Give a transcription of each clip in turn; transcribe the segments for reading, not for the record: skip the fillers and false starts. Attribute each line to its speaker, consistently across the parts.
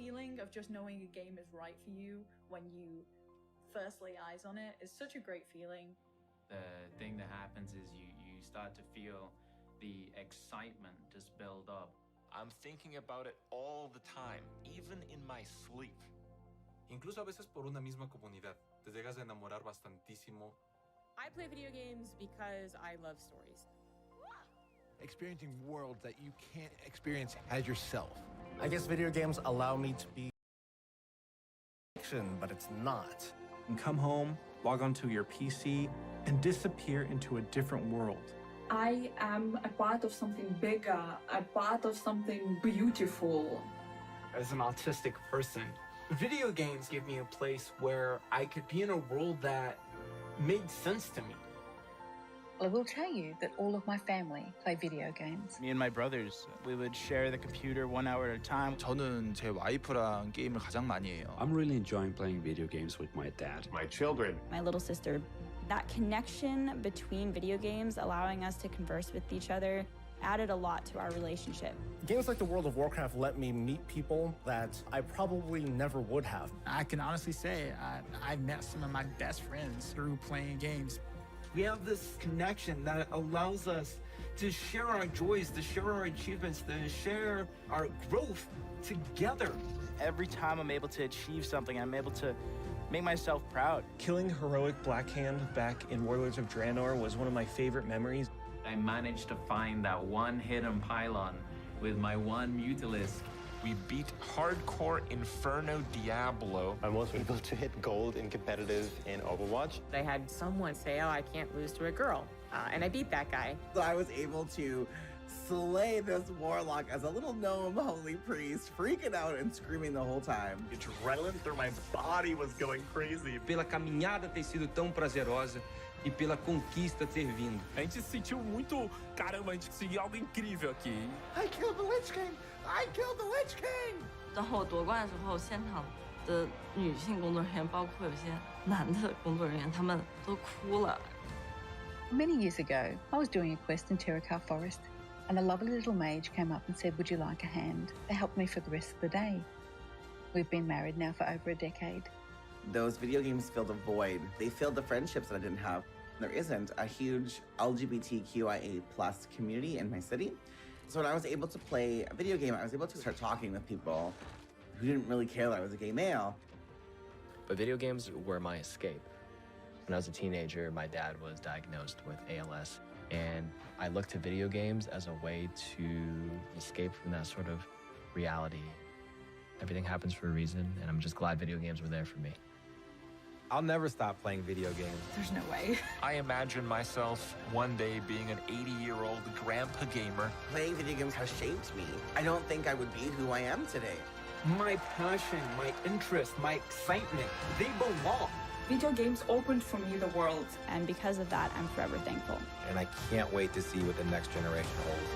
Speaker 1: feeling of just knowing a game is right for you when you first lay eyes on it is such a great feeling.
Speaker 2: The thing that happens is you start to feel the excitement just build up.
Speaker 3: I'm thinking about it all the time, even in my sleep.
Speaker 4: Incluso a veces por una misma comunidad. Te llegas a enamorar bastantísimo.
Speaker 5: I play video games because I love stories.
Speaker 6: Experiencing worlds that you can't experience as yourself.
Speaker 7: I guess video games allow me to be fiction, but it's not.
Speaker 8: And come home, log onto your PC, and disappear into a different world.
Speaker 9: I am a part of something bigger, a part of something beautiful.
Speaker 10: As an autistic person, video games give me a place where I could be in a world that made sense to me.
Speaker 11: I will tell you that all of my family play video games.
Speaker 12: Me and my brothers, we would share the computer 1 hour at a time.
Speaker 13: 저는 제 와이프랑 게임을 가장 많이 해요.
Speaker 14: I'm really enjoying playing video games with my dad.
Speaker 15: My children.
Speaker 16: My little sister. That connection between video games, allowing us to converse with each other, added a lot to our relationship.
Speaker 7: Games like the World of Warcraft let me meet people that I probably never would have.
Speaker 12: I can honestly say I've met some of my best friends through playing games.
Speaker 10: We have this connection that allows us to share our joys, to share our achievements, to share our growth together.
Speaker 12: Every time I'm able to achieve something, I'm able to make myself proud.
Speaker 17: Killing heroic Blackhand back in Warlords of Draenor was one of my favorite memories.
Speaker 2: I managed to find that one hidden pylon with my one Mutalisk.
Speaker 3: We beat hardcore Inferno Diablo.
Speaker 15: I was able to hit gold in competitive in Overwatch.
Speaker 5: I had someone say, oh, I can't lose to a girl. And I beat that guy.
Speaker 18: So I was able to slay this warlock as a little gnome holy priest, freaking out and screaming the whole time.
Speaker 19: Adrenaline through my body was going crazy.
Speaker 20: Pela caminhada ter sido tão prazerosa e pela conquista ter vindo.
Speaker 4: A gente se sentiu muito, caramba, a gente conseguiu algo incrível aqui.
Speaker 18: I killed the Lich King! I killed the Lich King!
Speaker 21: 当我夺冠的时候，现场的女性工作人员，包括有些男的工作人员，他们都哭了。
Speaker 11: Many years ago, I was doing a quest in Terracar Forest, and a lovely little mage came up and said, "Would you like a hand?" They helped me for the rest of the day. We've been married now for over a decade.
Speaker 18: Those video games filled a void. They filled the friendships that I didn't have. There isn't a huge LGBTQIA+ community in my city. So when I was able to play a video game, I was able to start talking with people who didn't really care that I was a gay male.
Speaker 22: But video games were my escape. When I was a teenager, my dad was diagnosed with ALS, and I looked to video games as a way to escape from that sort of reality. Everything happens for a reason, and I'm just glad video games were there for me.
Speaker 23: I'll never stop playing video games.
Speaker 16: There's no way.
Speaker 3: I imagine myself one day being an 80-year-old grandpa gamer.
Speaker 18: Playing video games has shaped me. I don't think I would be who I am today.
Speaker 10: My passion, my interest, my excitement, they belong.
Speaker 9: Video games opened for me the world.
Speaker 16: And because of that, I'm forever thankful.
Speaker 23: And I can't wait to see what the next generation holds.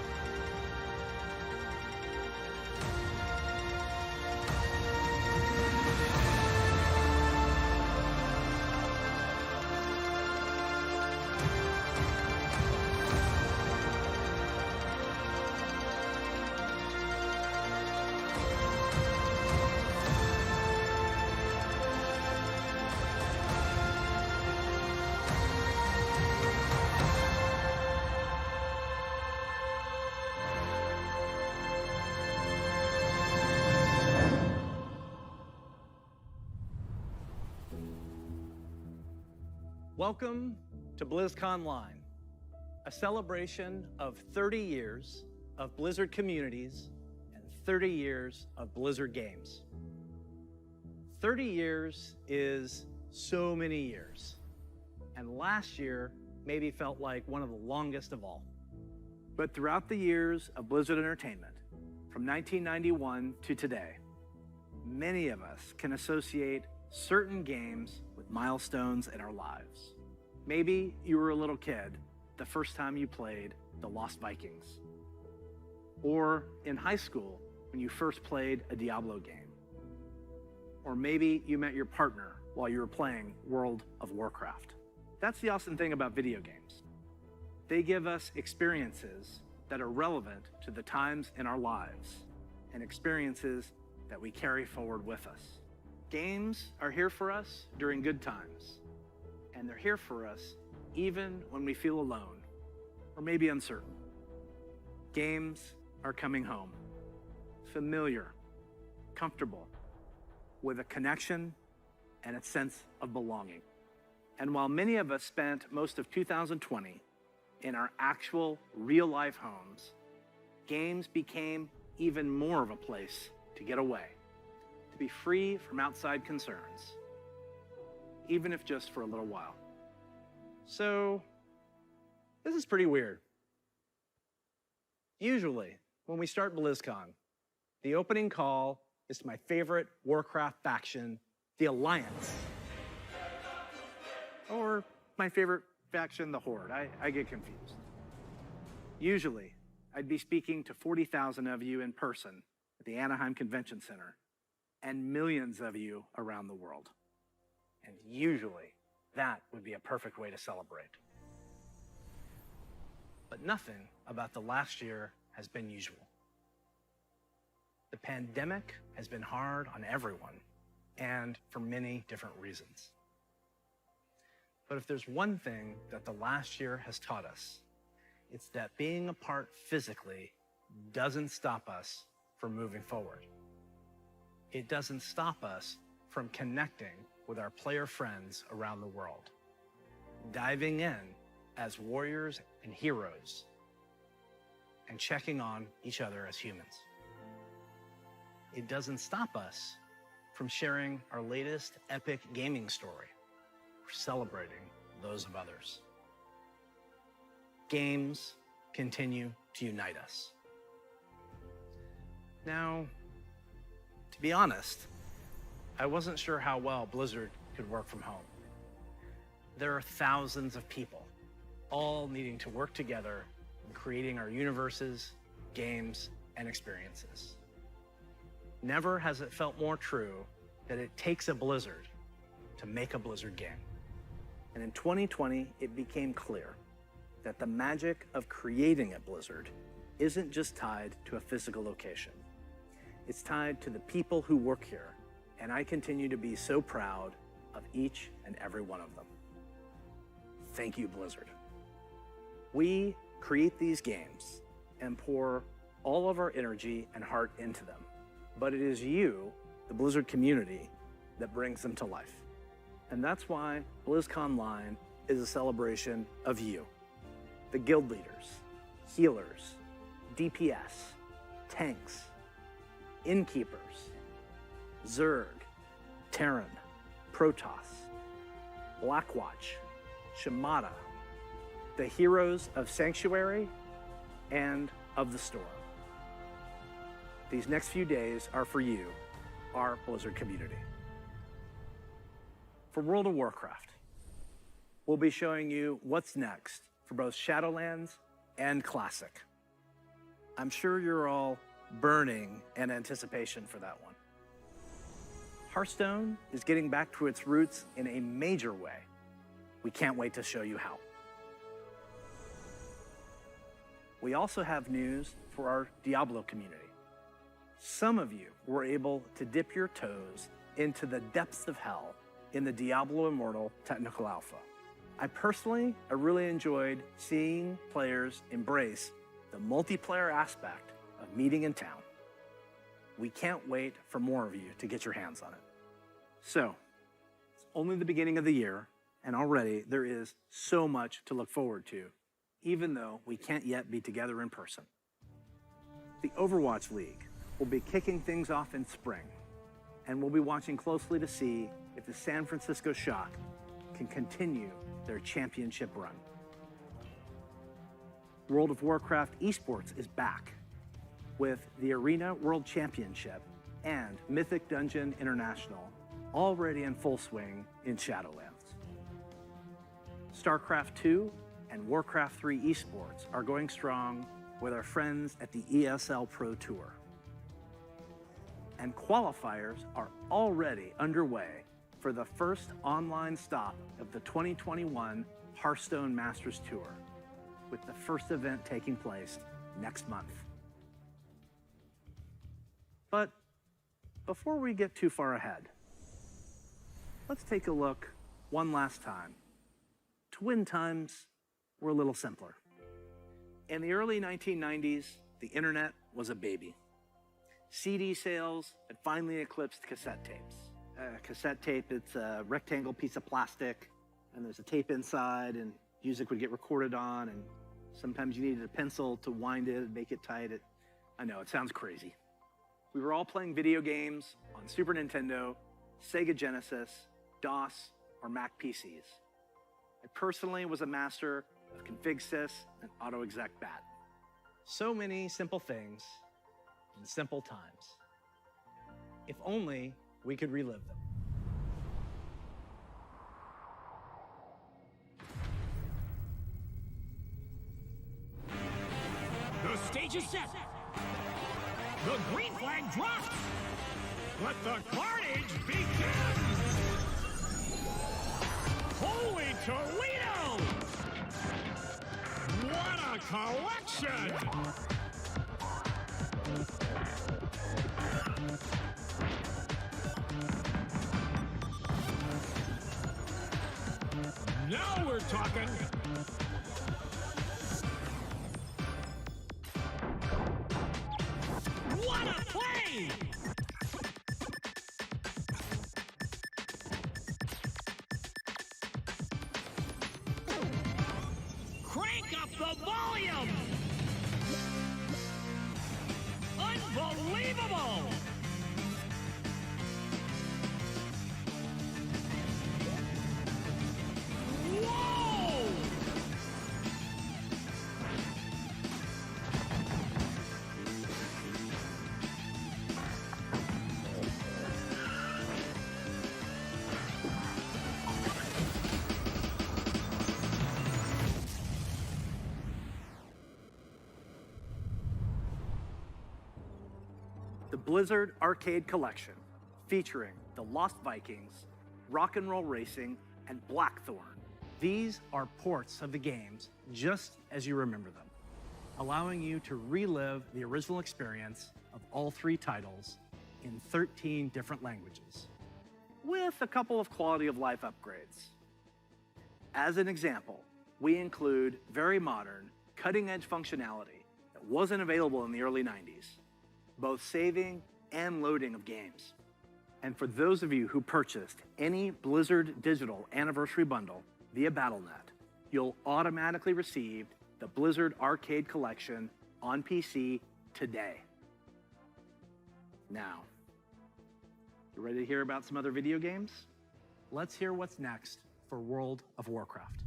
Speaker 8: Welcome to Blizzcon Line, a celebration of 30 years of Blizzard communities and 30 years of Blizzard games. 30 years is so many years, and last year maybe felt like one of the longest of all. But throughout the years of Blizzard Entertainment, from 1991 to today, many of us can associate certain games with milestones in our lives. Maybe you were a little kid the first time you played The Lost Vikings. Or in high school when you first played a Diablo game. Or maybe you met your partner while you were playing World of Warcraft. That's the awesome thing about video games. They give us experiences that are relevant to the times in our lives and experiences that we carry forward with us. Games are here for us during good times, and they're here for us even when we feel alone or maybe uncertain. Games are coming home, familiar, comfortable, with a connection and a sense of belonging. And while many of us spent most of 2020 in our actual real-life homes, games became even more of a place to get away, to be free from outside concerns, even if just for a little while. So, this is pretty weird. Usually, when we start BlizzCon, the opening call is to my favorite Warcraft faction, the Alliance. Or my favorite faction, the Horde. I get confused. Usually, I'd be speaking to 40,000 of you in person at the Anaheim Convention Center and millions of you around the world. And usually, that would be a perfect way to celebrate. But nothing about the last year has been usual. The pandemic has been hard on everyone, and for many different reasons. But if there's one thing that the last year has taught us, it's that being apart physically doesn't stop us from moving forward. It doesn't stop us from connecting with our player friends around the world, diving in as warriors and heroes, and checking on each other as humans. It doesn't stop us from sharing our latest epic gaming story or celebrating those of others. Games continue to unite us. Now, to be honest, I wasn't sure how well Blizzard could work from home. There are thousands of people, all needing to work together in creating our universes, games, and experiences. Never has it felt more true that it takes a Blizzard to make a Blizzard game. And in 2020, it became clear that the magic of creating a Blizzard isn't just tied to a physical location. It's tied to the people who work here, and I continue to be so proud of each and every one of them. Thank you, Blizzard. We create these games and pour all of our energy and heart into them, but it is you, the Blizzard community, that brings them to life. And that's why BlizzConline is a celebration of you, the guild leaders, healers, DPS, tanks, innkeepers, Zerg, Terran, Protoss, Blackwatch, Shimada, the heroes of Sanctuary and of the Storm. These next few days are for you, our Blizzard community. For World of Warcraft, we'll be showing you what's next for both Shadowlands and Classic. I'm sure you're all burning in anticipation for that one. Hearthstone is getting back to its roots in a major way. We can't wait to show you how. We also have news for our Diablo community. Some of you were able to dip your toes into the depths of hell in the Diablo Immortal Technical Alpha. I really enjoyed seeing players embrace the multiplayer aspect of meeting in town. We can't wait for more of you to get your hands on it. So, it's only the beginning of the year, and already there is so much to look forward to, even though we can't yet be together in person. The Overwatch League will be kicking things off in spring, and we'll be watching closely to see if the San Francisco Shock can continue their championship run. World of Warcraft esports is back with the Arena World Championship and Mythic Dungeon International already in full swing in Shadowlands. StarCraft 2 and Warcraft 3 esports are going strong with our friends at the ESL Pro Tour. And qualifiers are already underway for the first online stop of the 2021 Hearthstone Masters Tour, with the first event taking place next month. But Before we get too far ahead, let's take a look one last time. Twin times were a little simpler. In the early 1990s, the internet was a baby. CD sales had finally eclipsed cassette tapes. Cassette tape, it's a rectangle piece of plastic, and there's a tape inside, and music would get recorded on, and sometimes you needed a pencil to wind it and make it tight. I know, it sounds crazy. We were all playing video games on Super Nintendo, Sega Genesis, DOS, or Mac PCs. I personally was a master of config sys and AutoExec bat. So many simple things in simple times. If only we could relive them.
Speaker 1: The stage is set. The green flag drops. Let the carnage begin. Holy Toledo! What a collection! Now we're talking. What a play! Crank up the volume! Unbelievable! Whoa!
Speaker 8: The Blizzard Arcade Collection, featuring the Lost Vikings, Rock and Roll Racing, and Blackthorn. These are ports of the games just as you remember them, allowing you to relive the original experience of all three titles in 13 different languages, with a couple of quality of life upgrades. As an example, we include very modern, cutting-edge functionality that wasn't available in the early 90s, both saving and loading of games. And for those of you who purchased any Blizzard Digital Anniversary Bundle via Battle.net, you'll automatically receive the Blizzard Arcade Collection on PC today. Now, you ready to hear about some other video games? Let's hear what's next for World of Warcraft.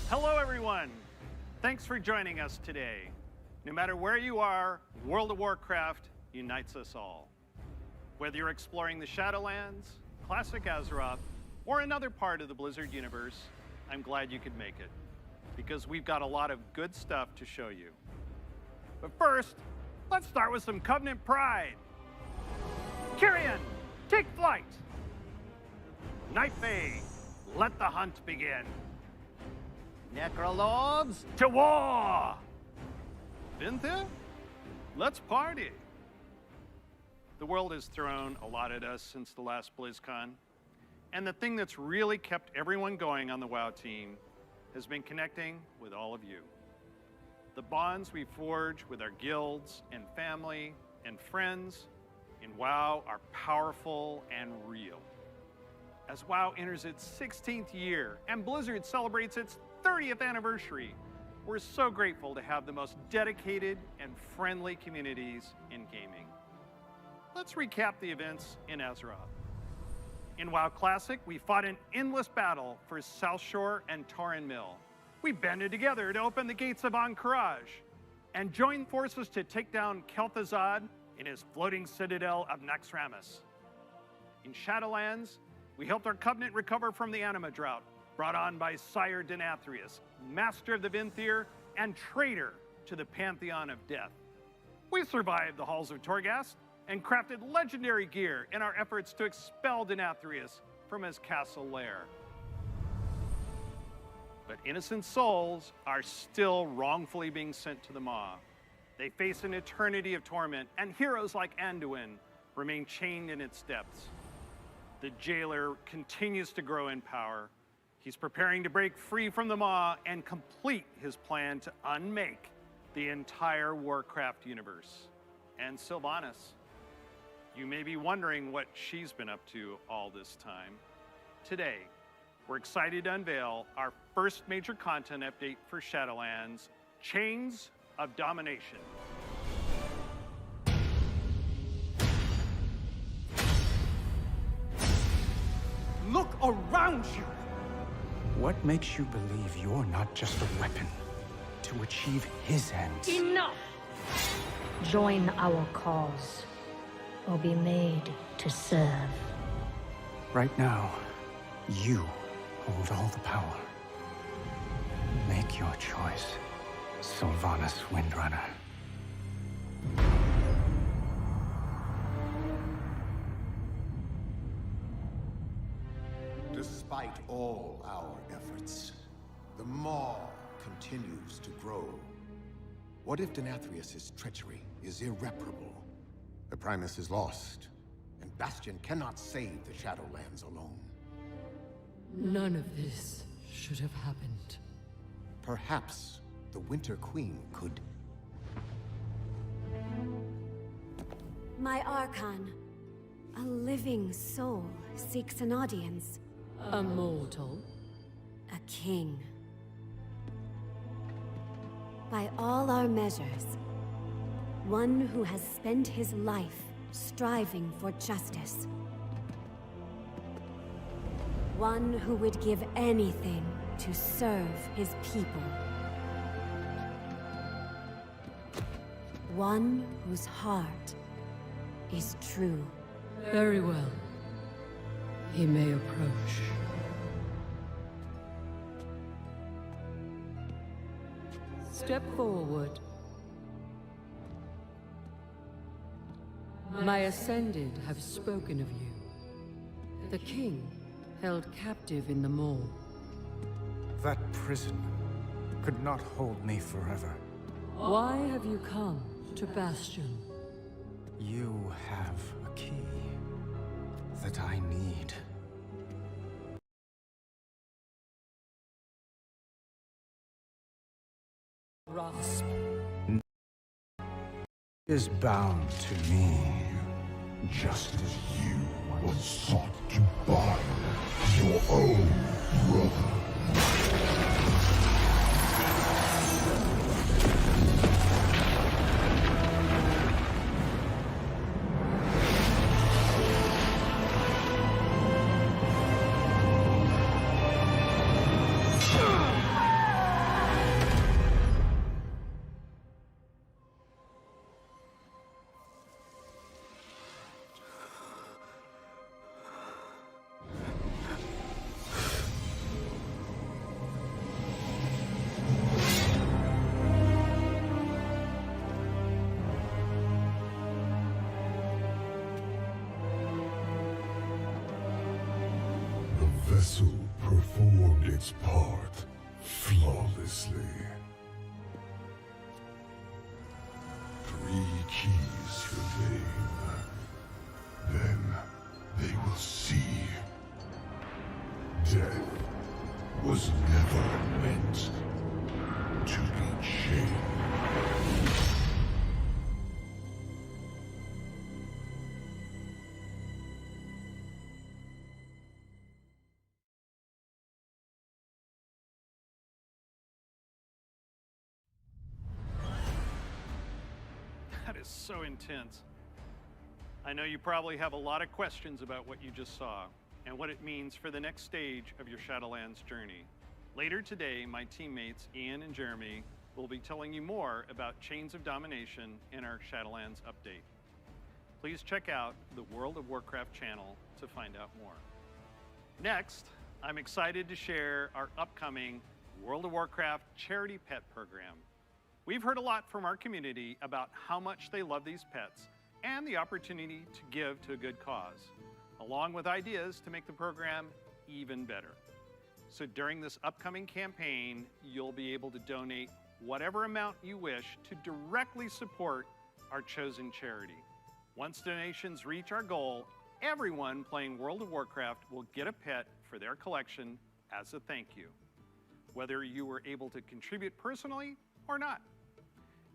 Speaker 6: Hello, everyone. Thanks for joining us today. No matter where you are, World of Warcraft unites us all. Whether you're exploring the Shadowlands, classic Azeroth, or another part of the Blizzard universe, I'm glad you could make it, because we've got a lot of good stuff to show you. But first, let's start with some Covenant pride. Kyrian, take flight. Night Fae, let the hunt begin. Necrolords, to war! Vinthir, let's party. The world has thrown a lot at us since the last BlizzCon, and the thing that's really kept everyone going on the WoW team has been connecting with all of you. The bonds we forge with our guilds and family and friends in WoW are powerful and real. As WoW enters its 16th year and Blizzard celebrates its 30th anniversary, we're so grateful to have the most dedicated and friendly communities in gaming. Let's recap the events in Azeroth. In WoW Classic, we fought an endless battle for South Shore and Tauren Mill. We banded together to open the gates of Ahn'Qiraj and joined forces to take down Kel'Thuzad in his floating citadel of Naxxramas. In Shadowlands, we helped our Covenant recover from the Anima drought, brought on by Sire Denathrius, master of the Vinthir and traitor to the Pantheon of Death. We survived the halls of Torghast and crafted legendary gear in our efforts to expel Denathrius from his castle lair. But innocent souls are still wrongfully being sent to the Maw. They face an eternity of torment, and heroes like Anduin remain chained in its depths. The jailer continues to grow in power. He's preparing to break free from the Maw and complete his plan to unmake the entire Warcraft universe. And Sylvanas, you may be wondering what she's been up to all this time. Today, we're excited to unveil our first major content update for Shadowlands, Chains of Domination.
Speaker 1: Look around you!
Speaker 7: What makes you believe you're not just a weapon to achieve his ends?
Speaker 13: Enough! Join our cause, or be made to serve.
Speaker 7: Right now, you hold all the power. Make your choice, Sylvanas Windrunner.
Speaker 14: Despite all our efforts, the Maw continues to grow. What if Denathrius' treachery is irreparable? The Primus is lost, and Bastion cannot save the Shadowlands alone.
Speaker 24: None of this should have happened.
Speaker 14: Perhaps the Winter Queen could...
Speaker 25: My Archon, a living soul seeks an audience.
Speaker 24: A mortal?
Speaker 25: A king. By all our measures, one who has spent his life striving for justice. One who would give anything to serve his people. One whose heart is true.
Speaker 24: Very well. He may approach. Step forward. My Ascended have spoken of you. The king held captive in the Maw.
Speaker 7: That prison could not hold me forever.
Speaker 24: Why have you come to Bastion?
Speaker 7: You have a key that I need.
Speaker 24: Rasp.
Speaker 7: Is bound to me.
Speaker 14: Just as you once sought to bind your own brother. The vessel performed its part flawlessly. 3 keys remain. Then they will see. Death was never meant to be chained.
Speaker 6: That is so intense. I know you probably have a lot of questions about what you just saw and what it means for the next stage of your Shadowlands journey. Later today, my teammates Ian and Jeremy will be telling you more about Chains of Domination in our Shadowlands update. Please check out the World of Warcraft channel to find out more. Next, I'm excited to share our upcoming World of Warcraft charity pet program. We've heard a lot from our community about how much they love these pets and the opportunity to give to a good cause, along with ideas to make the program even better. So during this upcoming campaign, you'll be able to donate whatever amount you wish to directly support our chosen charity. Once donations reach our goal, everyone playing World of Warcraft will get a pet for their collection as a thank you, whether you were able to contribute personally or not.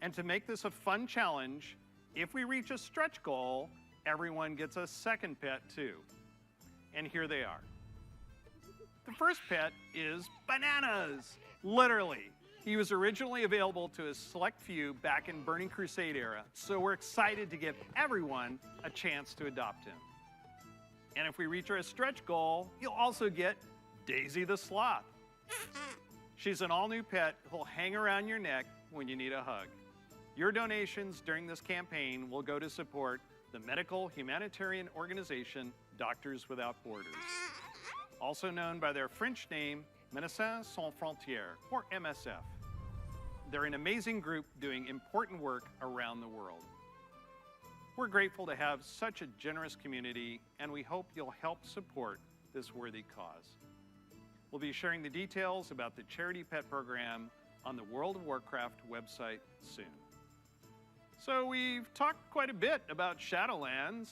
Speaker 6: And to make this a fun challenge, if we reach a stretch goal, everyone gets a second pet too. And here they are. The first pet is Bananas, literally. He was originally available to a select few back in Burning Crusade era, so we're excited to give everyone a chance to adopt him. And if we reach our stretch goal, you'll also get Daisy the Sloth. She's an all-new pet who'll hang around your neck when you need a hug. Your donations during this campaign will go to support the medical humanitarian organization Doctors Without Borders, also known by their French name, Médecins Sans Frontières, or MSF. They're an amazing group doing important work around the world. We're grateful to have such a generous community, and we hope you'll help support this worthy cause. We'll be sharing the details about the Charity Pet Program on the World of Warcraft website soon. So we've talked quite a bit about Shadowlands.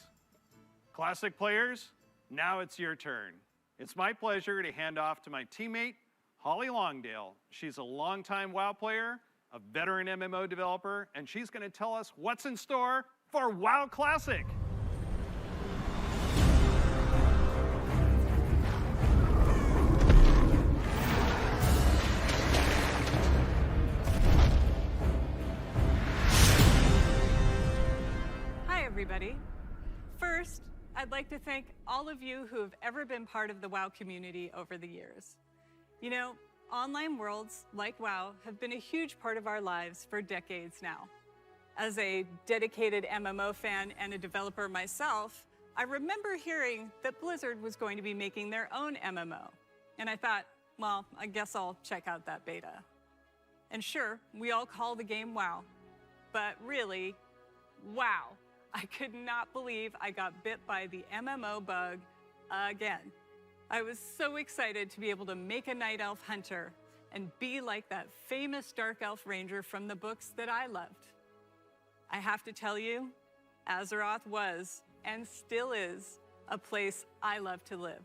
Speaker 6: Classic players, now it's your turn. It's my pleasure to hand off to my teammate, Holly Longdale. She's a longtime WoW player, a veteran MMO developer, and she's going to tell us what's in store for WoW Classic.
Speaker 2: Hi, everybody. First, I'd like to thank all of you who have ever been part of the WoW community over the years. You know, online worlds like WoW have been a huge part of our lives for decades now. As a dedicated MMO fan and a developer myself, I remember hearing that Blizzard was going to be making their own MMO. And I thought, well, I guess I'll check out that beta. And sure, we all call the game WoW, but really, wow. I could not believe I got bit by the MMO bug again. I was so excited to be able to make a Night Elf hunter and be like that famous Dark Elf ranger from the books that I loved. I have to tell you, Azeroth was, and still is, a place I love to live.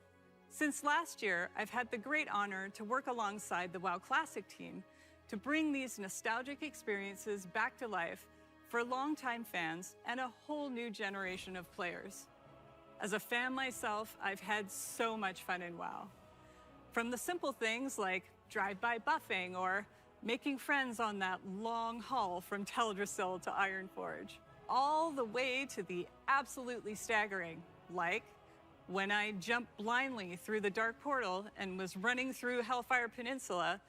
Speaker 2: Since last year, I've had the great honor to work alongside the WoW Classic team to bring these nostalgic experiences back to life for longtime fans and a whole new generation of players. As a fan myself, I've had so much fun in WoW. From the simple things like drive-by buffing or making friends on that long haul from Teldrassil to Ironforge, all the way to the absolutely staggering, like when I jumped blindly through the Dark Portal and was running through Hellfire Peninsula,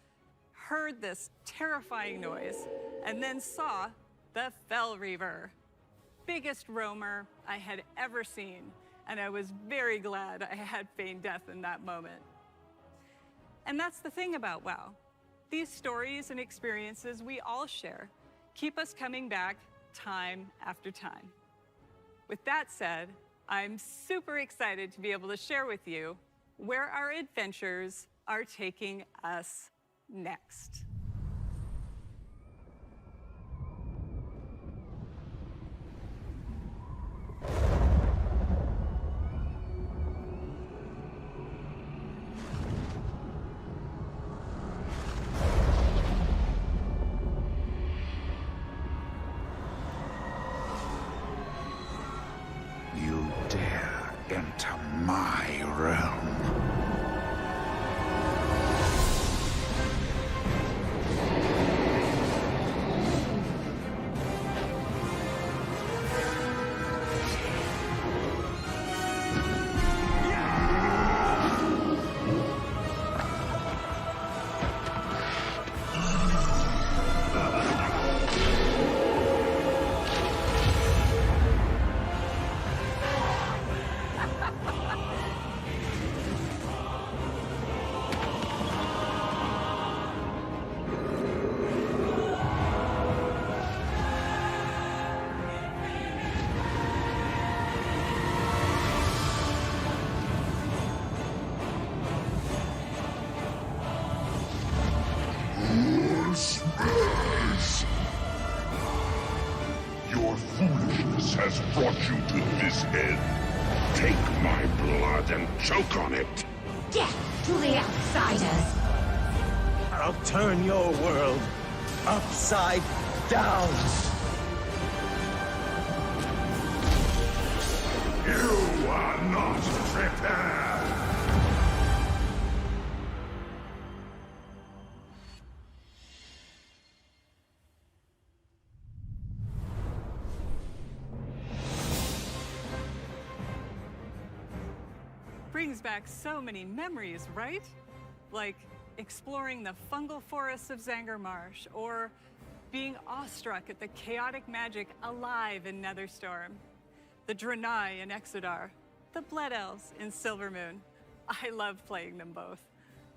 Speaker 2: heard this terrifying noise, and then saw the Fell Reaver. Biggest roamer I had ever seen, and I was very glad I had feigned death in that moment. And that's the thing about WoW. These stories and experiences we all share keep us coming back time after time. With that said, I'm super excited to be able to share with you where our adventures are taking us next.
Speaker 7: You dare enter my realm.
Speaker 5: Darkness has brought you to this end. Take my blood and choke on it.
Speaker 25: Death to the outsiders!
Speaker 12: I'll turn your world upside down.
Speaker 5: You are not prepared.
Speaker 2: Brings back so many memories, right? Like exploring the fungal forests of Zanger Marsh, or being awestruck at the chaotic magic alive in Netherstorm, the Draenei in Exodar, the Blood Elves in Silvermoon. I love playing them both.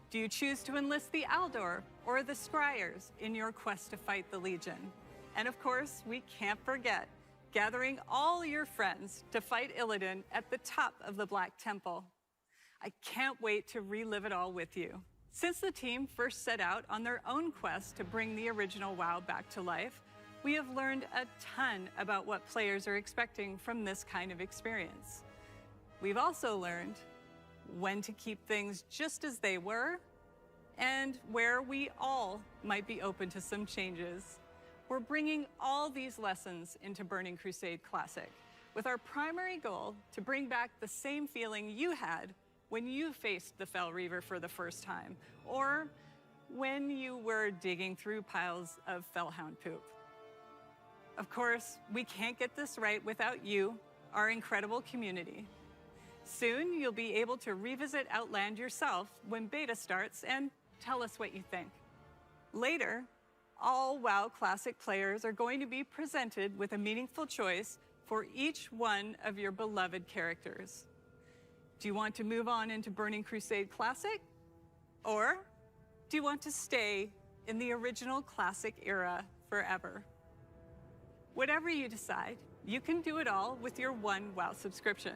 Speaker 2: Do you choose to enlist the Aldor or the Scryers in your quest to fight the Legion? And of course, we can't forget gathering all your friends to fight Illidan at the top of the Black Temple. I can't wait to relive it all with you. Since the team first set out on their own quest to bring the original WoW back to life, we have learned a ton about what players are expecting from this kind of experience. We've also learned when to keep things just as they were and where we all might be open to some changes. We're bringing all these lessons into Burning Crusade Classic, with our primary goal to bring back the same feeling you had when you faced the Fel Reaver for the first time, or when you were digging through piles of Felhound poop. Of course, we can't get this right without you, our incredible community. Soon, you'll be able to revisit Outland yourself when beta starts and tell us what you think. Later, all WoW Classic players are going to be presented with a meaningful choice for each one of your beloved characters. Do you want to move on into Burning Crusade Classic? Or do you want to stay in the original Classic era forever? Whatever you decide, you can do it all with your one WoW subscription.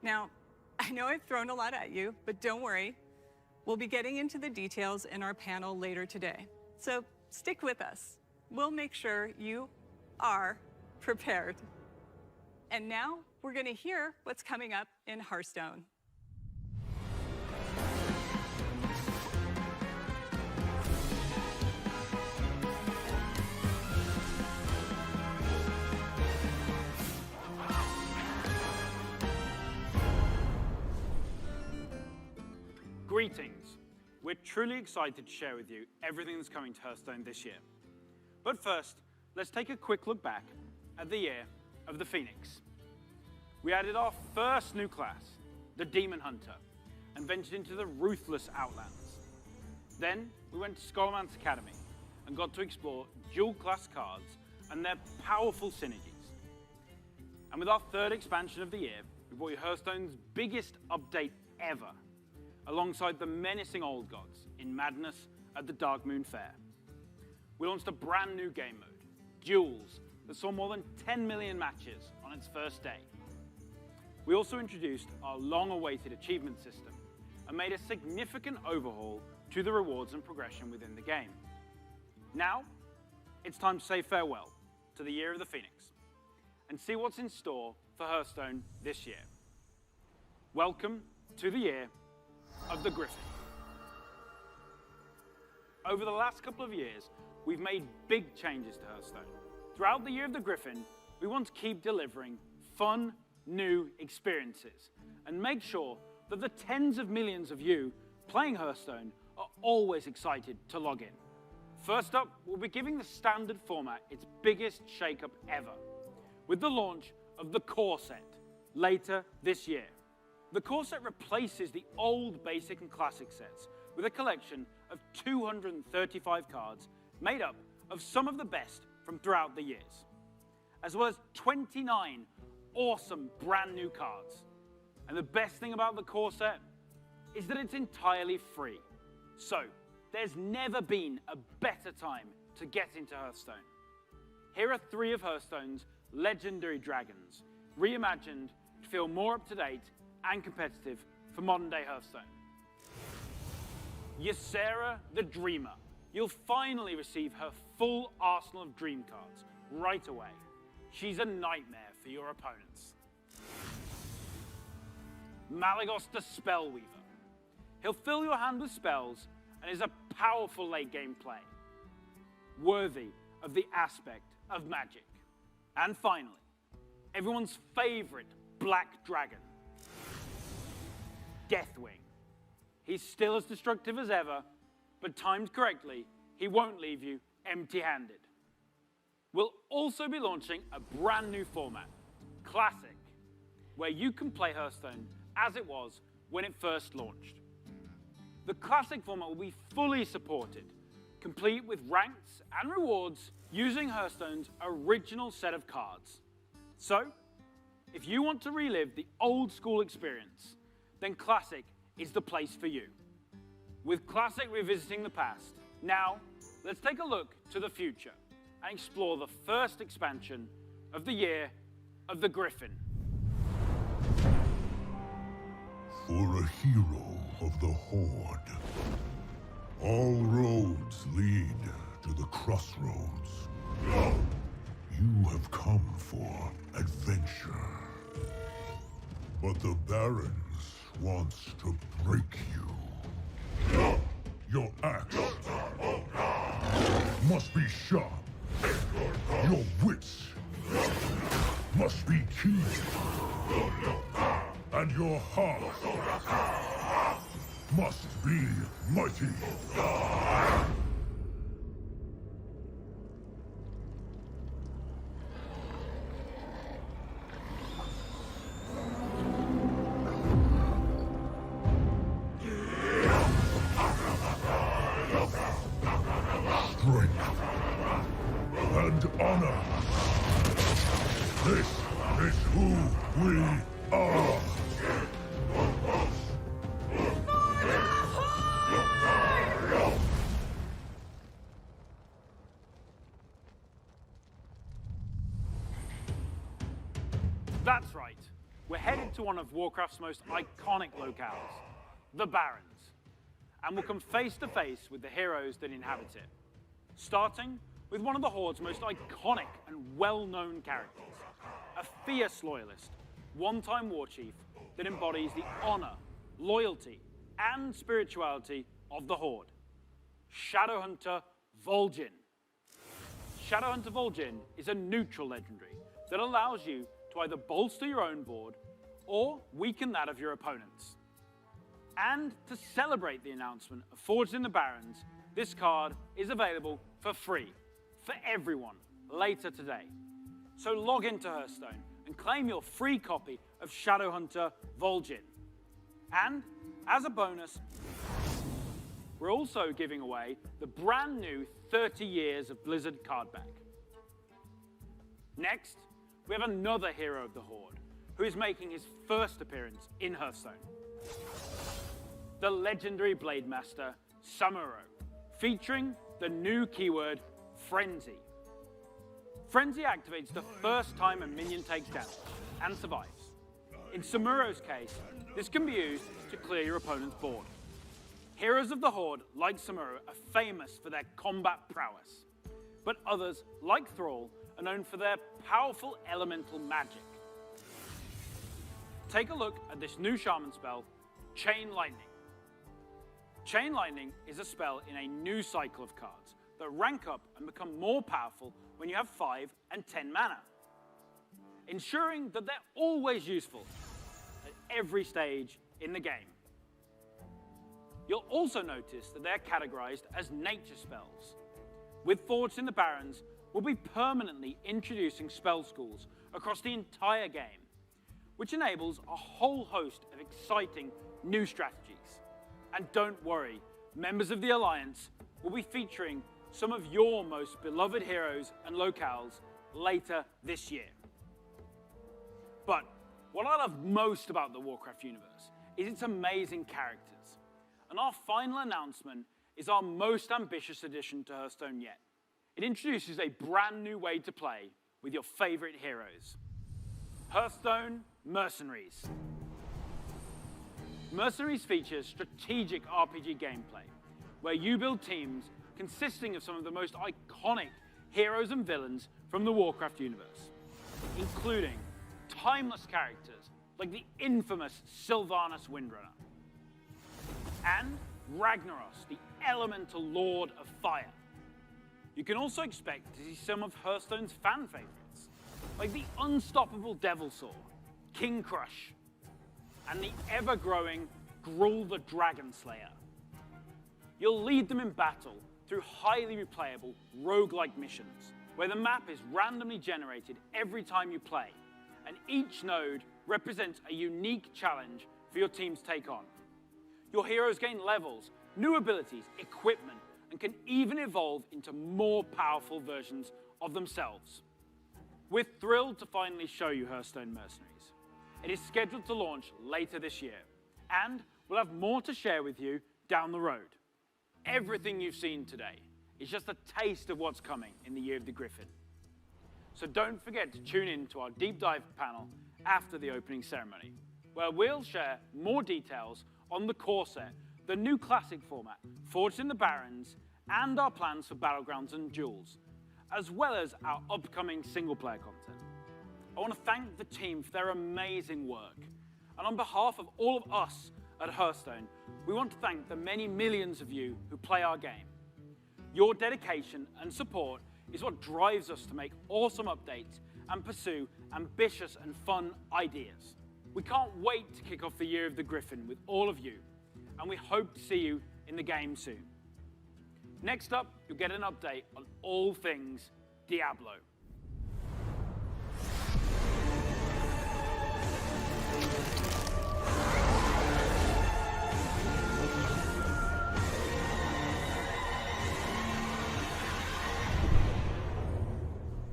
Speaker 2: Now, I know I've thrown a lot at you, but don't worry. We'll be getting into the details in our panel later today. So stick with us. We'll make sure you are prepared. And now we're going to hear what's coming up in Hearthstone.
Speaker 6: Greetings. We're truly excited to share with you everything that's coming to Hearthstone this year. But first, let's take a quick look back at the year of the Phoenix. We added our first new class, the Demon Hunter, and ventured into the ruthless Outlands. Then we went to Scholarman's Academy and got to explore dual class cards and their powerful synergies. And with our third expansion of the year, we brought you Hearthstone's biggest update ever, alongside the menacing Old Gods in Madness at the Dark Moon Fair. We launched a brand new game mode, Duels, that saw more than 10 million matches on its first day. We also introduced our long-awaited achievement system and made a significant overhaul to the rewards and progression within the game. Now, it's time to say farewell to the Year of the Phoenix and see what's in store for Hearthstone this year. Welcome to the Year of the Griffin. Over the last couple of years, we've made big changes to Hearthstone. Throughout the Year of the Griffin, we want to keep delivering fun, new experiences and make sure that the tens of millions of you playing Hearthstone are always excited to log in. First up, we'll be giving the standard format its biggest shakeup ever, with the launch of the Core Set later this year. The Core Set replaces the old Basic and Classic sets with a collection of 235 cards made up of some of the best from throughout the years, as well as 29 awesome brand new cards. And the best thing about the Core Set is that it's entirely free. So there's never been a better time to get into Hearthstone. Here are 3 of Hearthstone's legendary dragons, reimagined to feel more up-to-date and competitive for modern-day Hearthstone. Ysera the Dreamer. You'll finally receive her full arsenal of dream cards right away. She's a nightmare
Speaker 4: for your opponents. Malygos the Spellweaver. He'll fill your hand with spells and is a powerful late-game play, worthy of the aspect of magic. And finally, everyone's favorite black dragon, Deathwing. He's still as destructive as ever, but timed correctly, he won't leave you empty-handed. We'll also be launching a brand new format, Classic, where you can play Hearthstone as it was when it first launched. The Classic format will be fully supported, complete with ranks and rewards using Hearthstone's original set of cards. So, if you want to relive the old school experience, then Classic is the place for you. With Classic revisiting the past, now let's take a look to the future and explore the first expansion of the Year of the Griffin.
Speaker 5: For a hero of the Horde, all roads lead to the crossroads. You have come for adventure. But the Barons wants to break you. Your axe must be sharp. Your wits must be keen. And your heart must be mighty. Strength and honor. This is who we are.
Speaker 4: That's right. We're headed to one of Warcraft's most iconic locales, the Barrens, and we'll come face to face with the heroes that inhabit it. Starting with one of the Horde's most iconic and well-known characters, a fierce loyalist, one-time war chief that embodies the honor, loyalty, and spirituality of the Horde, Shadowhunter Vol'jin. Shadowhunter Vol'jin is a neutral legendary that allows you to either bolster your own board or weaken that of your opponents. And to celebrate the announcement of Forged in the Barrens, this card is available for free for everyone later today. So log into Hearthstone and claim your free copy of Shadowhunter Vol'jin. And as a bonus, we're also giving away the brand new 30 Years of Blizzard card back. Next, we have another hero of the Horde who is making his first appearance in Hearthstone. The legendary Blade Master, Samuro, featuring the new keyword, Frenzy. Frenzy activates the first time a minion takes damage and survives. In Samuro's case, this can be used to clear your opponent's board. Heroes of the Horde, like Samuro, are famous for their combat prowess, but others, like Thrall, are known for their powerful elemental magic. Take a look at this new shaman spell, Chain Lightning. Chain Lightning is a spell in a new cycle of cards that rank up and become more powerful when you have 5 and 10 mana, ensuring that they're always useful at every stage in the game. You'll also notice that they're categorized as nature spells. With Forged in the Barrens, we'll be permanently introducing spell schools across the entire game, which enables a whole host of exciting new strategies. And don't worry, members of the Alliance will be featuring some of your most beloved heroes and locales later this year. But what I love most about the Warcraft universe is its amazing characters. And our final announcement is our most ambitious addition to Hearthstone yet. It introduces a brand new way to play with your favorite heroes. Hearthstone Mercenaries. Mercenaries features strategic RPG gameplay, where you build teams consisting of some of the most iconic heroes and villains from the Warcraft universe, including timeless characters like the infamous Sylvanas Windrunner, and Ragnaros, the elemental lord of fire. You can also expect to see some of Hearthstone's fan favorites, like the unstoppable Devilsaur, King Crush, and the ever-growing Gruul the Dragon Slayer. You'll lead them in battle through highly replayable roguelike missions, where the map is randomly generated every time you play, and each node represents a unique challenge for your team to take on. Your heroes gain levels, new abilities, equipment, and can even evolve into more powerful versions of themselves. We're thrilled to finally show you Hearthstone Mercenaries. It is scheduled to launch later this year, and we'll have more to share with you down the road. Everything you've seen today is just a taste of what's coming in the Year of the Griffin. So don't forget to tune in to our deep dive panel after the opening ceremony, where we'll share more details on the core set, the new classic format, Forged in the Barrens, and our plans for Battlegrounds and Duels, as well as our upcoming single-player content. I want to thank the team for their amazing work. And on behalf of all of us at Hearthstone, we want to thank the many millions of you who play our game. Your dedication and support is what drives us to make awesome updates and pursue ambitious and fun ideas. We can't wait to kick off the Year of the Griffin with all of you, and we hope to see you in the game soon. Next up, you'll get an update on all things Diablo.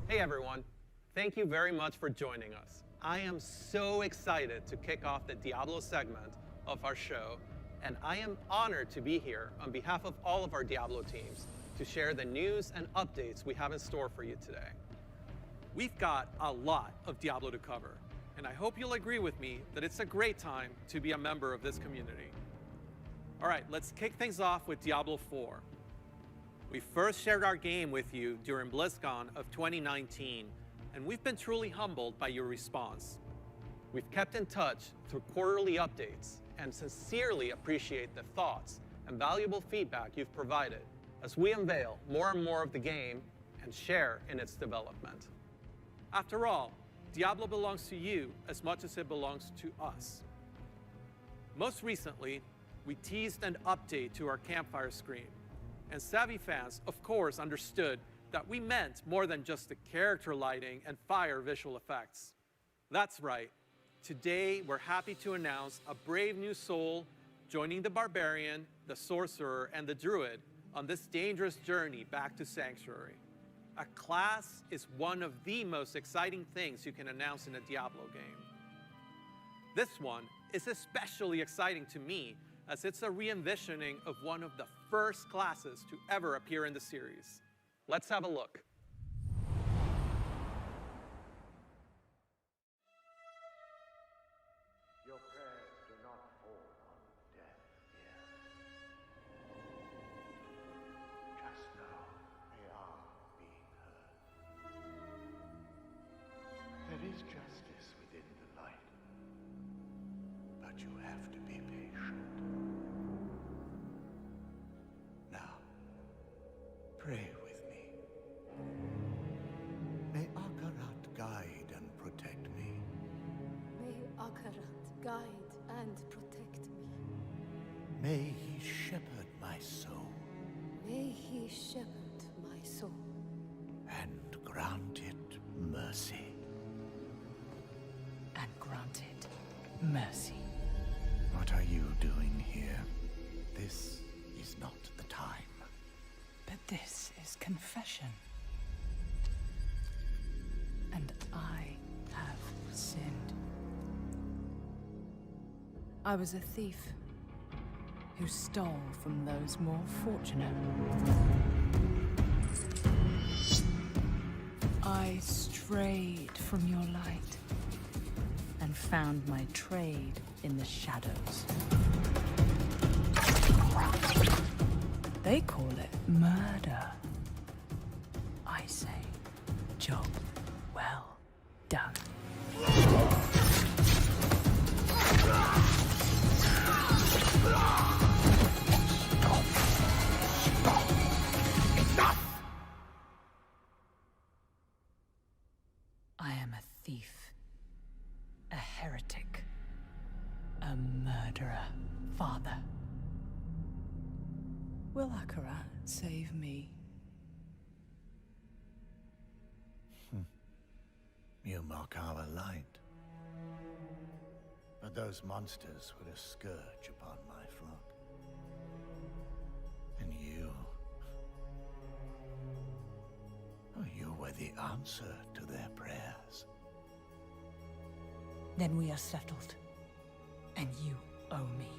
Speaker 15: Hey everyone, thank you very much for joining us. I am so excited to kick off the Diablo segment of our show, and I am honored to be here on behalf of all of our Diablo teams to share the news and updates we have in store for you today. We've got a lot of Diablo to cover, and I hope you'll agree with me that it's a great time to be a member of this community. All right, let's kick things off with Diablo 4. We first shared our game with you during Blizzcon of 2019, and we've been truly humbled by your response. We've kept in touch through quarterly updates and sincerely appreciate the thoughts and valuable feedback you've provided as we unveil more and more of the game and share in its development. After all, Diablo belongs to you as much as it belongs to us. Most recently, we teased an update to our campfire screen, and savvy fans, of course, understood that we meant more than just the character lighting and fire visual effects. That's right. Today, we're happy to announce a brave new soul joining the barbarian, the sorcerer, and the druid on this dangerous journey back to Sanctuary. A class is one of the most exciting things you can announce in a Diablo game. This one is especially exciting to me, as it's a re-envisioning of one of the first classes to ever appear in the series. Let's have a look.
Speaker 17: Your prayers do not fall on deaf ears. Just know they are being heard. There is justice within the light, but you have to be patient. Now, pray with me. May Akarat guide and protect me.
Speaker 19: May Akarat guide and protect me.
Speaker 17: May he shepherd my soul
Speaker 19: May he shepherd my soul
Speaker 17: and grant it mercy.
Speaker 20: And grant it mercy.
Speaker 17: What are you doing here? This is not the time.
Speaker 20: But this is confession. And I have sinned. I was a thief who stole from those more fortunate. I strayed from your light and found my trade in the shadows. They call it murder. I say, job well done. thief, a heretic, a murderer, Father. Will Akarat save me?
Speaker 17: You mock our light. But those monsters were a scourge upon my flock. And you were the answer to their prayers.
Speaker 20: Then we are settled. And you owe me.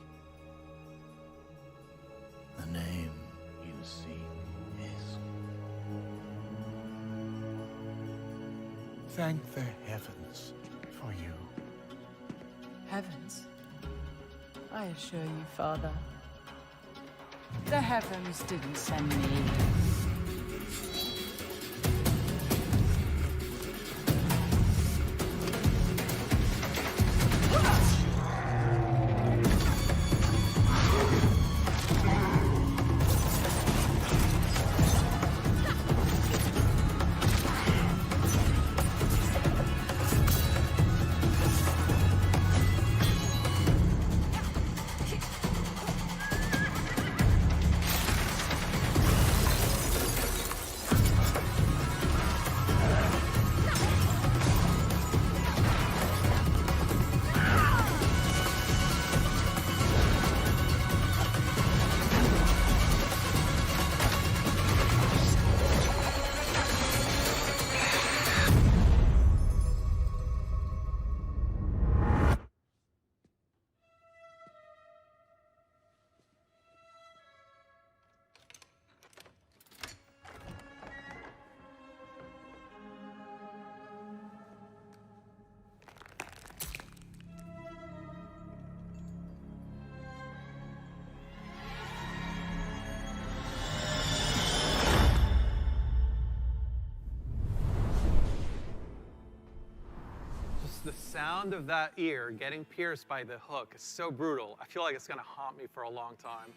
Speaker 17: The name you seek is... Thank the heavens for you.
Speaker 20: Heavens? I assure you, Father, the heavens didn't send me.
Speaker 15: The sound of that ear getting pierced by the hook is so brutal. I feel like it's gonna haunt me for a long time.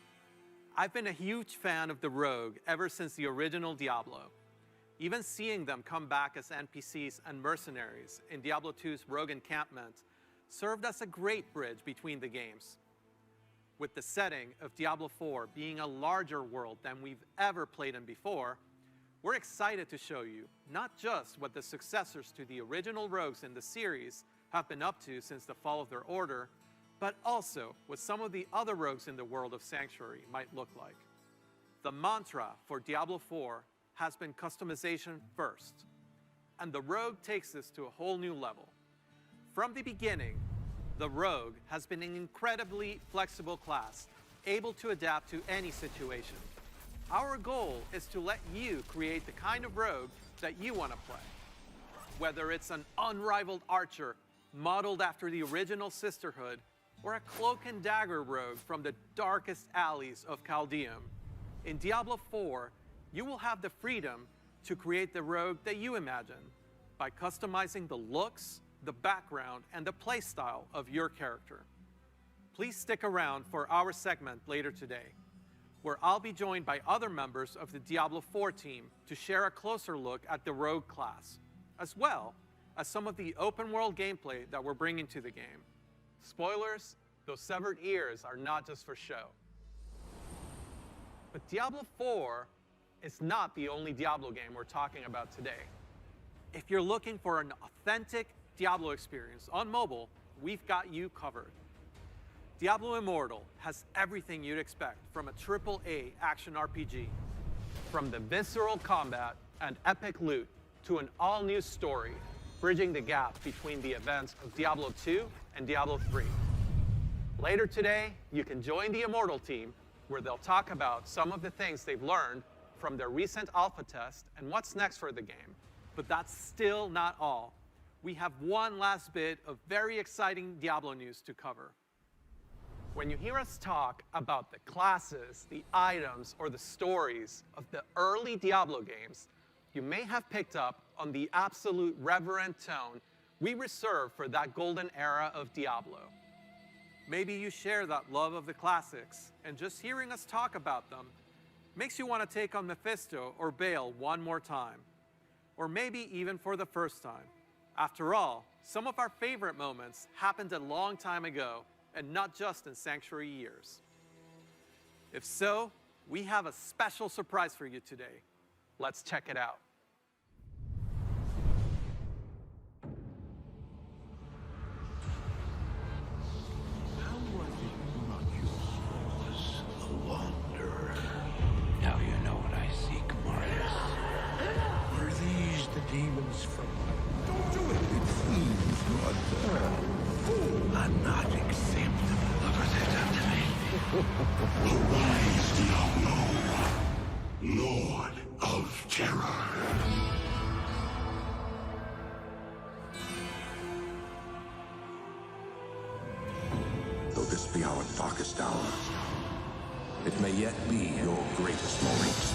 Speaker 15: I've been a huge fan of the Rogue ever since the original Diablo. Even seeing them come back as NPCs and mercenaries in Diablo 2's Rogue Encampment served as a great bridge between the games. With the setting of Diablo 4 being a larger world than we've ever played in before, we're excited to show you not just what the successors to the original rogues in the series have been up to since the fall of their order, but also what some of the other rogues in the world of Sanctuary might look like. The mantra for Diablo 4 has been customization first, and the rogue takes this to a whole new level. From the beginning, the rogue has been an incredibly flexible class, able to adapt to any situation. Our goal is to let you create the kind of rogue that you want to play. Whether it's an unrivaled archer modeled after the original Sisterhood, or a cloak and dagger rogue from the darkest alleys of Chaldeum, in Diablo 4, you will have the freedom to create the rogue that you imagine by customizing the looks, the background, and the playstyle of your character. Please stick around for our segment later today, where I'll be joined by other members of the Diablo 4 team to share a closer look at the rogue class, as well as some of the open world gameplay that we're bringing to the game. Spoilers, those severed ears are not just for show. But Diablo 4 is not the only Diablo game we're talking about today. If you're looking for an authentic Diablo experience on mobile, we've got you covered. Diablo Immortal has everything you'd expect from a AAA action RPG. From the visceral combat and epic loot to an all-new story, bridging the gap between the events of Diablo 2 and Diablo 3. Later today, you can join the Immortal team, where they'll talk about some of the things they've learned from their recent alpha test and what's next for the game. But that's still not all. We have one last bit of very exciting Diablo news to cover. When you hear us talk about the classes, the items, or the stories of the early Diablo games, you may have picked up on the absolute reverent tone we reserve for that golden era of Diablo. Maybe you share that love of the classics, and just hearing us talk about them makes you want to take on Mephisto or Baal one more time, or maybe even for the first time. After all, some of our favorite moments happened a long time ago, and not just in Sanctuary years. If so, we have a special surprise for you today. Let's check it out.
Speaker 12: Now you know what I seek, Marius. Were these the demons from... Don't do it! It seems you are not acceptable. Look what they've done to me.
Speaker 5: Arise, Diablo, Lord of Terror. Though this be our darkest hour, it may yet be your greatest moment.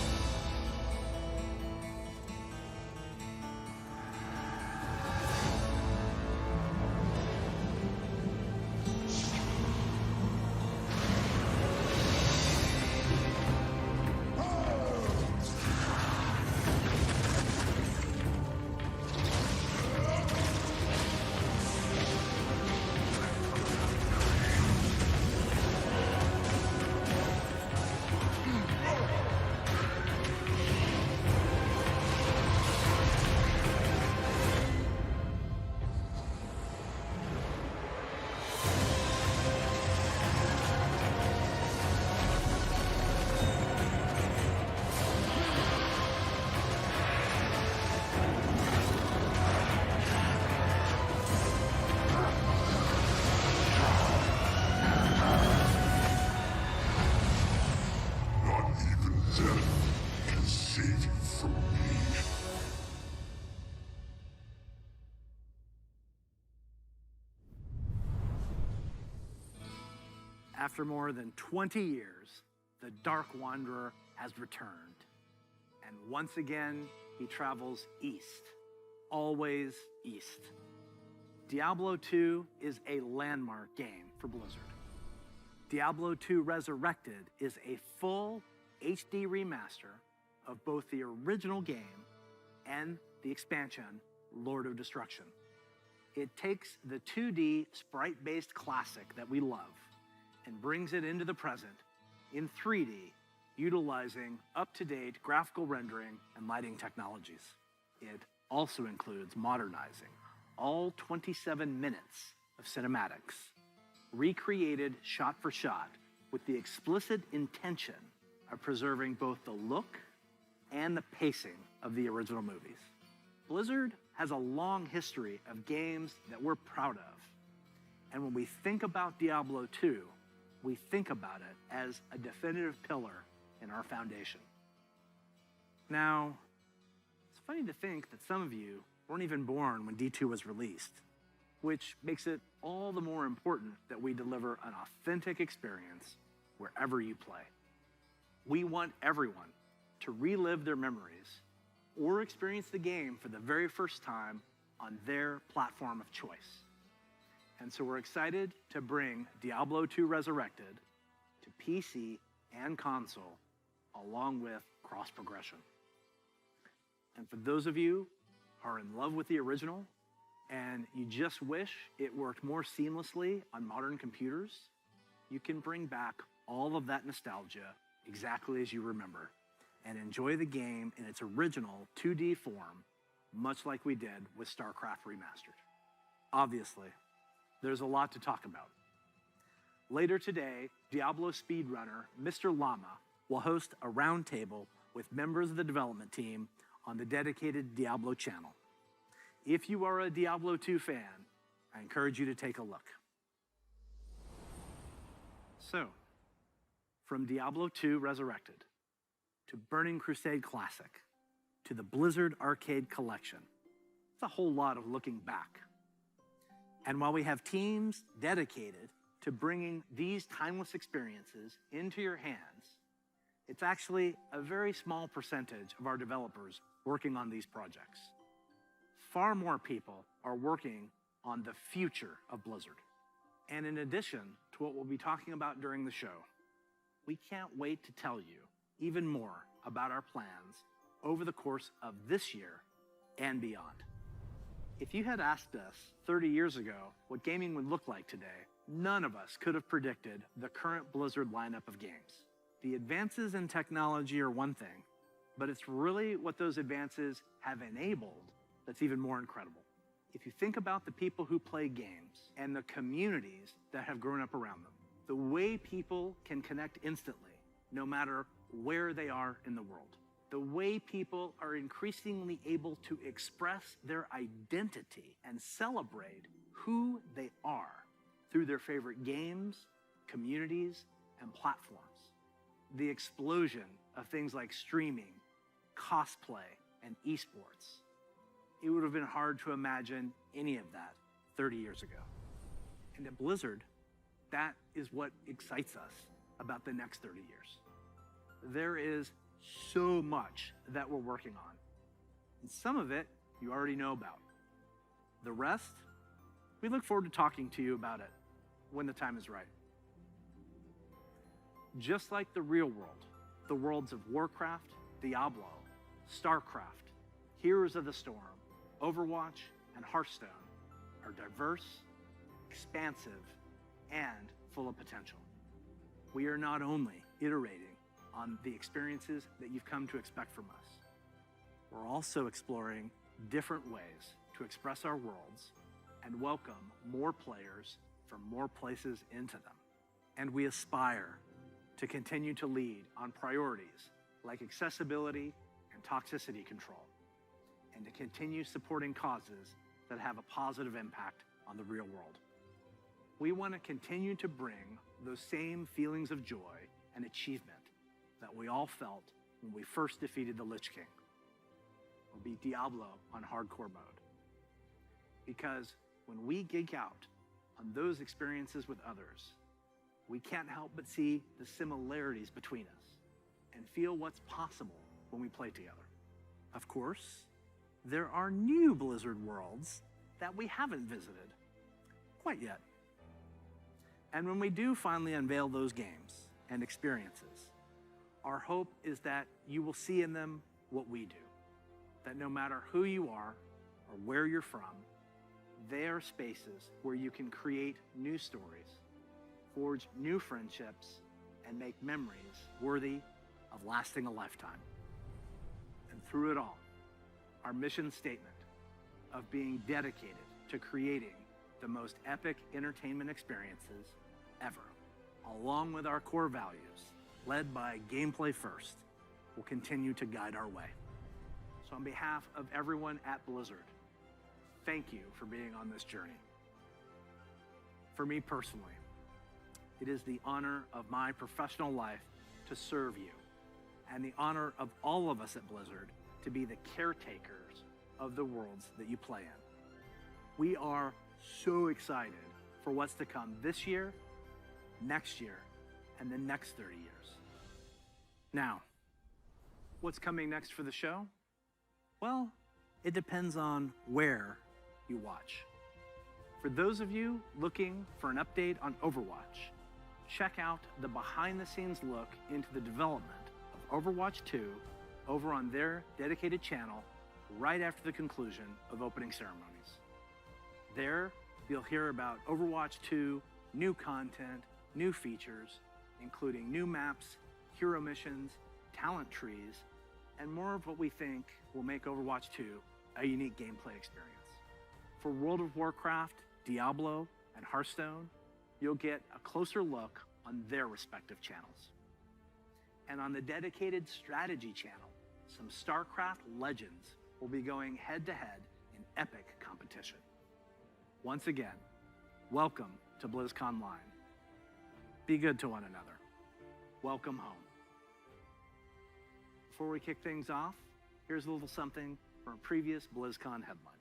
Speaker 8: After more than 20 years, the Dark Wanderer has returned. And once again, he travels east, always east. Diablo 2 is a landmark game for Blizzard. Diablo 2 Resurrected is a full HD remaster of both the original game and the expansion, Lord of Destruction. It takes the 2D sprite-based classic that we love and brings it into the present in 3D, utilizing up-to-date graphical rendering and lighting technologies. It also includes modernizing all 27 minutes of cinematics, recreated shot for shot with the explicit intention of preserving both the look and the pacing of the original movies. Blizzard has a long history of games that we're proud of. And when we think about Diablo 2, we think about it as a definitive pillar in our foundation. Now, it's funny to think that some of you weren't even born when D2 was released, which makes it all the more important that we deliver an authentic experience wherever you play. We want everyone to relive their memories or experience the game for the very first time on their platform of choice. And so we're excited to bring Diablo 2 Resurrected to PC and console, along with cross-progression. And for those of you who are in love with the original and you just wish it worked more seamlessly on modern computers, you can bring back all of that nostalgia exactly as you remember and enjoy the game in its original 2D form, much like we did with StarCraft Remastered. Obviously, there's a lot to talk about. Later today, Diablo speedrunner Mr. Llama will host a roundtable with members of the development team on the dedicated Diablo channel. If you are a Diablo 2 fan, I encourage you to take a look. So, from Diablo 2 Resurrected, to Burning Crusade Classic, to the Blizzard Arcade Collection, it's a whole lot of looking back. And while we have teams dedicated to bringing these timeless experiences into your hands, it's actually a very small percentage of our developers working on these projects. Far more people are working on the future of Blizzard. And in addition to what we'll be talking about during the show, we can't wait to tell you even more about our plans over the course of this year and beyond. If you had asked us 30 years ago what gaming would look like today, none of us could have predicted the current Blizzard lineup of games. The advances in technology are one thing, but it's really what those advances have enabled that's even more incredible. If you think about the people who play games and the communities that have grown up around them, the way people can connect instantly, no matter where they are in the world, the way people are increasingly able to express their identity and celebrate who they are through their favorite games, communities, and platforms. The explosion of things like streaming, cosplay, and esports. It would have been hard to imagine any of that 30 years ago. And at Blizzard, that is what excites us about the next 30 years. There is so much that we're working on. And some of it you already know about. The rest, we look forward to talking to you about it when the time is right. Just like the real world, the worlds of Warcraft, Diablo, StarCraft, Heroes of the Storm, Overwatch, and Hearthstone are diverse, expansive, and full of potential. We are not only iterating on the experiences that you've come to expect from us, we're also exploring different ways to express our worlds and welcome more players from more places into them. And we aspire to continue to lead on priorities like accessibility and toxicity control, and to continue supporting causes that have a positive impact on the real world. We want to continue to bring those same feelings of joy and achievement that we all felt when we first defeated the Lich King, or beat Diablo on hardcore mode. Because when we geek out on those experiences with others, we can't help but see the similarities between us and feel what's possible when we play together. Of course, there are new Blizzard worlds that we haven't visited quite yet. And when we do finally unveil those games and experiences, our hope is that you will see in them what we do. That no matter who you are or where you're from, they are spaces where you can create new stories, forge new friendships, and make memories worthy of lasting a lifetime. And through it all, our mission statement of being dedicated to creating the most epic entertainment experiences ever, along with our core values, led by gameplay first, will continue to guide our way. So on behalf of everyone at Blizzard, thank you for being on this journey. For me personally, it is the honor of my professional life to serve you, and the honor of all of us at Blizzard to be the caretakers of the worlds that you play in. We are so excited for what's to come this year, next year, and the next 30 years. Now, what's coming next for the show? Well, it depends on where you watch. For those of you looking for an update on Overwatch, check out the behind-the-scenes look into the development of Overwatch 2 over on their dedicated channel right after the conclusion of opening ceremonies. There, you'll hear about Overwatch 2, new content, new features, including new maps, hero missions, talent trees, and more of what we think will make Overwatch 2 a unique gameplay experience. For World of Warcraft, Diablo, and Hearthstone, you'll get a closer look on their respective channels. And on the dedicated strategy channel, some StarCraft legends will be going head-to-head in epic competition. Once again, welcome to Blizzcon Line. Be good to one another. Welcome home. Before we kick things off, here's a little something from a previous BlizzCon headliner.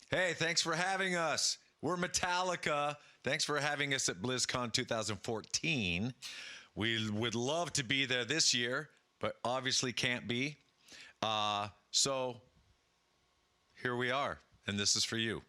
Speaker 3: Hey, thanks for having us. We're Metallica. Thanks for having us at BlizzCon 2014. We would love to be there this year, but obviously can't be. So here we are, and this is for you.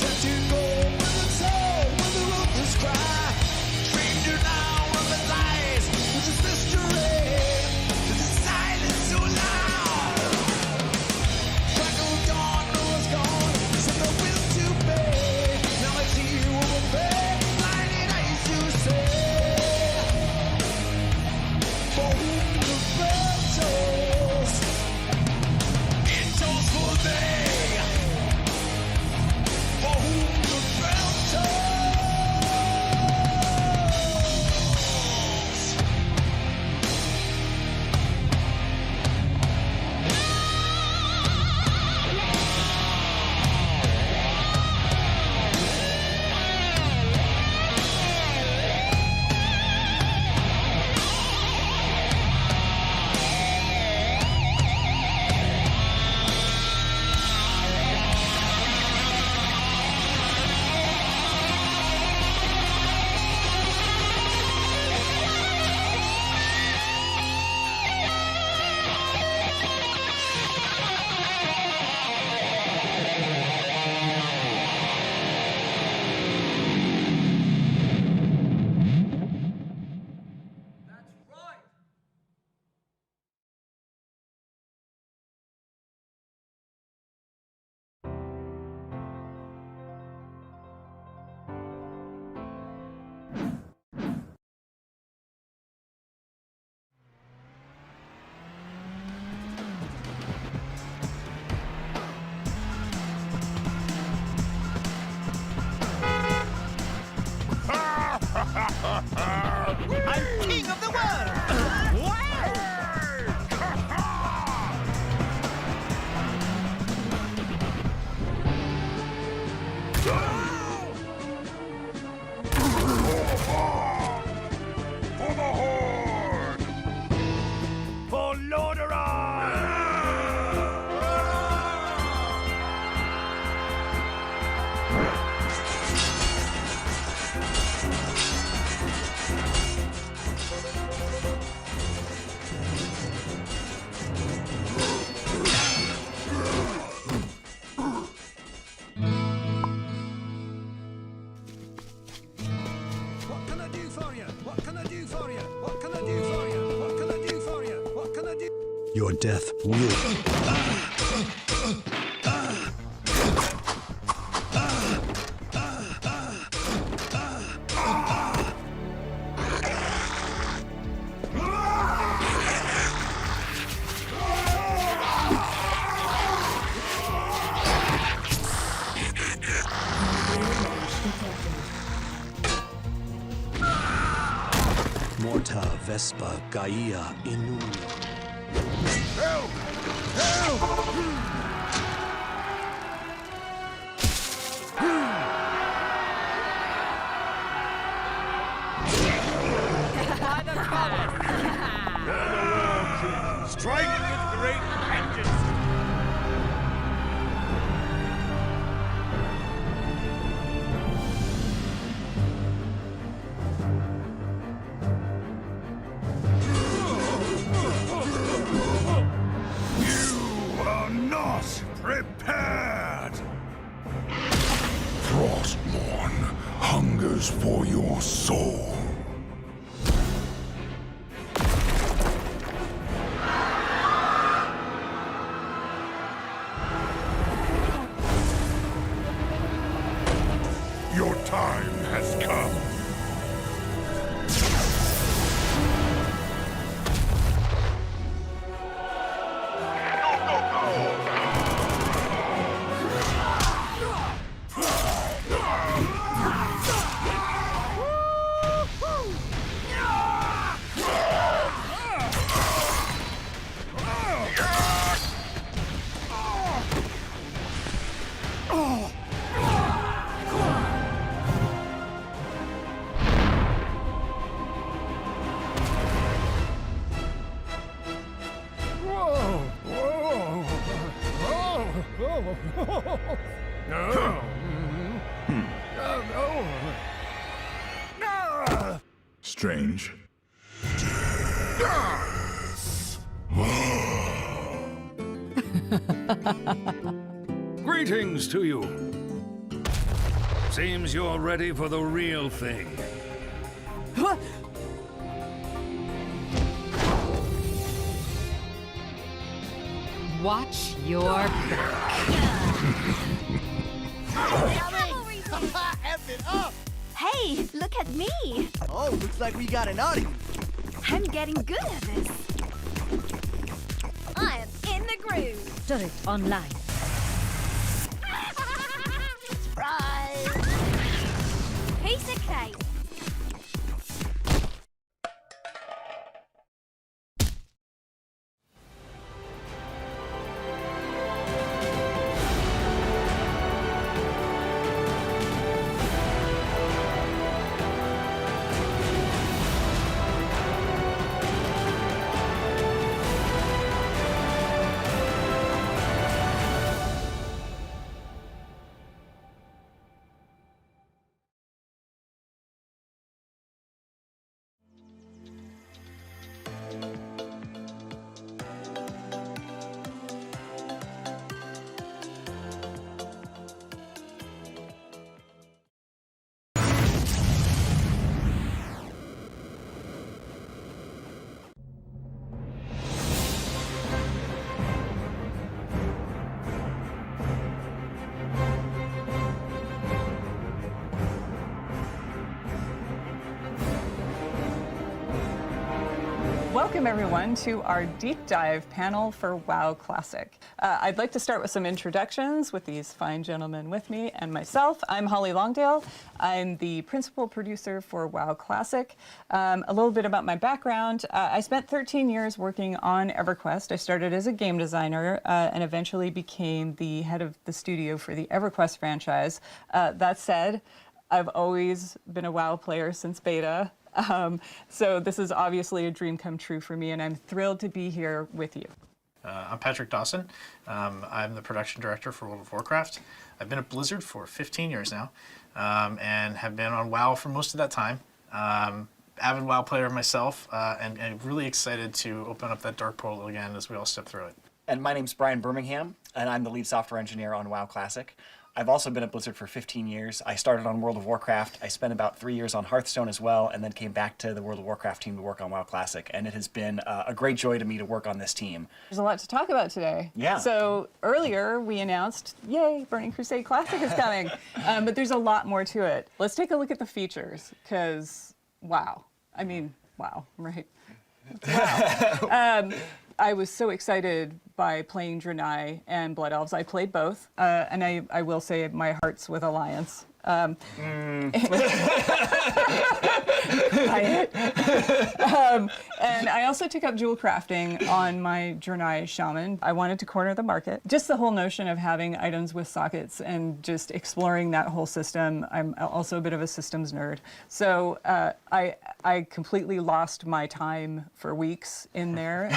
Speaker 12: Set to go with the soul, with the ruthless cry. Dreamed you now of his eyes, with his mystery. With his silence so loud. Crackle dawn was gone, set the will to pay. Now it's here will obey, blinded eyes to say. For whom the bell tolls, it tolls for they. For whom the bell tolls. I'm king of the world!
Speaker 1: For the Horde! For Lordaeron!
Speaker 12: What can I do for you? What can I do for you? What can I do for you? What can I do for you? What can I do?
Speaker 10: Your death will. Morta Vespa Gaia Inu.
Speaker 1: Help! Help! Strike with great vengeance! You are not prepared!
Speaker 12: Frostmourne hungers for your soul. Your time has come. Strange.
Speaker 1: Greetings to you. Seems you're ready for the real thing.
Speaker 24: Watch your back.
Speaker 12: F it up!
Speaker 9: Hey, look at me!
Speaker 12: Oh, looks like we got an audience.
Speaker 9: I'm getting good at this. I am in the groove.
Speaker 13: Turret online.
Speaker 9: Surprise! Piece of cake.
Speaker 2: Welcome, everyone, to our deep dive panel for WoW Classic. I'd like to start with some introductions with these fine gentlemen with me and myself. I'm Holly Longdale. I'm the principal producer for WoW Classic. A little bit about my background. I spent 13 years working on EverQuest. I started as a game designer and eventually became the head of the studio for the EverQuest franchise. That said, I've always been a WoW player since beta. So this is obviously a dream come true for me, and I'm thrilled to be here with you.
Speaker 11: I'm Patrick Dawson. I'm the production director for World of Warcraft. I've been at Blizzard for 15 years now, and have been on WoW for most of that time. Avid WoW player myself, and really excited to open up that dark portal again as we all step through it.
Speaker 18: And my name's Brian Birmingham, and I'm the lead software engineer on WoW Classic. I've also been at Blizzard for 15 years. I started on World of Warcraft. I spent about 3 years on Hearthstone as well, and then came back to the World of Warcraft team to work on WoW Classic. And it has been a great joy to me to work on this team.
Speaker 2: There's a lot to talk about today.
Speaker 18: Yeah.
Speaker 2: So earlier we announced, yay, Burning Crusade Classic is coming. But there's a lot more to it. Let's take a look at the features, because wow. I mean, wow, right? Wow. I was so excited by playing Draenei and Blood Elves. I played both, and I will say my heart's with Alliance. And I also took up jewel crafting on my Draenei Shaman. I wanted to corner the market. Just the whole notion of having items with sockets and just exploring that whole system. I'm also a bit of a systems nerd. So I completely lost my time for weeks in there.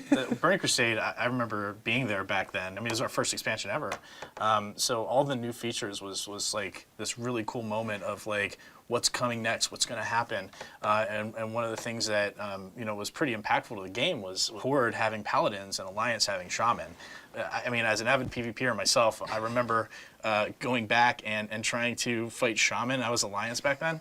Speaker 11: The Burning Crusade, I remember being there back then. I mean, it was our first expansion ever. So all the new features was like this really cool moment of like, what's coming next, what's going to happen. And one of the things that was pretty impactful to the game was Horde having Paladins and Alliance having Shaman. I mean, as an avid PvPer myself, I remember going back and trying to fight Shaman. I was Alliance back then.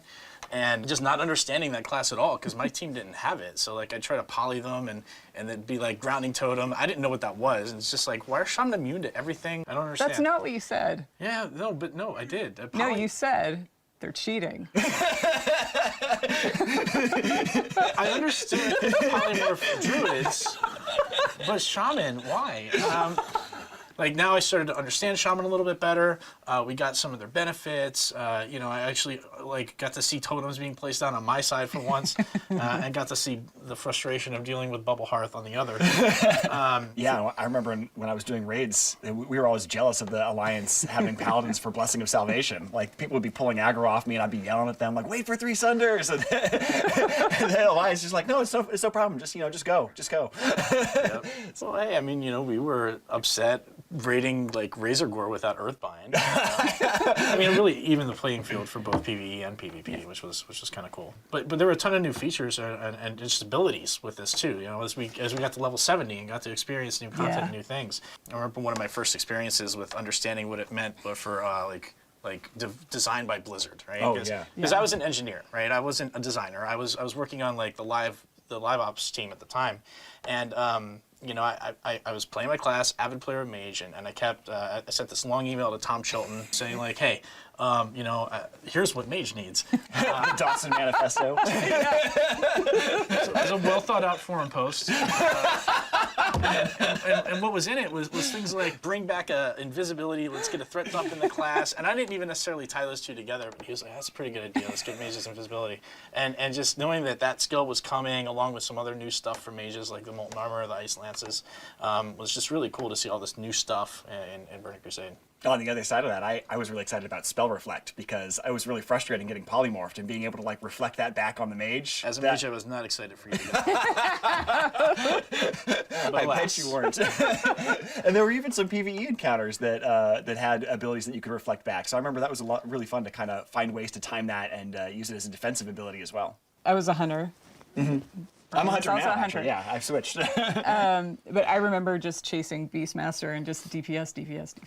Speaker 11: And just not understanding that class at all, because my team didn't have it. So like I'd try to poly them and it'd be like grounding totem. I didn't know what that was. And it's just like, why are Shaman immune to everything? I don't understand.
Speaker 2: That's not what you said.
Speaker 11: Yeah, no, I did.
Speaker 2: No, you said they're cheating.
Speaker 11: I understood polymorph druids, but Shaman, why? Like now I started to understand Shaman a little bit better. We got some of their benefits. I actually got to see totems being placed down on my side for once, and got to see the frustration of dealing with Bubble Hearth on the other.
Speaker 18: Yeah, I remember when I was doing raids, we were always jealous of the Alliance having Paladins for Blessing of Salvation. Like people would be pulling aggro off me, and I'd be yelling at them like, "Wait for 3 Sunders!" And the Alliance is just like, "No, it's no problem. Just go."
Speaker 11: Yep. So hey, I mean, we were upset raiding like Razorgore without Earthbind. I mean, really even the playing field for both PvE and PvP, which was kind of cool. But there were a ton of new features and just abilities with this too. As we got to level 70 and got to experience new content and new things. I remember one of my first experiences with understanding what it meant for like designed by Blizzard, right?
Speaker 18: Oh,
Speaker 11: Because
Speaker 18: yeah.
Speaker 11: I was an engineer, right? I wasn't a designer. I was working on like the live ops team at the time, and you know, I was playing my class, avid player of Mage, and I sent this long email to Tom Chilton saying like, hey, you know, here's what Mage needs.
Speaker 18: The Dawson Manifesto.
Speaker 11: So it was a well thought out forum post. And what was in it was things like bring back invisibility, let's get a threat dump in the class. And I didn't even necessarily tie those two together, but he was like, that's a pretty good idea, let's get Mage's invisibility. And just knowing that skill was coming along with some other new stuff for Mages like the Molten Armor, the Ice Lances, was just really cool to see all this new stuff in Burning Crusade.
Speaker 18: On the other side of that, I was really excited about Spell Reflect because I was really frustrated getting polymorphed and being able to like reflect that back on the mage.
Speaker 11: As a mage, I was not excited for you to get
Speaker 18: I bet you weren't. And there were even some PvE encounters that that had abilities that you could reflect back. So I remember that was really fun to kind of find ways to time that and use it as a defensive ability as well.
Speaker 2: I was a hunter.
Speaker 18: Mm-hmm. I'm a hunter
Speaker 2: also
Speaker 18: now,
Speaker 2: a hunter.
Speaker 18: actually. Yeah, I've switched.
Speaker 2: But I remember just chasing Beastmaster and just DPS.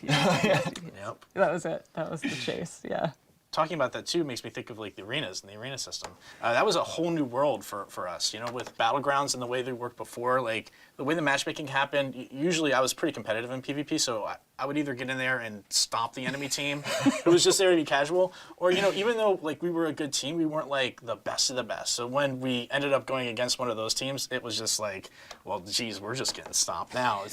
Speaker 11: Yep.
Speaker 2: That was it. That was the chase, yeah.
Speaker 11: Talking about that too makes me think of like the arenas and the arena system. That was a whole new world for us, you know, with Battlegrounds and the way they worked before, like the way the matchmaking happened. Usually I was pretty competitive in PvP, so I would either get in there and stomp the enemy team who was just there to be casual, or, you know, even though like we were a good team, we weren't like the best of the best. So when we ended up going against one of those teams, it was just like, well, geez, we're just getting stomped now.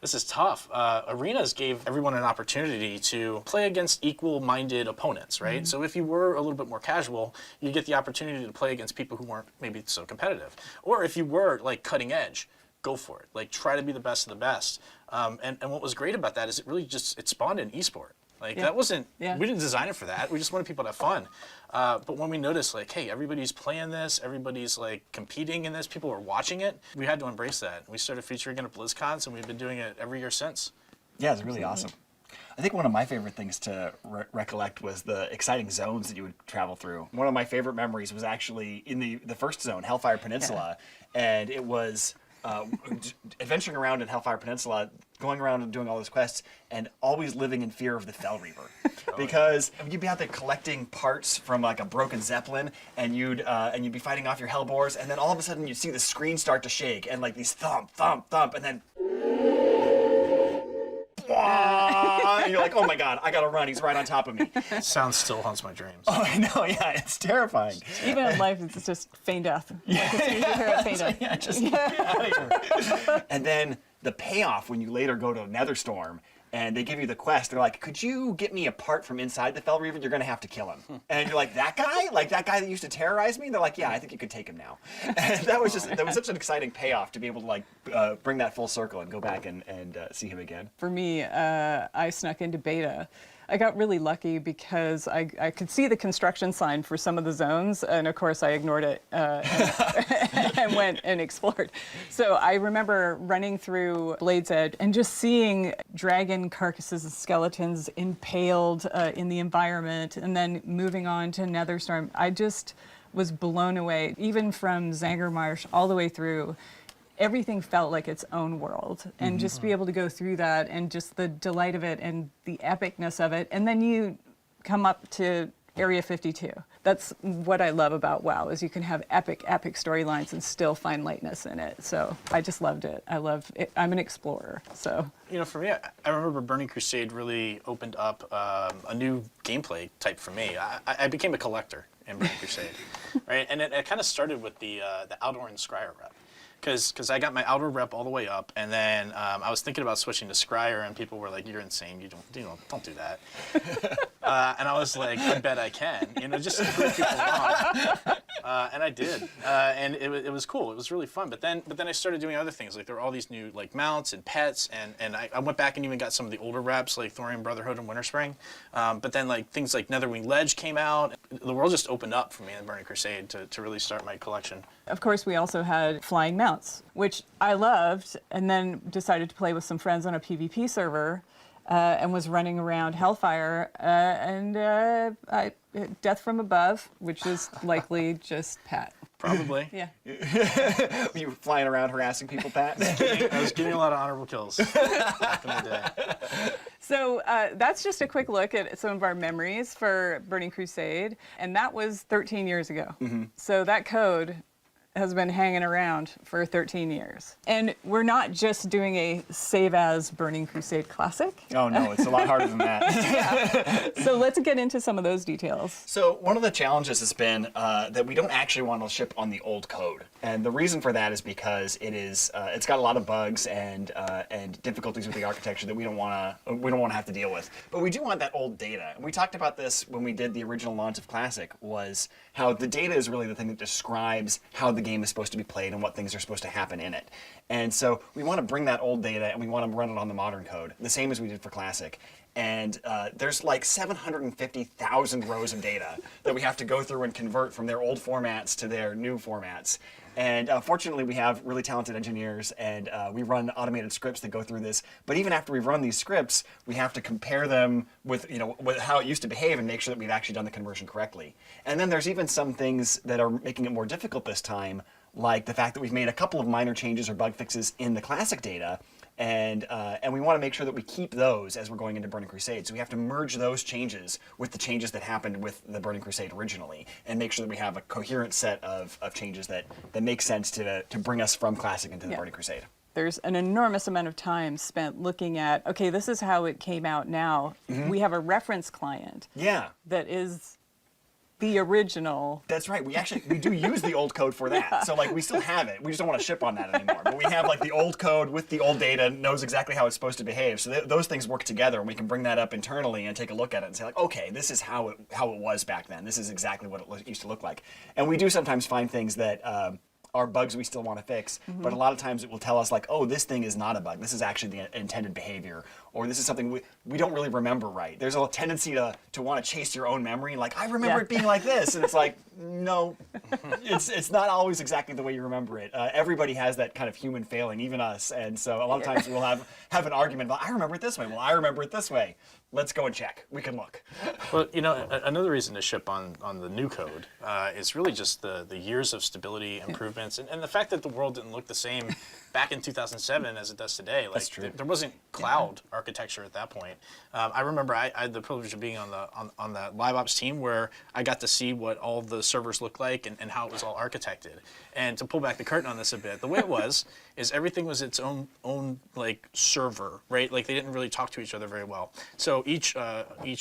Speaker 11: This is tough. Arenas gave everyone an opportunity to play against equal-minded opponents, right? So if you were a little bit more casual, you get the opportunity to play against people who weren't maybe so competitive. Or if you were like cutting edge, go for it. Like try to be the best of the best. And what was great about that is it really it spawned an esport. Like that wasn't, we didn't design it for that. We just wanted people to have fun. But when we noticed like, hey, everybody's playing this, everybody's like competing in this, people are watching it, we had to embrace that. We started featuring it at Blizzcon, and we've been doing it every year since.
Speaker 18: Yeah, it's really awesome. I think one of my favorite things to recollect was the exciting zones that you would travel through. One of my favorite memories was actually in the first zone, Hellfire Peninsula, and it was adventuring around in Hellfire Peninsula, going around and doing all those quests, and always living in fear of the Fell Reaper. Because you'd be out there collecting parts from like a broken Zeppelin, and you'd be fighting off your Hellbores, and then all of a sudden you'd see the screen start to shake, and like these thump, thump, thump, and then and you're like, oh my god, I gotta run, he's right on top of me.
Speaker 11: Sound still haunts my dreams.
Speaker 18: Oh, I know, yeah, it's terrifying.
Speaker 2: Even in life, it's just feign death. Yeah,
Speaker 18: just get out of here. And then the payoff when you later go to Netherstone and they give you the quest, they're like, could you get me a part from inside the Fell Reaver? You're gonna have to kill him. And you're like, that guy? Like that guy that used to terrorize me? And they're like, yeah, I think you could take him now. And that was such an exciting payoff to be able to like bring that full circle and go back and see him again.
Speaker 2: For me, I snuck into beta. I got really lucky because I could see the construction sign for some of the zones, and of course I ignored it and went and explored. So I remember running through Blade's Edge and just seeing dragon carcasses and skeletons impaled in the environment, and then moving on to Netherstorm. I just was blown away, even from Zangermarsh all the way through. Everything felt like its own world, and just to be able to go through that and just the delight of it and the epicness of it, and then you come up to Area 52. That's what I love about WoW, is you can have epic storylines and still find lightness in it. So I just loved it. I love it. I'm an explorer, so.
Speaker 11: You know, for me, I remember Burning Crusade really opened up a new gameplay type for me. I became a collector in Burning Crusade, right? And it kind of started with the Aldorn Scryer rep. Because I got my outer rep all the way up, and then I was thinking about switching to Scryer, and people were like, "You're insane! Don't do that." And I was like, "I bet I can," just to prove people wrong. And I did, and it was cool. It was really fun. But then I started doing other things. Like there were all these new like mounts and pets, and I went back and even got some of the older reps like Thorium Brotherhood and Winterspring. But then like things like Netherwing Ledge came out. The world just opened up for me in Burning Crusade to really start my collection.
Speaker 2: Of course, we also had flying mounts, which I loved, and then decided to play with some friends on a PvP server, and was running around Hellfire, and Death from Above, which is likely just Pat.
Speaker 11: Probably.
Speaker 2: Yeah.
Speaker 18: You were flying around harassing people, Pat?
Speaker 11: I was getting a lot of honorable kills back in the day.
Speaker 2: So that's just a quick look at some of our memories for Burning Crusade, and that was 13 years ago. So that code has been hanging around for 13 years. And we're not just doing a save as Burning Crusade Classic.
Speaker 18: Oh no, it's a lot harder than that.
Speaker 2: So let's get into some of those details.
Speaker 18: So one of the challenges has been that we don't actually want to ship on the old code. And the reason for that is because it's got a lot of bugs and difficulties with the architecture that we don't want to have to deal with. But we do want that old data. And we talked about this when we did the original launch of Classic, was how the data is really the thing that describes how the game is supposed to be played and what things are supposed to happen in it. And so we want to bring that old data and we want to run it on the modern code, the same as we did for Classic. And there's like 750,000 rows of data that we have to go through and convert from their old formats to their new formats. And fortunately, we have really talented engineers, and we run automated scripts that go through this. But even after we've run these scripts, we have to compare them with, with how it used to behave and make sure that we've actually done the conversion correctly. And then there's even some things that are making it more difficult this time, like the fact that we've made a couple of minor changes or bug fixes in the Classic data. And we want to make sure that we keep those as we're going into Burning Crusade. So we have to merge those changes with the changes that happened with the Burning Crusade originally, and make sure that we have a coherent set of changes that make sense to bring us from Classic into the Burning Crusade.
Speaker 2: There's an enormous amount of time spent looking at, okay, this is how it came out now. We have a reference client that is the original.
Speaker 18: That's right. We do use the old code for that. So like we still have it. We just don't want to ship on that anymore. But we have like the old code with the old data, knows exactly how it's supposed to behave. So those things work together, and we can bring that up internally and take a look at it and say like, okay, this is how it was back then. This is exactly what it used to look like. And we do sometimes find things that are bugs we still want to fix, but a lot of times it will tell us like, oh, this thing is not a bug. This is actually the intended behavior, or this is something we don't really remember right. There's a tendency to want to chase your own memory, like, I remember it being like this, and it's like, no, it's not always exactly the way you remember it. Everybody has that kind of human failing, even us, and so a lot of times we'll have an argument about, I remember it this way. Well, I remember it this way. Let's go and check. We can look.
Speaker 11: Well, another reason to ship on the new code is really just the years of stability improvements and the fact that the world didn't look the same back in 2007 as it does today. Like,
Speaker 18: That's true.
Speaker 11: There wasn't cloud architecture at that point. I remember I had the privilege of being on the live ops team where I got to see what all the servers looked like and how it was all architected. And to pull back the curtain on this a bit, the way it was is everything was its own like server, right? Like they didn't really talk to each other very well. So each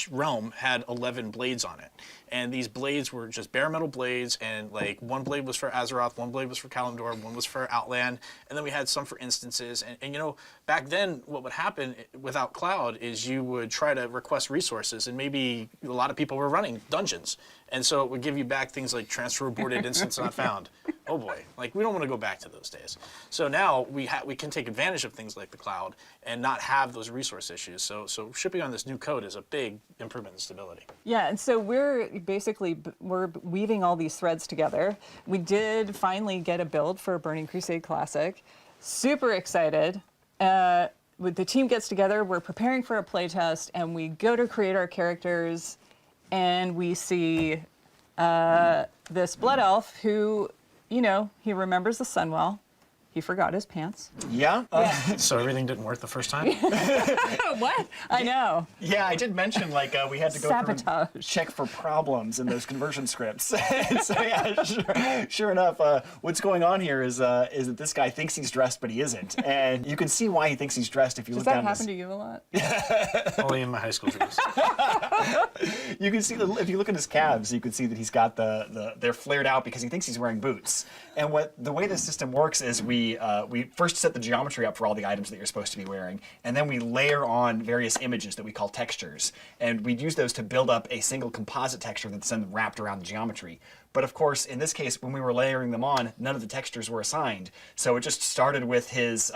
Speaker 11: realm had 11 blades on it. And these blades were just bare metal blades, and like one blade was for Azeroth, one blade was for Kalimdor, one was for Outland, and then we had some for instances. And back then what would happen without cloud is you would try to request resources, and maybe a lot of people were running dungeons. And so it would give you back things like transfer aborted, instance not found. Oh boy, like we don't want to go back to those days. So now we can take advantage of things like the cloud and not have those resource issues. So shipping on this new code is a big improvement in stability.
Speaker 2: Yeah, and so we're weaving all these threads together. We did finally get a build for Burning Crusade Classic. Super excited. With the team gets together, we're preparing for a playtest, and we go to create our characters, and we see this blood elf who, he remembers the sun well. He forgot his pants.
Speaker 18: Yeah?
Speaker 11: So everything didn't work the first time?
Speaker 2: What? I know.
Speaker 18: Yeah, I did mention like we had to go through and check for problems in those conversion scripts. So yeah, sure enough, what's going on here is that this guy thinks he's dressed, but he isn't. And you can see why he thinks he's dressed if you look down.
Speaker 2: Does that happen to you a lot?
Speaker 11: Only in my high school days.
Speaker 18: You can see if you look at his calves, you can see that he's got they're flared out because he thinks he's wearing boots. And the way the system works is we first set the geometry up for all the items that you're supposed to be wearing, and then we layer on various images that we call textures, and we'd use those to build up a single composite texture that's then wrapped around the geometry. But of course, in this case, when we were layering them on, none of the textures were assigned, so it just started with his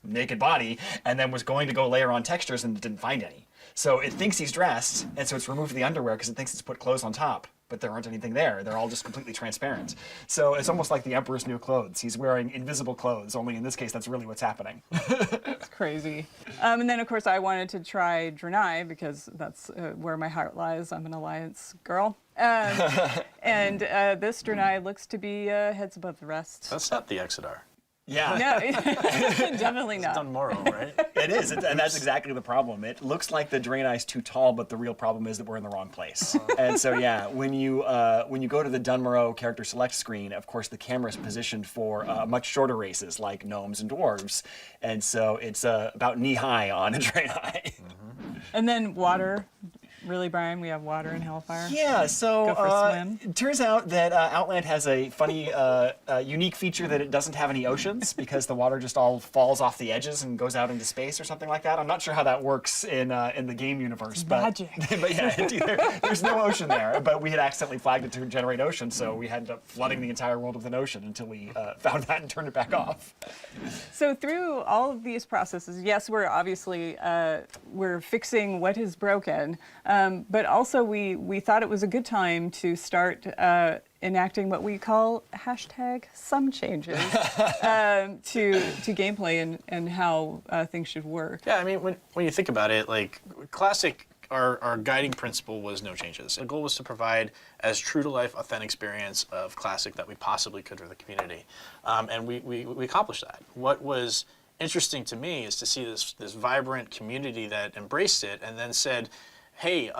Speaker 18: naked body, and then was going to go layer on textures and didn't find any. So it thinks he's dressed, and so it's removed the underwear because it thinks it's put clothes on top. but there aren't anything there. They're all just completely transparent. So it's almost like the Emperor's new clothes. He's wearing invisible clothes, only in this case, that's really what's happening.
Speaker 2: It's crazy. And then, of course, I wanted to try Draenei because that's where my heart lies. I'm an Alliance girl. And this Draenei looks to be heads above the rest.
Speaker 11: That's not the Exodar.
Speaker 18: Yeah.
Speaker 2: No, definitely not.
Speaker 11: It's Dunmorrow, right?
Speaker 18: It is, and that's exactly the problem. It looks like the Draenei's too tall, but the real problem is that we're in the wrong place. And so, yeah, when you go to the Dunmorrow character select screen, of course, the camera is positioned for much shorter races like gnomes and dwarves, and so it's about knee-high on a Draenei.
Speaker 2: And then water. Really, Brian? We have water and Hellfire?
Speaker 18: Yeah, so
Speaker 2: Go for a swim.
Speaker 18: it turns out that Outland has a funny, unique feature that it doesn't have any oceans because the water just all falls off the edges and goes out into space or something like that. I'm not sure how that works in the game universe. But,
Speaker 2: magic.
Speaker 18: But yeah, there's no ocean there. But we had accidentally flagged it to generate ocean, so we ended up flooding the entire world with an ocean until we found that and turned it back off.
Speaker 2: So through all of these processes, yes, we're obviously we're fixing what is broken. But also we thought it was a good time to start enacting what we call #some changes to gameplay and how things should work.
Speaker 11: Yeah, I mean, when you think about it, like Classic, our guiding principle was no changes. The goal was to provide as true-to-life, authentic experience of Classic that we possibly could for the community, and we accomplished that. What was interesting to me is to see this vibrant community that embraced it and then said, hey,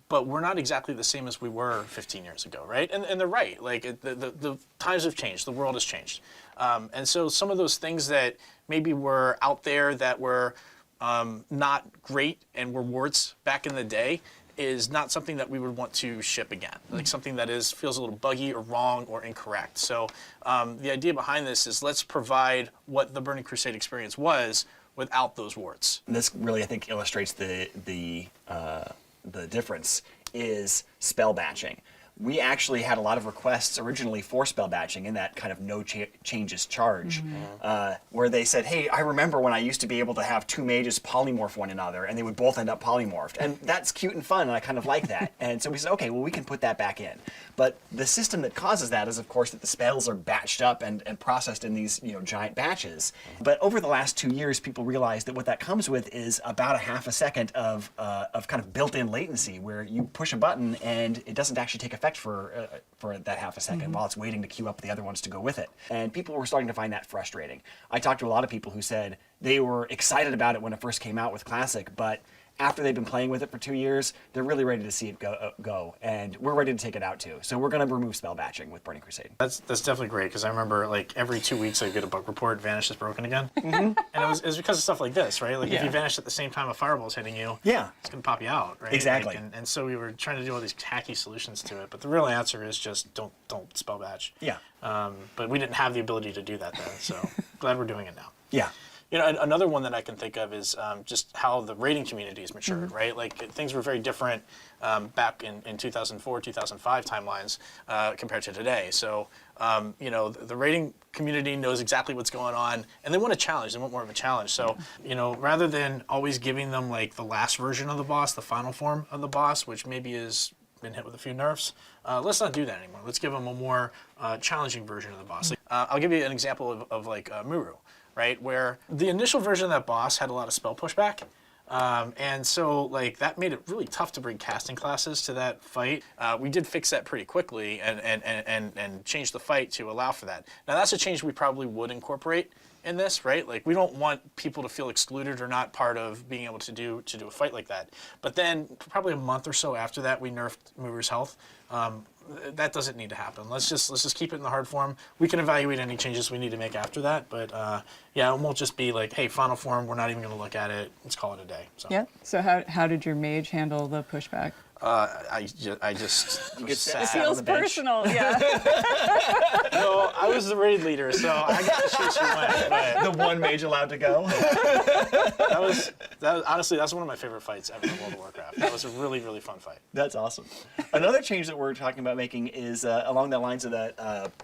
Speaker 11: but we're not exactly the same as we were 15 years ago, right? And they're right. Like, the times have changed. The world has changed. And so some of those things that maybe were out there that were not great and were warts back in the day is not something that we would want to ship again. Like something that feels a little buggy or wrong or incorrect. So the idea behind this is let's provide what the Burning Crusade experience was without those warts.
Speaker 18: This really, I think, illustrates the difference is spell batching. We actually had a lot of requests originally for spell batching in that kind of no changes charge, where they said, hey, I remember when I used to be able to have two mages polymorph one another, and they would both end up polymorphed. And that's cute and fun, and I kind of like that. And so we said, okay, well, we can put that back in. But the system that causes that is, of course, that the spells are batched up and processed in these giant batches. But over the last 2 years, people realized that what that comes with is about a half a second of kind of built-in latency, where you push a button and it doesn't actually take effect for that half a second while it's waiting to queue up the other ones to go with it. And people were starting to find that frustrating. I talked to a lot of people who said they were excited about it when it first came out with Classic, but after they've been playing with it for 2 years, they're really ready to see it go, and we're ready to take it out too. So we're going to remove spell batching with Burning Crusade.
Speaker 11: That's definitely great, because I remember like every 2 weeks I get a bug report, Vanish is broken again. And it was because of stuff like this, right? Like if you vanish at the same time a fireball's hitting you, it's going to pop you out, right?
Speaker 18: Exactly.
Speaker 11: Like, and so we were trying to do all these hacky solutions to it, but the real answer is just don't spell batch.
Speaker 18: Yeah.
Speaker 11: But we didn't have the ability to do that then, so glad we're doing it now.
Speaker 18: Yeah.
Speaker 11: You know, another one that I can think of is just how the raiding community has matured, right? Like things were very different back in 2004, 2005 timelines compared to today. So, you know, the raiding community knows exactly what's going on, and they want a challenge. They want more of a challenge. So, you know, rather than always giving them like the last version of the boss, the final form of the boss, which maybe has been hit with a few nerfs, let's not do that anymore. Let's give them a more challenging version of the boss. I'll give you an example of like Muru. Right, where the initial version of that boss had a lot of spell pushback, and so like that made it really tough to bring casting classes to that fight. We did fix that pretty quickly and change the fight to allow for that. Now that's a change we probably would incorporate in this, right? Like we don't want people to feel excluded or not part of being able to do a fight like that. But then probably a month or so after that, we nerfed Mover's health. That doesn't need to happen. Let's just keep it in the hard form. We can evaluate any changes we need to make after that, but yeah, it won't just be like, hey, final form, we're not even going to look at it. Let's call it a day. So.
Speaker 2: Yeah. So how did your mage handle the pushback?
Speaker 11: I just
Speaker 2: it feels personal, yeah.
Speaker 11: No, I was the raid leader, so I got to choose who went. But
Speaker 18: the one mage allowed to go.
Speaker 11: that was honestly, that's one of my favorite fights ever in World of Warcraft. That was a really, really fun fight.
Speaker 18: That's awesome. Another change that we're talking about making is along the lines of that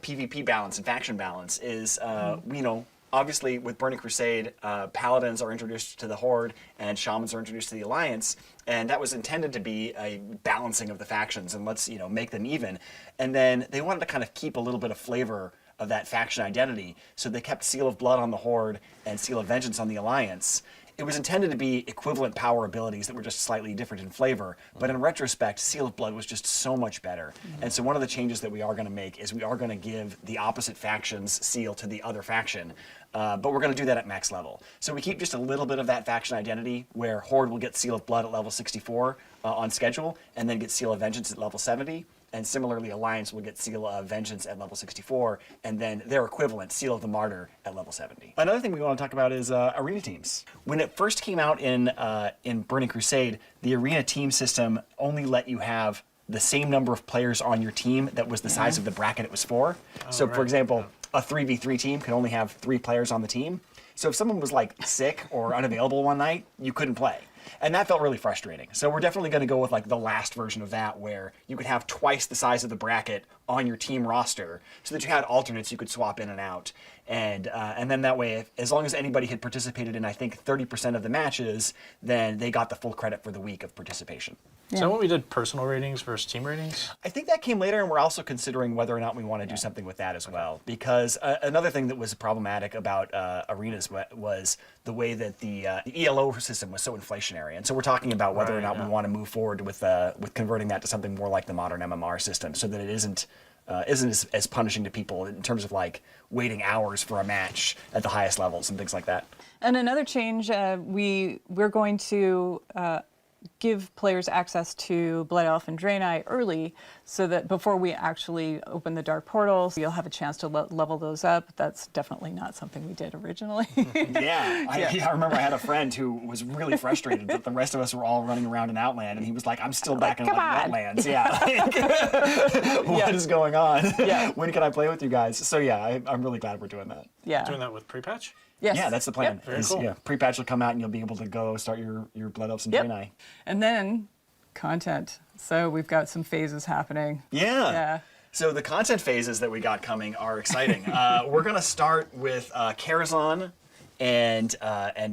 Speaker 18: PvP balance and faction balance is, you know, obviously with Burning Crusade, paladins are introduced to the Horde and shamans are introduced to the Alliance, and that was intended to be a balancing of the factions and let's make them even. And then they wanted to kind of keep a little bit of flavor of that faction identity, so they kept Seal of Blood on the Horde and Seal of Vengeance on the Alliance. It was intended to be equivalent power abilities that were just slightly different in flavor, but in retrospect, Seal of Blood was just so much better. And so one of the changes that we are going to make is we are going to give the opposite faction's seal to the other faction, but we're going to do that at max level. So we keep just a little bit of that faction identity, where Horde will get Seal of Blood at level 64 on schedule, and then get Seal of Vengeance at level 70. And similarly, Alliance will get Seal of Vengeance at level 64, and then their equivalent, Seal of the Martyr, at level 70. Another thing we want to talk about is arena teams. When it first came out in Burning Crusade, the arena team system only let you have the same number of players on your team that was the size of the bracket it was for. So, for example, a 3v3 team could only have 3 players on the team. So if someone was like sick or unavailable one night, you couldn't play. And that felt really frustrating. So we're definitely going to go with like the last version of that, where you could have twice the size of the bracket on your team roster, so that you had alternates you could swap in and out. And then that way, as long as anybody had participated in, I think, 30% of the matches, then they got the full credit for the week of participation.
Speaker 11: Is that what we did, personal ratings versus team ratings?
Speaker 18: I think that came later, and we're also considering whether or not we want to do something with that as well. Because another thing that was problematic about arenas was the way that the ELO system was so inflationary. And so we're talking about whether or not we want to move forward with converting that to something more like the modern MMR system, so that it isn't as punishing to people in terms of like waiting hours for a match at the highest levels and things like that.
Speaker 2: And another change, we're going to give players access to Blood Elf and Draenei early, so that before we actually open the Dark Portals, you'll have a chance to level those up. That's definitely not something we did originally.
Speaker 18: I remember I had a friend who was really frustrated that the rest of us were all running around in Outland, and he was like, I'm still back in Wetlands. What is going on? When can I play with you guys? So I'm really glad we're doing that.
Speaker 11: Doing that with pre-patch?
Speaker 2: Yes.
Speaker 18: Yeah, that's the plan.
Speaker 11: Very cool.
Speaker 18: Pre-patch will come out and you'll be able to go start your Blood Elves and Draenei.
Speaker 2: And then content. So we've got some phases happening.
Speaker 18: Yeah. So the content phases that we got coming are exciting. We're going to start with Karazhan and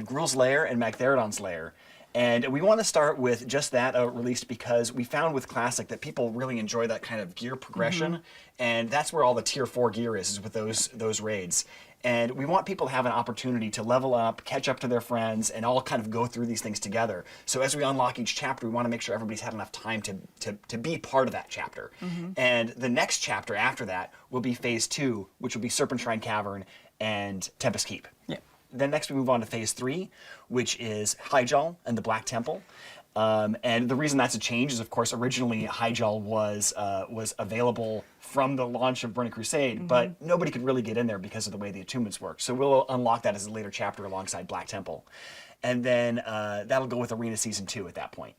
Speaker 18: Gruul's Lair and Magtheridon's Lair. And we want to start with just that released because we found with Classic that people really enjoy that kind of gear progression. And that's where all the tier 4 gear is with those raids. And we want people to have an opportunity to level up, catch up to their friends, and all kind of go through these things together. So as we unlock each chapter, we want to make sure everybody's had enough time to be part of that chapter. And the next chapter after that will be Phase 2, which will be Serpent Shrine Cavern and Tempest Keep. Then next we move on to Phase 3, which is Hyjal and the Black Temple. And the reason that's a change is, of course, originally Hyjal was available from the launch of Burning Crusade, but nobody could really get in there because of the way the attunements work. So we'll unlock that as a later chapter alongside Black Temple. And then that'll go with Arena Season 2 at that point.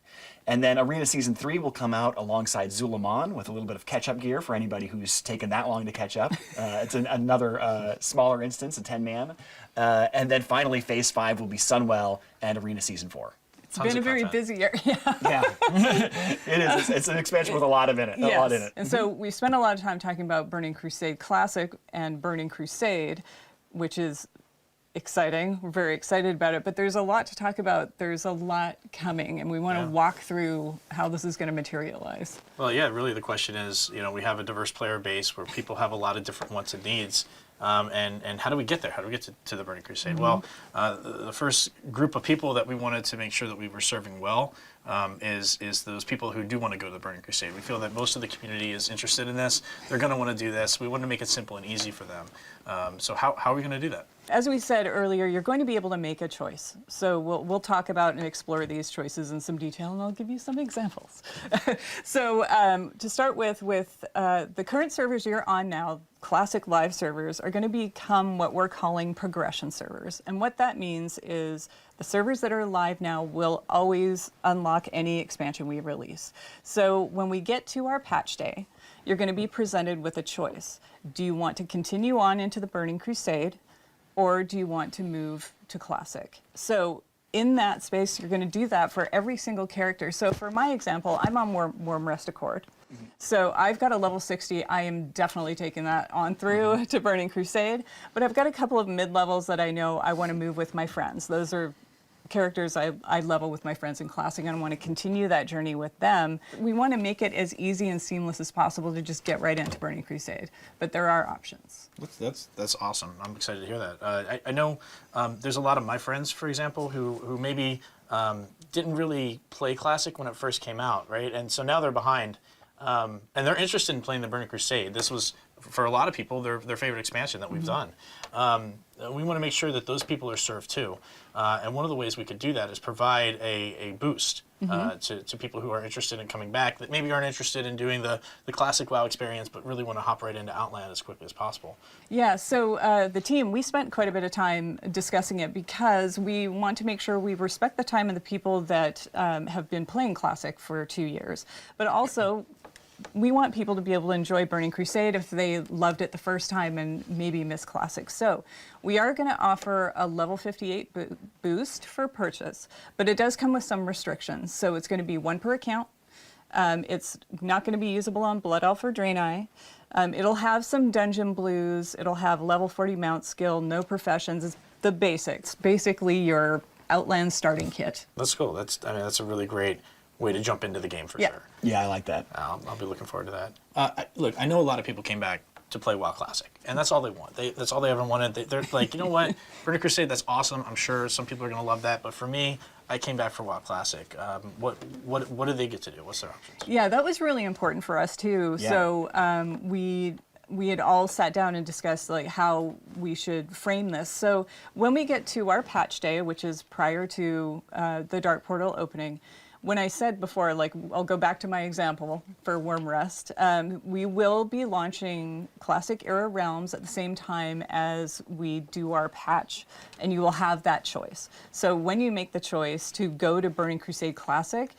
Speaker 18: And then Arena Season 3 will come out alongside Zulaman with a little bit of catch-up gear for anybody who's taken that long to catch up. It's another smaller instance, a 10-man. And then finally, Phase 5 will be Sunwell and Arena Season 4.
Speaker 2: It's been a very busy year.
Speaker 18: It is. It's an expansion with a lot in it.
Speaker 2: And so we spent a lot of time talking about Burning Crusade Classic and Burning Crusade, which is exciting. We're very excited about it, but there's a lot to talk about. There's a lot coming, and we want to walk through how this is going to materialize.
Speaker 11: Well, really the question is, we have a diverse player base where people have a lot of different wants and needs. And how do we get there? How do we get to the Burning Crusade? Well, the first group of people that we wanted to make sure that we were serving well is those people who do want to go to the Burning Crusade. We feel that most of the community is interested in this. They're going to want to do this. We want to make it simple and easy for them. So how are we going to do that?
Speaker 2: As we said earlier, you're going to be able to make a choice. So we'll talk about and explore these choices in some detail, and I'll give you some examples. So to start with the current servers you're on now, Classic Live servers, are going to become what we're calling progression servers. And what that means is the servers that are live now will always unlock any expansion we release. So when we get to our patch day, you're going to be presented with a choice. Do you want to continue on into the Burning Crusade, or do you want to move to Classic? So in that space, you're going to do that for every single character. So for my example, I'm on Warm Rest Accord. So I've got a level 60. I am definitely taking that on through to Burning Crusade. But I've got a couple of mid-levels that I know I want to move with my friends. Those are characters I level with my friends in Classic, and I want to continue that journey with them. We want to make it as easy and seamless as possible to just get right into Burning Crusade. But there are options.
Speaker 11: That's awesome. I'm excited to hear that. I know there's a lot of my friends, for example, who maybe didn't really play Classic when it first came out, right? And so now they're behind. And they're interested in playing the Burning Crusade. This was, for a lot of people, their favorite expansion that we've done. We want to make sure that those people are served too. And one of the ways we could do that is provide a boost to people who are interested in coming back, that maybe aren't interested in doing the classic WoW experience, but really want to hop right into Outland as quickly as possible.
Speaker 2: Yeah, so the team, we spent quite a bit of time discussing it because we want to make sure we respect the time of the people that have been playing Classic for 2 years. But also, we want people to be able to enjoy Burning Crusade if they loved it the first time and maybe miss Classic. So we are going to offer a level 58 boost for purchase, but it does come with some restrictions. So it's going to be 1 per account. It's not going to be usable on Blood Elf or Draenei. It'll have some dungeon blues. It'll have level 40 mount skill, no professions. It's the basics, basically your Outland starting kit.
Speaker 11: That's cool. That's a really great way to jump into the game for sure.
Speaker 18: Yeah, I like that.
Speaker 11: I'll be looking forward to that. Look, I know a lot of people came back to play WoW Classic, and that's all they want. That's all they ever wanted. They're like, you know what, Burning Crusade, that's awesome. I'm sure some people are going to love that, but for me, I came back for WoW Classic. What do they get to do? What's their options?
Speaker 2: Yeah, that was really important for us too.
Speaker 11: Yeah.
Speaker 2: So we had all sat down and discussed like how we should frame this. So when we get to our patch day, which is prior to the Dark Portal opening, when I said before, like, I'll go back to my example for Warm Rest, we will be launching Classic Era Realms at the same time as we do our patch, and you will have that choice. So when you make the choice to go to Burning Crusade Classic,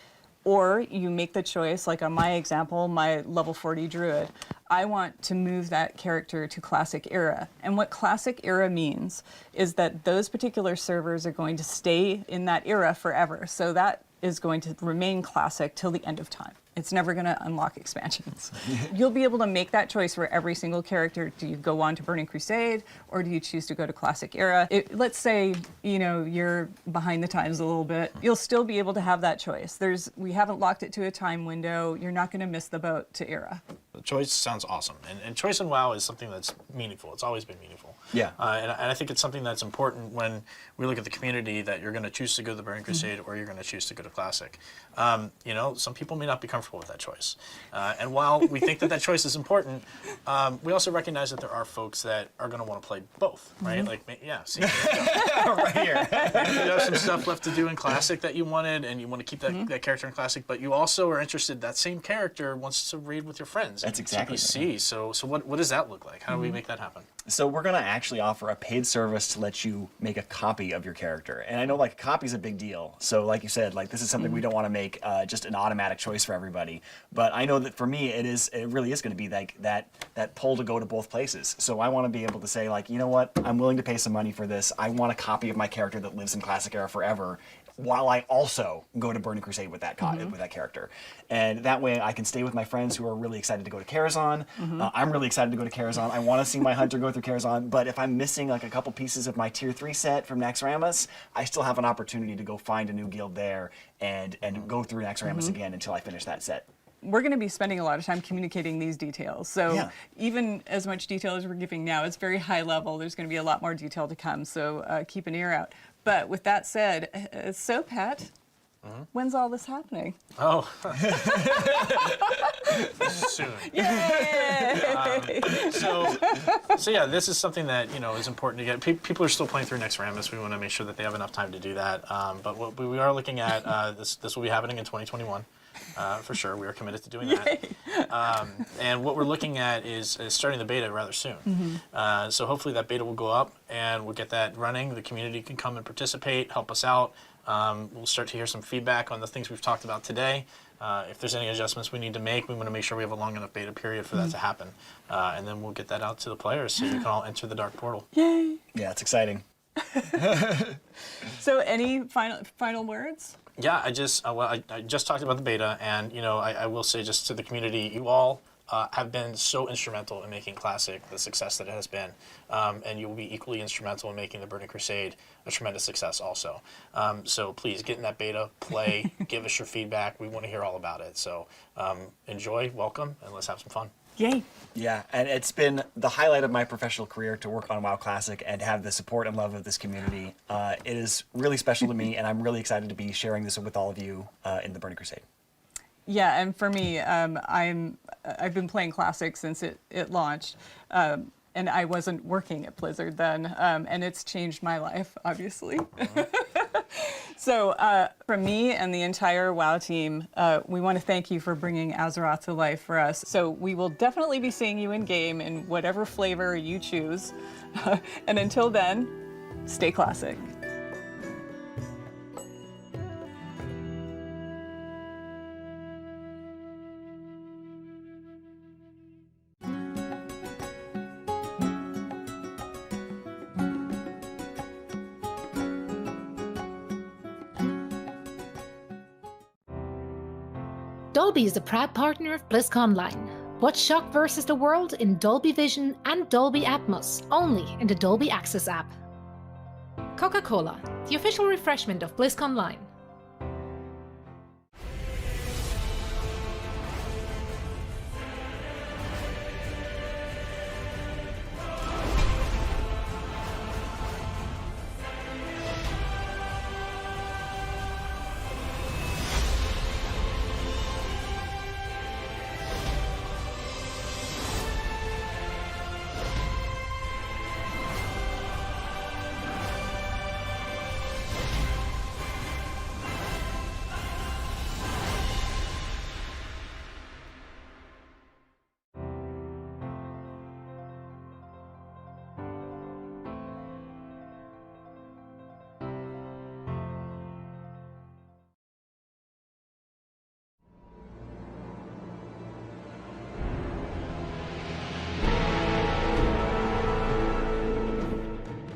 Speaker 2: or you make the choice, like on my example, my level 40 Druid, I want to move that character to Classic Era. And what Classic Era means is that those particular servers are going to stay in that era forever. So that is going to remain Classic till the end of time. It's never going to unlock expansions. You'll be able to make that choice for every single character. Do you go on to Burning Crusade, or do you choose to go to Classic Era? Let's say, you know, you're behind the times a little bit. You'll still be able to have that choice. We haven't locked it to a time window. You're not going to miss the boat to Era.
Speaker 11: The choice sounds awesome, and choice in WoW is something that's meaningful. It's always been meaningful.
Speaker 18: Yeah.
Speaker 11: And I think it's something that's important when we look at the community, that you're going to choose to go to the Burning Crusade or you're going to choose to go to Classic. You know, some people may not be comfortable with that choice. And while we think that choice is important, we also recognize that there are folks that are going to want to play both, right? Like, yeah, see, right here. Maybe you have some stuff left to do in Classic that you wanted, and you want to keep that character in Classic, but you also are interested, that same character wants to raid with your friends.
Speaker 18: That's exactly
Speaker 11: TPC.
Speaker 18: right.
Speaker 11: So what does that look like? How do we make that happen?
Speaker 18: So we're going to actually offer a paid service to let you make a copy of your character. And I know, like, a copy is a big deal. So like you said, like, this is something we don't want to make just an automatic choice for everybody. But I know that for me, it really is going to be like that pull to go to both places. So I want to be able to say, like, you know what, I'm willing to pay some money for this. I want a copy of my character that lives in Classic Era forever, while I also go to Burning Crusade with that with that character. And that way I can stay with my friends who are really excited to go to Karazhan. I'm really excited to go to Karazhan. I want to see my hunter go through Karazhan, but if I'm missing like a couple pieces of my tier 3 set from Naxxramas, I still have an opportunity to go find a new guild there and go through Naxxramas again until I finish that set.
Speaker 2: We're going to be spending a lot of time communicating these details. So even as much detail as we're giving now, it's very high level. There's going to be a lot more detail to come, so keep an ear out. But with that said, so Pat, when's all this happening?
Speaker 11: Oh. Soon.
Speaker 2: Yay!
Speaker 11: So yeah, this is something that, you know, is important to get. People are still playing through Naxxramas. We want to make sure that they have enough time to do that. But what we are looking at, this will be happening in 2021. For sure, we are committed to doing that. And what we're looking at is starting the beta rather soon. So hopefully that beta will go up and we'll get that running. The community can come and participate, help us out. We'll start to hear some feedback on the things we've talked about today. If there's any adjustments we need to make, we want to make sure we have a long enough beta period for that to happen. And then we'll get that out to the players so you can all enter the Dark Portal.
Speaker 2: Yay!
Speaker 18: Yeah, it's exciting.
Speaker 2: So any final words?
Speaker 11: Yeah, I just talked about the beta, and I will say just to the community, you all have been so instrumental in making Classic the success that it has been, and you will be equally instrumental in making the Burning Crusade a tremendous success also. So please get in that beta, play, give us your feedback. We want to hear all about it. So enjoy, welcome, and let's have some fun.
Speaker 2: Yay.
Speaker 18: Yeah, and it's been the highlight of my professional career to work on WoW Classic and have the support and love of this community. It is really special to me, and I'm really excited to be sharing this with all of you in the Burning Crusade.
Speaker 2: Yeah, and for me, I've been playing Classic since it launched, and I wasn't working at Blizzard then, and it's changed my life, obviously. So from me and the entire WoW team, we want to thank you for bringing Azeroth to life for us. So we will definitely be seeing you in game in whatever flavor you choose. And until then, stay classic.
Speaker 14: Dolby is a proud partner of Blizzcon Line. Watch Shock vs. the World in Dolby Vision and Dolby Atmos, only in the Dolby Access app. Coca-Cola, the official refreshment of Blizzcon Line.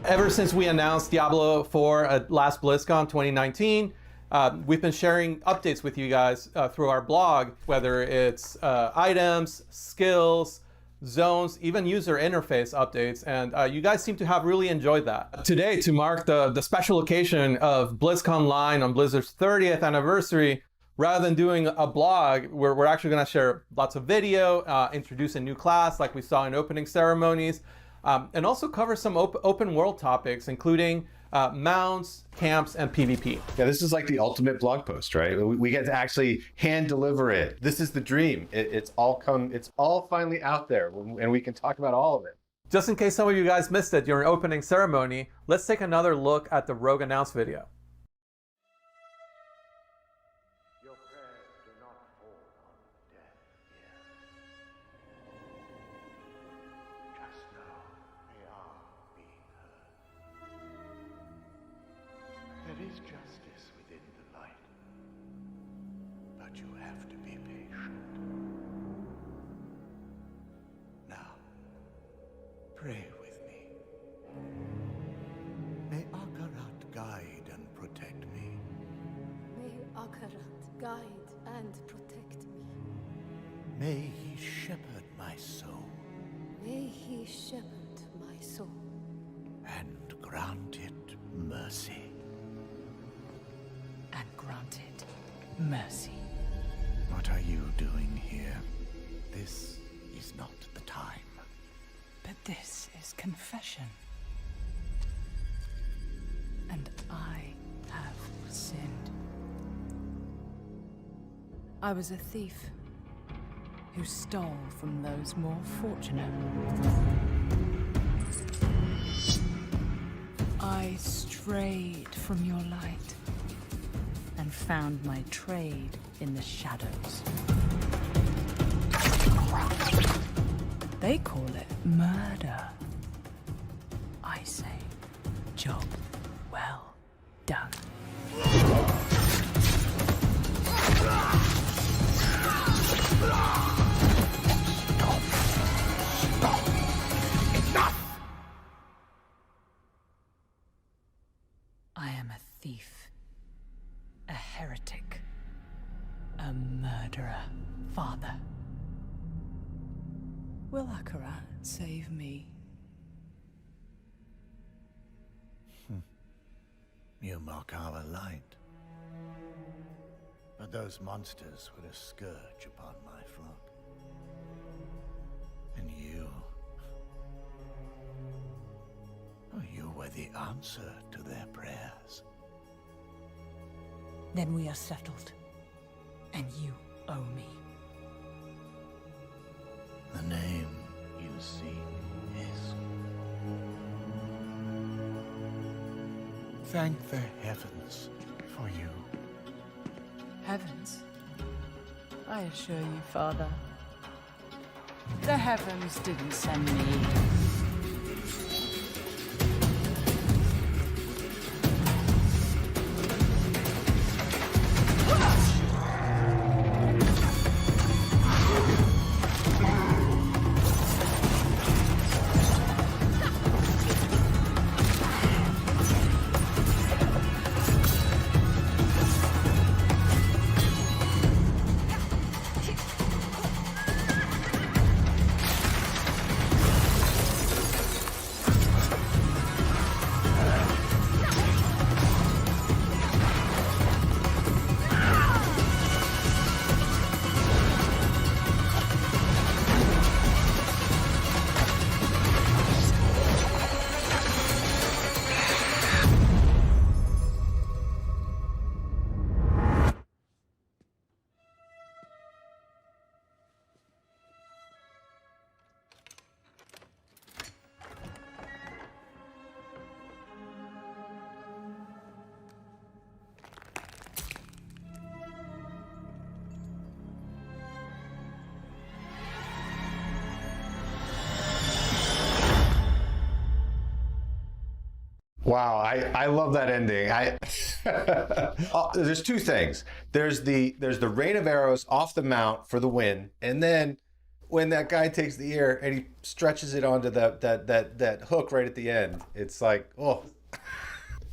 Speaker 15: Ever since we announced Diablo 4 at last BlizzCon 2019, we've been sharing updates with you guys through our blog, whether it's items, skills, zones, even user interface updates, and you guys seem to have really enjoyed that. Today, to mark the special occasion of BlizzCon Line on Blizzard's 30th anniversary, rather than doing a blog, we're actually going to share lots of video, introduce a new class like we saw in opening ceremonies, and also cover some open world topics, including mounts, camps, and PvP.
Speaker 16: Yeah, this is like the ultimate blog post, right? We get to actually hand deliver it. This is the dream. It's all finally out there, and we can talk about all of it.
Speaker 15: Just in case some of you guys missed it during opening ceremony, let's take another look at the Rogue Announce video.
Speaker 17: There is justice within the light, but you have to be patient. Now, pray with me. May Akarat guide and protect me.
Speaker 19: May Akarat guide and protect me.
Speaker 17: May he shepherd my soul
Speaker 19: May he shepherd my soul
Speaker 17: and grant it mercy.
Speaker 20: And granted mercy.
Speaker 17: What are you doing here? This is not the time.
Speaker 20: But this is confession. And I have sinned. I was a thief who stole from those more fortunate. I strayed from your light and found my trade in the shadows. They call it murder. I say, job well done. thief, a heretic, a murderer, Father. Will Akarat save me?
Speaker 17: You mock our light. But those monsters were a scourge upon my flock. And you were the answer to their prayers.
Speaker 20: Then we are settled, and you owe me.
Speaker 17: The name you seek is... Thank the heavens for you.
Speaker 20: Heavens? I assure you, Father, the heavens didn't send me.
Speaker 16: Wow, I love that ending. There's two things. There's the rain of arrows off the mount for the win, and then when that guy takes the ear and he stretches it onto that hook right at the end, it's like, oh.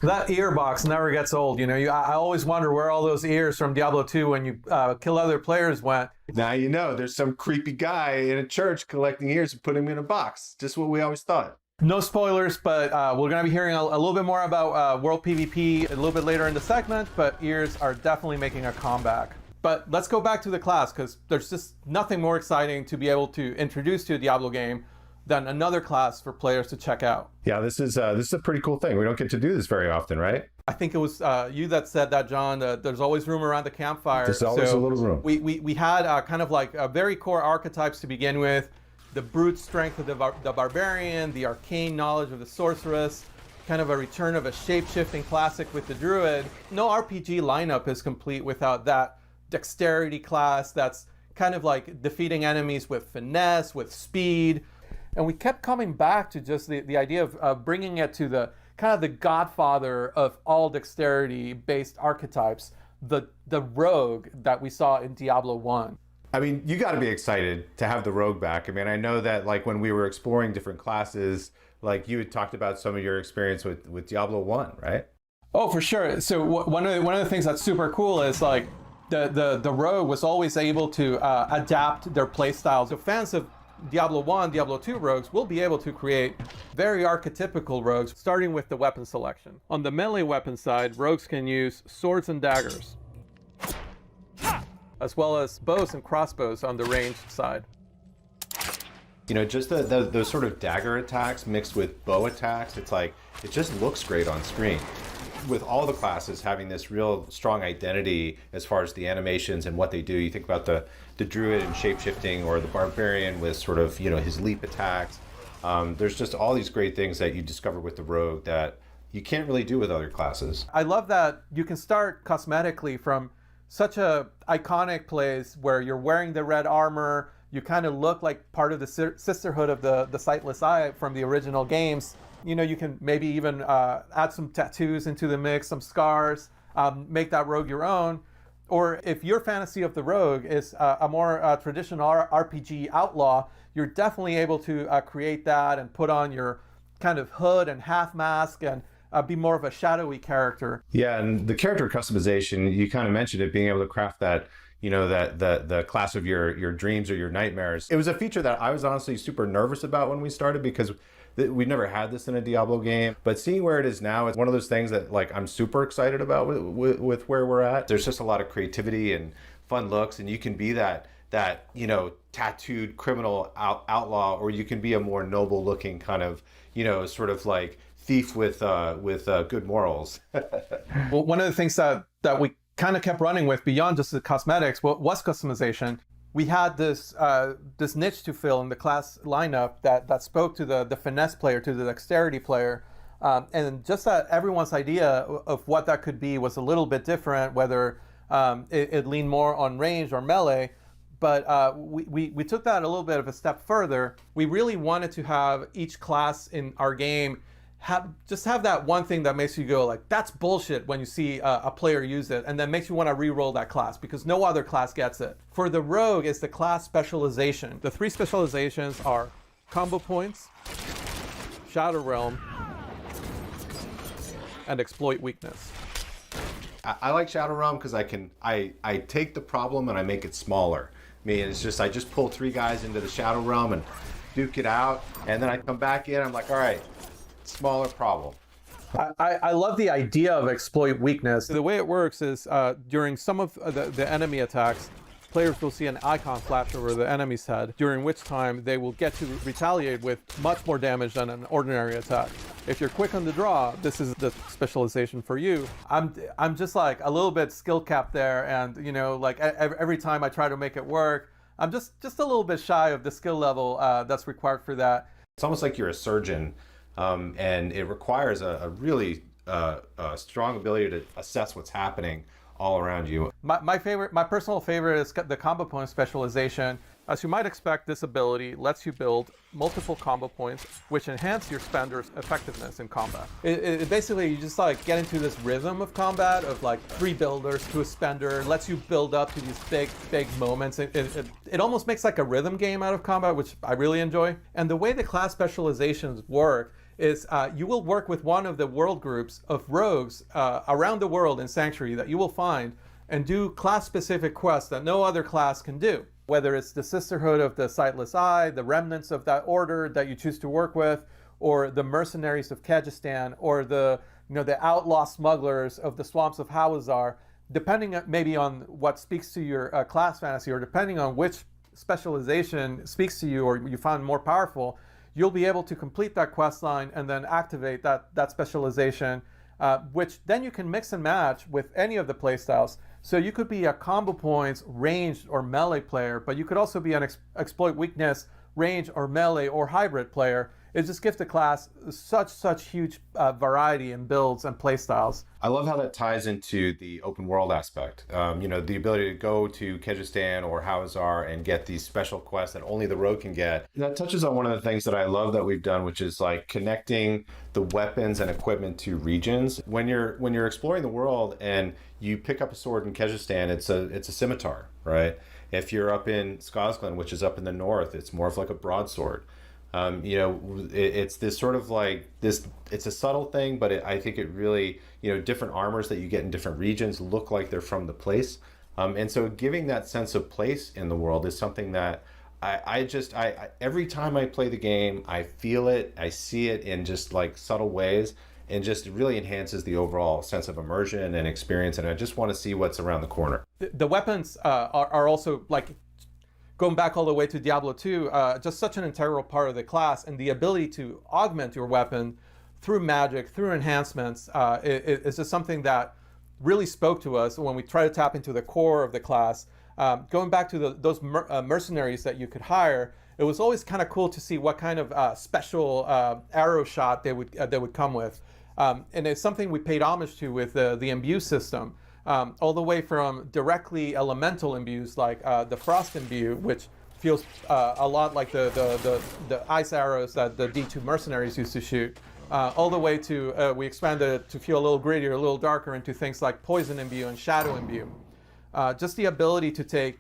Speaker 15: That ear box never gets old. You know, I always wonder where all those ears from Diablo 2 when you kill other players went.
Speaker 16: Now you know there's some creepy guy in a church collecting ears and putting them in a box. Just what we always thought.
Speaker 15: No spoilers, but we're going to be hearing a little bit more about World PvP a little bit later in the segment, but ears are definitely making a comeback. But let's go back to the class, because there's just nothing more exciting to be able to introduce to a Diablo game than another class for players to check out.
Speaker 16: Yeah, this is a pretty cool thing. We don't get to do this very often, right?
Speaker 15: I think it was you that said that, John. There's always room around the campfire.
Speaker 16: There's always a little room.
Speaker 15: We had kind of like very core archetypes to begin with. The brute strength of the barbarian, the arcane knowledge of the sorceress, kind of a return of a shape-shifting classic with the druid. No RPG lineup is complete without that dexterity class that's kind of like defeating enemies with finesse, with speed. And we kept coming back to just the idea of bringing it to the kind of the godfather of all dexterity-based archetypes, the rogue that we saw in Diablo 1.
Speaker 16: I mean, you got to be excited to have the rogue back. I mean, I know that like when we were exploring different classes, like you had talked about some of your experience with Diablo 1, right?
Speaker 15: Oh, for sure. So one of the things that's super cool is like the rogue was always able to adapt their playstyle. So fans of Diablo 1, Diablo 2 rogues will be able to create very archetypical rogues, starting with the weapon selection. On the melee weapon side, rogues can use swords and daggers, as well as bows and crossbows on the ranged side.
Speaker 16: You know, just those sort of dagger attacks mixed with bow attacks, it's like, it just looks great on screen. With all the classes having this real strong identity as far as the animations and what they do, you think about the druid and shapeshifting, or the barbarian with sort of, you know, his leap attacks. There's just all these great things that you discover with the rogue that you can't really do with other classes.
Speaker 15: I love that you can start cosmetically from such a iconic place where you're wearing the red armor, you kind of look like part of the sisterhood of the Sightless Eye from the original games. You know, you can maybe even add some tattoos into the mix, some scars, make that rogue your own. Or if your fantasy of the rogue is a more traditional RPG outlaw, you're definitely able to create that and put on your kind of hood and half mask and
Speaker 7: be more of a shadowy character.
Speaker 16: Yeah, and the character customization, you kind of mentioned it, being able to craft that, you know, that the class of your dreams or your nightmares. It was a fefeature that I was honestly super nervous about when we started, because we never had this in a Diablo game. But seeing where it is now, it's one of those things that like I'm super excited about with where we're at. There's just a lot of creativity and fun looks, and you can be that you know, tattooed criminal outlaw, or you can be a more noble looking kind of, you know, sort of like thief with good morals.
Speaker 7: Well, one of the things that we kind of kept running with beyond just the cosmetics was customization. We had this this niche to fill in the class lineup that spoke to the finesse player, to the dexterity player, and just that everyone's idea of what that could be was a little bit different, whether it leaned more on range or melee. But we took that a little bit of a step further. We really wanted to have each class in our game have that one thing that makes you go like, that's bullshit when you see a player use it, and then makes you want to re-roll that class because no other class gets it. For the rogue, it's the class specialization. The 3 specializations are combo points, Shadow Realm, and exploit weakness.
Speaker 16: I like Shadow Realm because I take the problem and I make it smaller. I mean, it's just I just pull 3 guys into the Shadow Realm and duke it out, and then I come back in. I'm like, all right, smaller problem.
Speaker 7: I love the idea of exploit weakness. The way it works is during some of the enemy attacks, players will see an icon flash over the enemy's head, during which time they will get to retaliate with much more damage than an ordinary attack. If you're quick on the draw, this is the specialization for you. I'm just like a little bit skill capped there, and you know, like every time I try to make it work, I'm just a little bit shy of the skill level that's required for that.
Speaker 16: It's almost like you're a surgeon, and it requires a really strong ability to assess what's happening all around you.
Speaker 7: My personal favorite is the combo point specialization. As you might expect, this ability lets you build multiple combo points, which enhance your spender's effectiveness in combat. It basically, you just like get into this rhythm of combat of like 3 builders to a spender, lets you build up to these big moments. It almost makes like a rhythm game out of combat, which I really enjoy. And the way the class specializations work is you will work with one of the world groups of rogues around the world in Sanctuary that you will find and do class-specific quests that no other class can do. Whether it's the Sisterhood of the Sightless Eye, the remnants of that order that you choose to work with, or the mercenaries of Kyrgyzstan, or the outlaw smugglers of the swamps of Hawazar, depending maybe on what speaks to your class fantasy, or depending on which specialization speaks to you or you find more powerful, you'll be able to complete that quest line and then activate that specialization, which then you can mix and match with any of the playstyles. So you could be a combo points, ranged, or melee player, but you could also be an exploit weakness, range, or melee, or hybrid player. It just gives the class such huge variety in builds and playstyles.
Speaker 16: I love how that ties into the open world aspect. You know, the ability to go to Kyrgyzstan or Hawazar and get these special quests that only the rogue can get. That touches on one of the things that I love that we've done, which is like connecting the weapons and equipment to regions. When you're exploring the world and you pick up a sword in Kyrgyzstan, it's a scimitar, right? If you're up in Skazglan, which is up in the north, it's more of like a broadsword. You know, it's this sort of like this, it's a subtle thing, but I think it really, you know, different armors that you get in different regions look like they're from the place. And so giving that sense of place in the world is something that I every time I play the game, I feel it, I see it in just like subtle ways, and just really enhances the overall sense of immersion and experience. And I just want to see what's around the corner.
Speaker 7: The weapons are also like, going back all the way to Diablo 2, just such an integral part of the class, and the ability to augment your weapon through magic, through enhancements, is just something that really spoke to us when we try to tap into the core of the class. Going back to those mercenaries that you could hire, it was always kind of cool to see what kind of special arrow shot they would come with. And it's something we paid homage to with the imbue system. All the way from directly elemental imbues like the frost imbue, which feels a lot like the ice arrows that the D2 mercenaries used to shoot, all the way to we expanded it to feel a little grittier, a little darker, into things like poison imbue and shadow imbue. Just the ability to take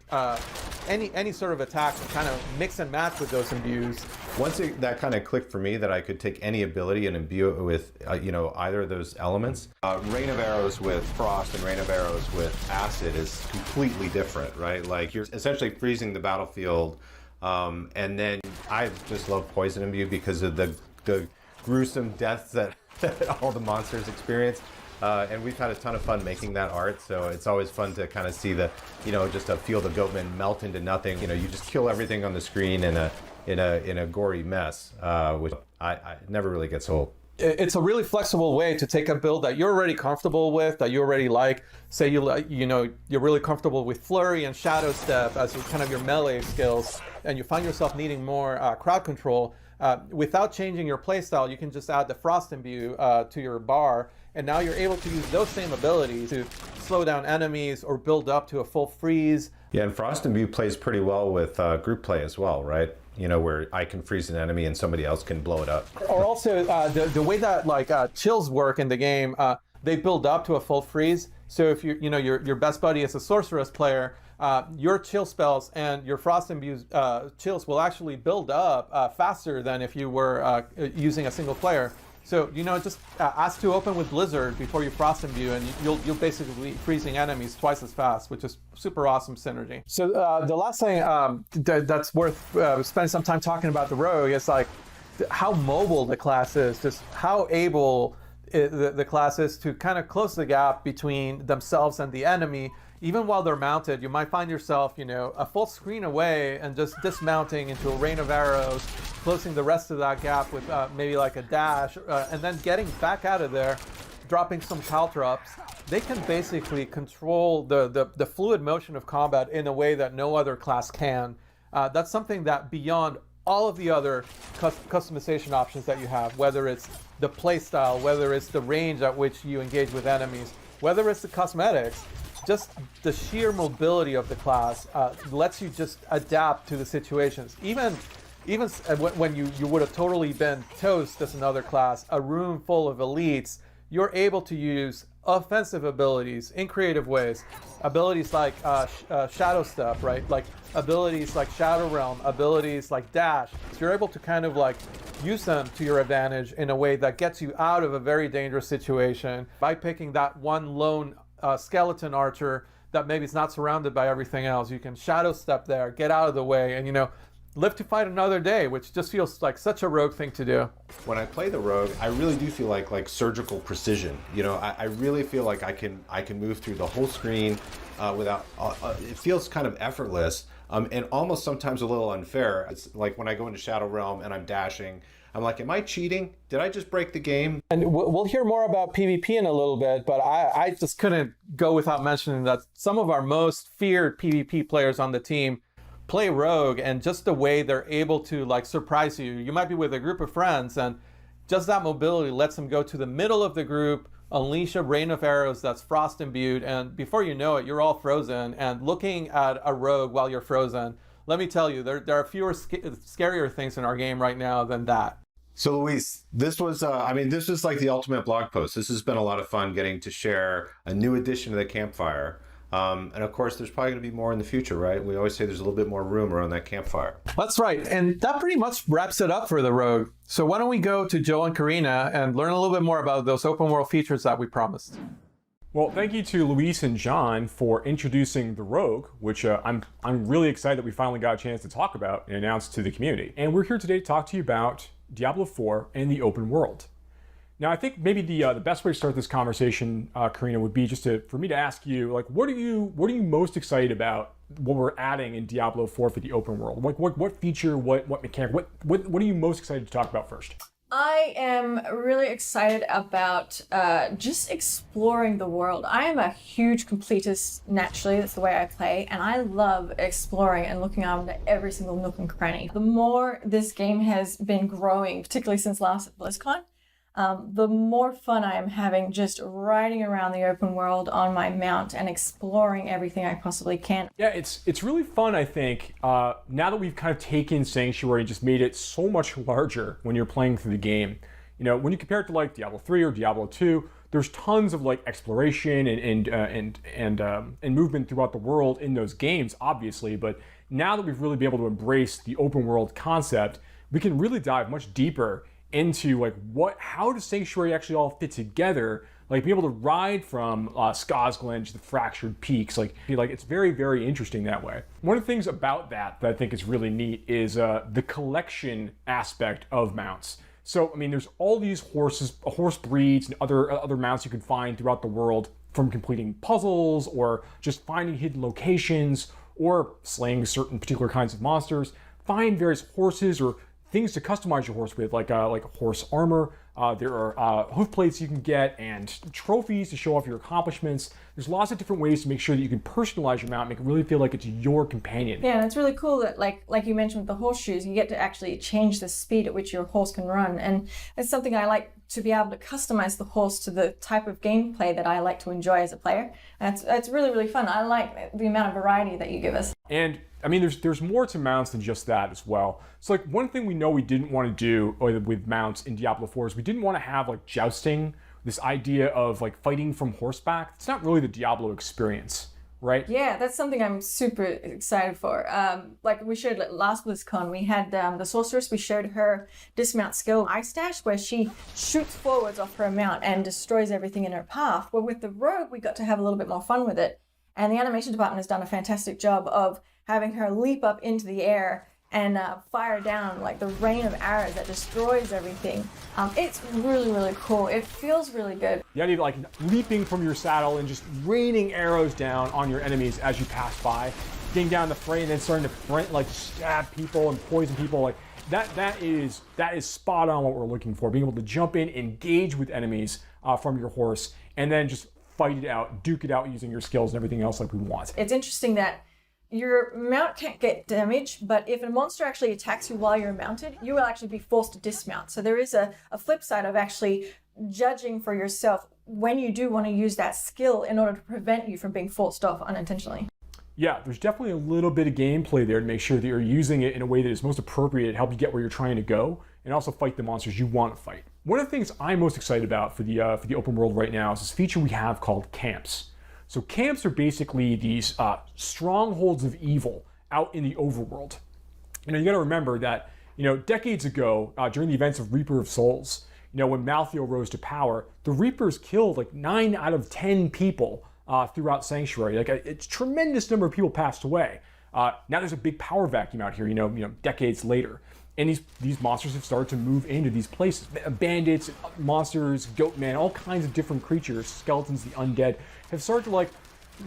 Speaker 7: any sort of attack to kind of mix and match with those imbues.
Speaker 16: Once that kind of clicked for me that I could take any ability and imbue it with, either of those elements. Rain of Arrows with Frost and Rain of Arrows with Acid is completely different, right? Like you're essentially freezing the battlefield, and then I just love Poison Imbue because of the gruesome deaths that all the monsters experience. And we've had a ton of fun making that art, so it's always fun to kind of see just a field of goatmen melt into nothing. You just kill everything on the screen in a gory mess, which I never really gets old.
Speaker 7: It's a really flexible way to take a build that you're already comfortable with, that you already like. Say you're really comfortable with Flurry and Shadow Step as kind of your melee skills, and you find yourself needing more crowd control. Without changing your playstyle, you can just add the Frost Imbue to your bar, and now you're able to use those same abilities to slow down enemies or build up to a full freeze.
Speaker 16: Yeah, and Frost Imbue plays pretty well with group play as well, right? Where I can freeze an enemy and somebody else can blow it up.
Speaker 7: Or also the way that chills work in the game, they build up to a full freeze. So if your best buddy is a sorceress player, your chill spells and your Frost Imbue chills will actually build up faster than if you were using a single player. So just ask to open with Blizzard before you Frost Imbue, and you'll basically be freezing enemies twice as fast, which is super awesome synergy. So the last thing that's worth spending some time talking about the Rogue is like how mobile the class is, just how able the class is to kind of close the gap between themselves and the enemy. Even while they're mounted, you might find yourself, a full screen away and just dismounting into a rain of arrows, closing the rest of that gap with maybe like a dash, and then getting back out of there, dropping some caltrops. They can basically control the fluid motion of combat in a way that no other class can. That's something that beyond all of the other customization options that you have, whether it's the playstyle, whether it's the range at which you engage with enemies, whether it's the cosmetics, just the sheer mobility of the class lets you just adapt to the situations. Even when you would have totally been toast as another class, a room full of elites, you're able to use offensive abilities in creative ways. Abilities like Shadow Step, right? Like abilities like Shadow Realm, abilities like Dash. So you're able to kind of like use them to your advantage in a way that gets you out of a very dangerous situation by picking that one lone skeleton archer that maybe is not surrounded by everything else. You can Shadow Step there, get out of the way, and live to fight another day, which just feels like such a Rogue thing to do.
Speaker 16: When I play the Rogue, I really do feel like surgical precision. I really feel like I can move through the whole screen without. It feels kind of effortless and almost sometimes a little unfair. It's like when I go into Shadow Realm and I'm dashing, I'm like, am I cheating? Did I just break the game?
Speaker 7: And we'll hear more about PvP in a little bit, but I just couldn't go without mentioning that some of our most feared PvP players on the team play Rogue, and just the way they're able to like surprise you. You might be with a group of friends, and just that mobility lets them go to the middle of the group, unleash a rain of arrows that's frost imbued, and before you know it, you're all frozen. And looking at a Rogue while you're frozen, let me tell you, there are fewer scarier things in our game right now than that.
Speaker 16: So Luis, this was like the ultimate blog post. This has been a lot of fun getting to share a new addition to the campfire. And of course, there's probably going to be more in the future, right? We always say there's a little bit more room around that campfire.
Speaker 7: That's right. And that pretty much wraps it up for the Rogue. So why don't we go to Joe and Karina and learn a little bit more about those open world features that we promised.
Speaker 6: Well, thank you to Luis and John for introducing the Rogue, which I'm really excited that we finally got a chance to talk about and announce to the community. And we're here today to talk to you about Diablo 4 and the open world. Now, I think maybe the best way to start this conversation, Karina, would be just for me to ask you, like, what are you most excited about what we're adding in Diablo 4 for the open world? Like, what feature, what mechanic, what are you most excited to talk about first?
Speaker 21: I am really excited about just exploring the world. I am a huge completist naturally, that's the way I play, and I love exploring and looking around at every single nook and cranny. The more this game has been growing, particularly since last at Blizzcon, the more fun I am having just riding around the open world on my mount and exploring everything I possibly can.
Speaker 6: Yeah, it's really fun, I think, now that we've kind of taken Sanctuary and just made it so much larger when you're playing through the game. When you compare it to like Diablo 3 or Diablo 2, there's tons of like exploration and movement throughout the world in those games, obviously, but now that we've really been able to embrace the open world concept, we can really dive much deeper into like how does Sanctuary actually all fit together, like be able to ride from Skosglen to the Fractured Peaks, like it's very, very interesting that way. One of the things about that I think is really neat is the collection aspect of mounts. So, I mean, there's all these horse breeds and other mounts you can find throughout the world, from completing puzzles or just finding hidden locations or slaying certain particular kinds of monsters. Find various horses or things to customize your horse with, like horse armor. There are hoof plates you can get and trophies to show off your accomplishments. There's lots of different ways to make sure that you can personalize your mount, make it really feel like it's your companion.
Speaker 21: Yeah, and it's really cool that, like you mentioned with the horseshoes, you get to actually change the speed at which your horse can run. And it's something I like, to be able to customize the horse to the type of gameplay that I like to enjoy as a player. And it's really, really fun. I like the amount of variety that you give us.
Speaker 6: And I mean, there's more to mounts than just that as well. So like one thing we know we didn't want to do with mounts in Diablo 4 is we didn't want to have like jousting, this idea of like fighting from horseback. It's not really the Diablo experience, right?
Speaker 21: Yeah, that's something I'm super excited for. Like we showed last BlizzCon, we had the sorceress, we showed her dismount skill, Ice Dash, where she shoots forwards off her mount and destroys everything in her path. Well, with the rogue, we got to have a little bit more fun with it. And the animation department has done a fantastic job of having her leap up into the air and fire down like the rain of arrows that destroys everything. It's really, really cool. It feels really good.
Speaker 6: The idea of like leaping from your saddle and just raining arrows down on your enemies as you pass by, getting down the fray and then starting to like stab people and poison people, like that is spot on what we're looking for. Being able to jump in, engage with enemies from your horse, and then just fight it out, duke it out using your skills and everything else like we want.
Speaker 21: It's interesting that your mount can't get damaged, but if a monster actually attacks you while you're mounted, you will actually be forced to dismount. So there is a flip side of actually judging for yourself when you do want to use that skill in order to prevent you from being forced off unintentionally.
Speaker 6: Yeah, there's definitely a little bit of gameplay there to make sure that you're using it in a way that is most appropriate to help you get where you're trying to go and also fight the monsters you want to fight. One of the things I'm most excited about for the open world right now is this feature we have called camps. So camps are basically these strongholds of evil out in the overworld. You know, you got to remember that, decades ago, during the events of Reaper of Souls, when Malthael rose to power, the Reapers killed like 9 out of 10 people throughout Sanctuary. Like a tremendous number of people passed away. Now there's a big power vacuum out here, decades later. And these monsters have started to move into these places. Bandits, monsters, goatmen, all kinds of different creatures, skeletons, the undead, have started to like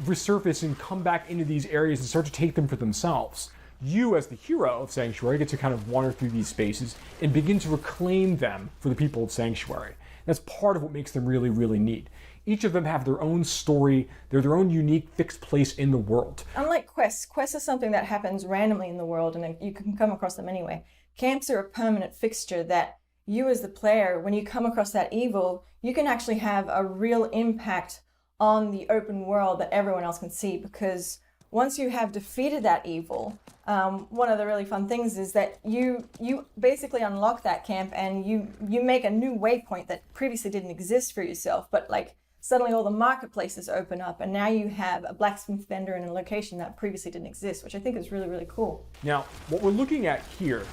Speaker 6: resurface and come back into these areas and start to take them for themselves. You, as the hero of Sanctuary, get to kind of wander through these spaces and begin to reclaim them for the people of Sanctuary. That's part of what makes them really, really neat. Each of them have their own story, they're their own unique fixed place in the world.
Speaker 21: Unlike quests are something that happens randomly in the world and you can come across them anyway. Camps are a permanent fixture that you as the player, when you come across that evil, you can actually have a real impact on the open world that everyone else can see, because once you have defeated that evil, one of the really fun things is that you basically unlock that camp and you make a new waypoint that previously didn't exist for yourself, but like suddenly all the marketplaces open up and now you have a blacksmith vendor in a location that previously didn't exist, which I think is really, really cool.
Speaker 6: Now, what we're looking at here,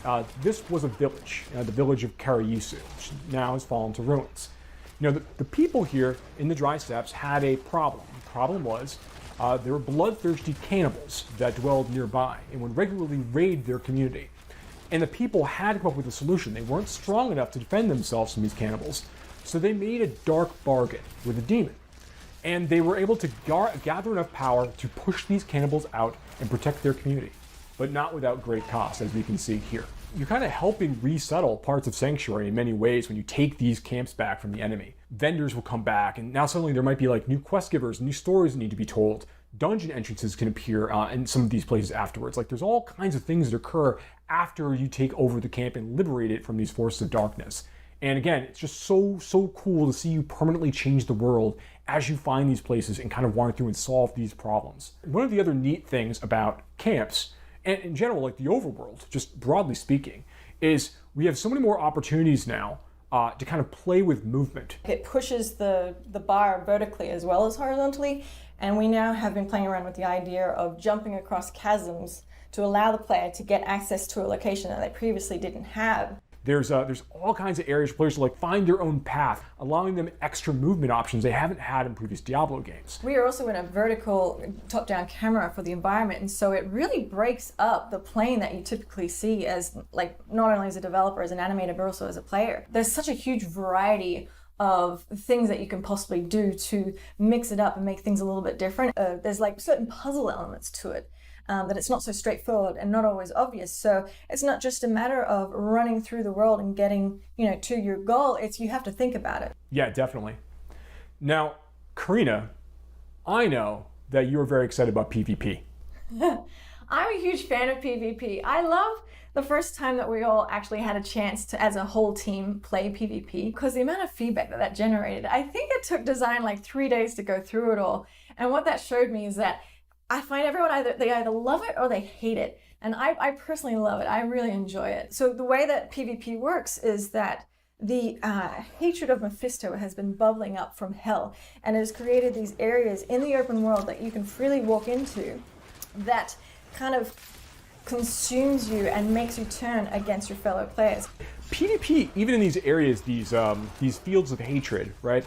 Speaker 6: this was a village, the village of Karayisu, which now has fallen to ruins. The people here in the Dry Steppes had a problem. The problem was there were bloodthirsty cannibals that dwelled nearby and would regularly raid their community. And the people had to come up with a solution. They weren't strong enough to defend themselves from these cannibals, so they made a dark bargain with a demon. And they were able to gather enough power to push these cannibals out and protect their community, but not without great cost, as we can see here. You're kind of helping resettle parts of Sanctuary in many ways when you take these camps back from the enemy. Vendors will come back, and now suddenly there might be like new quest givers, new stories that need to be told. Dungeon entrances can appear in some of these places afterwards. Like there's all kinds of things that occur after you take over the camp and liberate it from these forces of darkness. And again, it's just so cool to see you permanently change the world as you find these places and kind of wander through and solve these problems. One of the other neat things about camps, and in general, like the overworld, just broadly speaking, is we have so many more opportunities now to kind of play with movement.
Speaker 21: It pushes the bar vertically as well as horizontally, and we now have been playing around with the idea of jumping across chasms to allow the player to get access to a location that they previously didn't have.
Speaker 6: There's all kinds of areas for players to like find their own path, allowing them extra movement options they haven't had in previous Diablo games.
Speaker 21: We are also in a vertical top-down camera for the environment, and so it really breaks up the plane that you typically see as, like, not only as a developer, as an animator, but also as a player. There's such a huge variety of things that you can possibly do to mix it up and make things a little bit different. There's like certain puzzle elements to it. That it's not so straightforward and not always obvious. So it's not just a matter of running through the world and getting, to your goal. It's you have to think about it.
Speaker 6: Yeah, definitely. Now, Karina, I know that you are very excited about PvP.
Speaker 21: I'm a huge fan of PvP. I love the first time that we all actually had a chance to, as a whole team, play PvP, because the amount of feedback that generated, I think it took design like 3 days to go through it all. And what that showed me is that I find everyone they either love it or they hate it. And I personally love it. I really enjoy it. So the way that PvP works is that the hatred of Mephisto has been bubbling up from hell and has created these areas in the open world that you can freely walk into that kind of consumes you and makes you turn against your fellow players.
Speaker 6: PvP, even in these areas, these fields of hatred, right?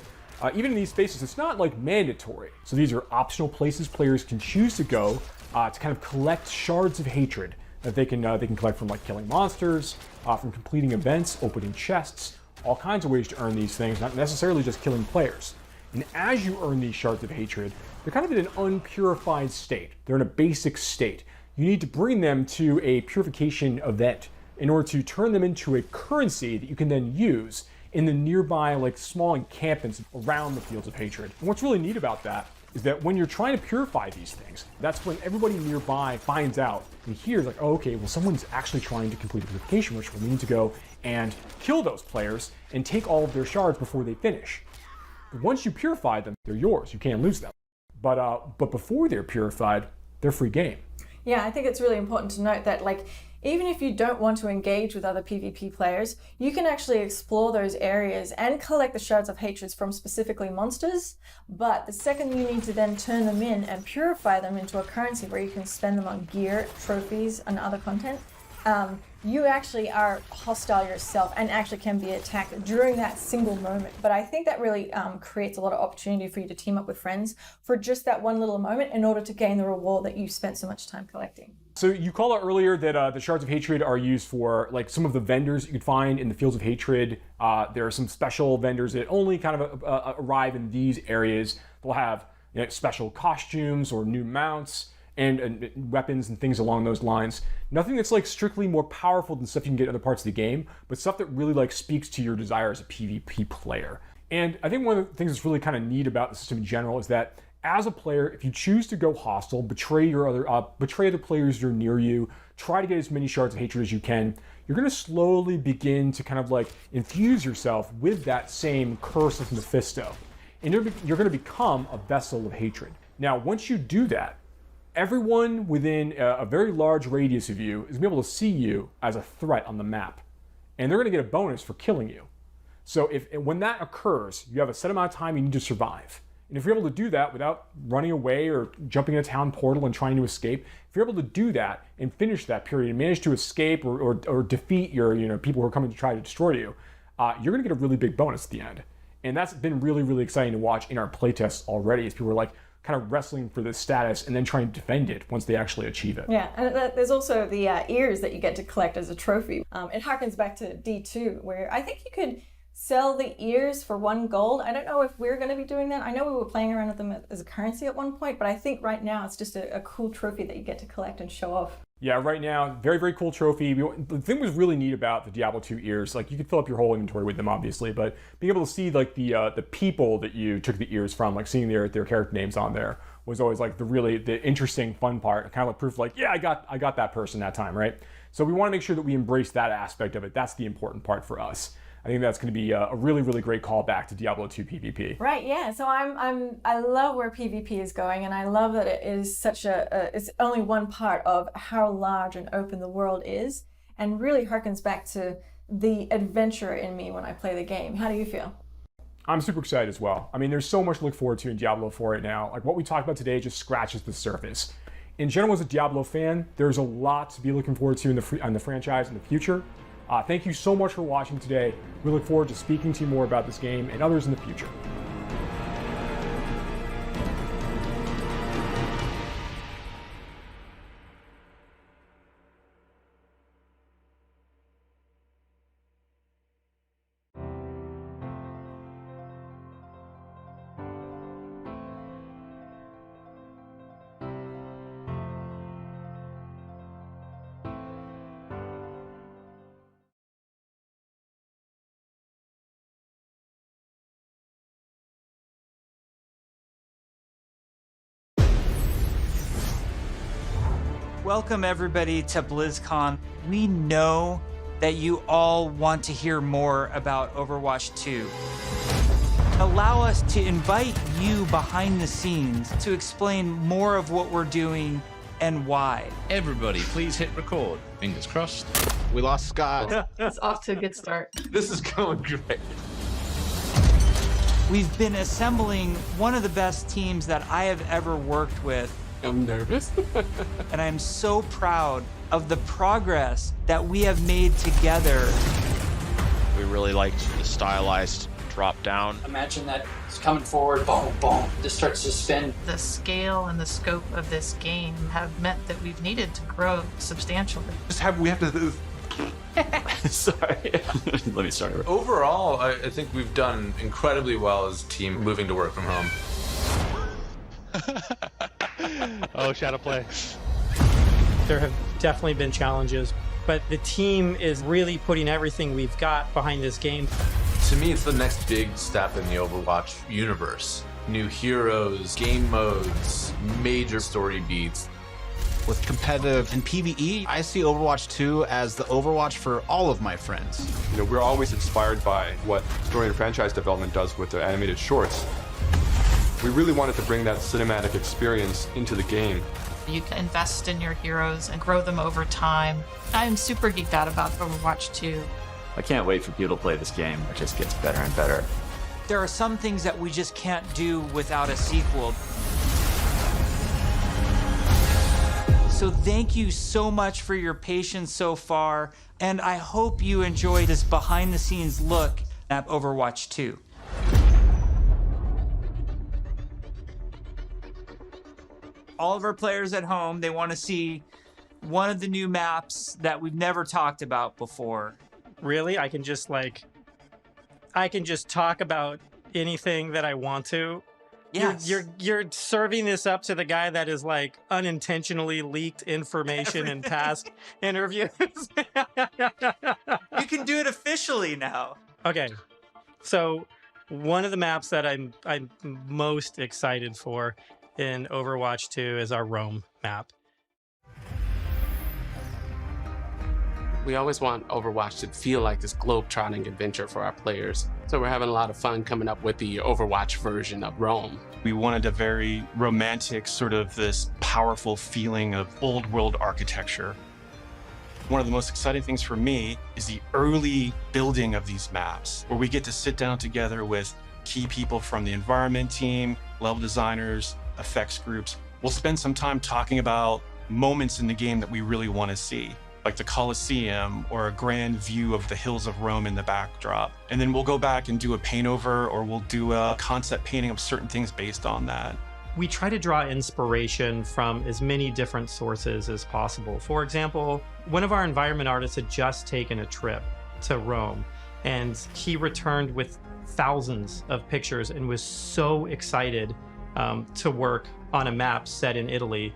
Speaker 6: Even in these spaces, it's not like mandatory. So these are optional places players can choose to go to kind of collect shards of hatred that they can collect from like killing monsters, from completing events, opening chests, all kinds of ways to earn these things, not necessarily just killing players. And as you earn these shards of hatred, they're kind of in an unpurified state. They're in a basic state. You need to bring them to a purification event in order to turn them into a currency that you can then use in the nearby like small encampments around the fields of hatred. And what's really neat about that is that when you're trying to purify these things, that's when everybody nearby finds out and hears like, oh, okay, well, someone's actually trying to complete a purification ritual. We need to go and kill those players and take all of their shards before they finish. But once you purify them, they're yours. You can't lose them. But before they're purified, they're free game.
Speaker 21: Yeah, I think it's really important to note that, like, even if you don't want to engage with other PvP players, you can actually explore those areas and collect the shards of hatreds from specifically monsters. But the second you need to then turn them in and purify them into a currency where you can spend them on gear, trophies, and other content, you actually are hostile yourself and actually can be attacked during that single moment. But I think that really creates a lot of opportunity for you to team up with friends for just that one little moment in order to gain the reward that you spent so much time collecting.
Speaker 6: So you called out earlier that the shards of hatred are used for like some of the vendors you could find in the fields of hatred. There are some special vendors that only kind of arrive in these areas. They'll have special costumes or new mounts and weapons and things along those lines. Nothing that's like strictly more powerful than stuff you can get in other parts of the game, but stuff that really like speaks to your desire as a PvP player. And I think one of the things that's really kind of neat about the system in general is that as a player, if you choose to go hostile, betray other players that are near you, try to get as many shards of hatred as you can, you're going to slowly begin to kind of like infuse yourself with that same curse of Mephisto. And you're going to become a vessel of hatred. Now, once you do that, everyone within a very large radius of you is going to be able to see you as a threat on the map. And they're going to get a bonus for killing you. So when that occurs, you have a set amount of time you need to survive. And if you're able to do that without running away or jumping in a town portal and trying to escape, if you're able to do that and finish that period and manage to escape or defeat your people who are coming to try to destroy you, you're going to get a really big bonus at the end. And that's been really, really exciting to watch in our playtests already as people are like kind of wrestling for this status and then trying to defend it once they actually achieve it.
Speaker 21: Yeah, and there's also the ears that you get to collect as a trophy. It harkens back to D2, where I think you could sell the ears for 1 gold. I don't know if we're going to be doing that. I know we were playing around with them as a currency at one point, but I think right now it's just a cool trophy that you get to collect and show off.
Speaker 6: Yeah, right now, very, very cool trophy. The thing was really neat about the Diablo 2 ears, like you could fill up your whole inventory with them, obviously, but being able to see like the people that you took the ears from, like seeing their character names on there was always like the interesting, fun part, kind of like proof like, yeah, I got that person that time, right? So we want to make sure that we embrace that aspect of it. That's the important part for us. I think that's going to be a really, really great callback to Diablo 2 PvP.
Speaker 21: Right, yeah. So I love where PvP is going, and I love that it is such it's only one part of how large and open the world is, and really harkens back to the adventurer in me when I play the game. How do you feel?
Speaker 6: I'm super excited as well. I mean, there's so much to look forward to in Diablo 4 right now. Like what we talked about today just scratches the surface. In general, as a Diablo fan, there's a lot to be looking forward to on the franchise in the future. Thank you so much for watching today. We look forward to speaking to you more about this game and others in the future.
Speaker 4: Welcome everybody to BlizzCon. We know that you all want to hear more about Overwatch 2. Allow us to invite you behind the scenes to explain more of what we're doing and why.
Speaker 5: Everybody, please hit record. Fingers crossed. We lost Scott.
Speaker 21: It's off to a good start.
Speaker 5: This is going great.
Speaker 4: We've been assembling one of the best teams that I have ever worked with.
Speaker 5: I'm nervous.
Speaker 4: And I'm so proud of the progress that we have made together.
Speaker 22: We really liked the stylized drop down.
Speaker 23: Imagine that it's coming forward, boom, boom, this starts to spin.
Speaker 25: The scale and the scope of this game have meant that we've needed to grow substantially.
Speaker 26: We have to...
Speaker 5: Sorry. Let me start over.
Speaker 26: Overall, I think we've done incredibly well as a team moving to work from home.
Speaker 27: Oh, Shadow Play. There have definitely been challenges, but the team is really putting everything we've got behind this game.
Speaker 26: To me, it's the next big step in the Overwatch universe. New heroes, game modes, major story beats.
Speaker 28: With competitive and PvE, I see Overwatch 2 as the Overwatch for all of my friends.
Speaker 29: You know, we're always inspired by what story and franchise development does with their animated shorts. We really wanted to bring that cinematic experience into the game.
Speaker 25: You can invest in your heroes and grow them over time. I'm super geeked out about Overwatch 2.
Speaker 5: I can't wait for people to play this game. It just gets better and better.
Speaker 4: There are some things that we just can't do without a sequel. So thank you so much for your patience so far, and I hope you enjoy this behind-the-scenes look at Overwatch 2. All of our players at home, they want to see one of the new maps that we've never talked about before.
Speaker 27: Really? I can just talk about anything that I want to.
Speaker 4: Yes.
Speaker 27: You're serving this up to the guy that is like unintentionally leaked information in past interviews.
Speaker 4: You can do it officially now.
Speaker 27: Okay. So one of the maps that I'm most excited for in Overwatch 2 is our Rome map.
Speaker 30: We always want Overwatch to feel like this globe-trotting adventure for our players. So we're having a lot of fun coming up with the Overwatch version of Rome.
Speaker 31: We wanted a very romantic, sort of this powerful feeling of old world architecture. One of the most exciting things for me is the early building of these maps, where we get to sit down together with key people from the environment team, level designers, effects groups. We'll spend some time talking about moments in the game that we really want to see, like the Colosseum or a grand view of the hills of Rome in the backdrop. And then we'll go back and do a paint over, or we'll do a concept painting of certain things based on that.
Speaker 27: We try to draw inspiration from as many different sources as possible. For example, one of our environment artists had just taken a trip to Rome, and he returned with thousands of pictures and was so excited to work on a map set in Italy.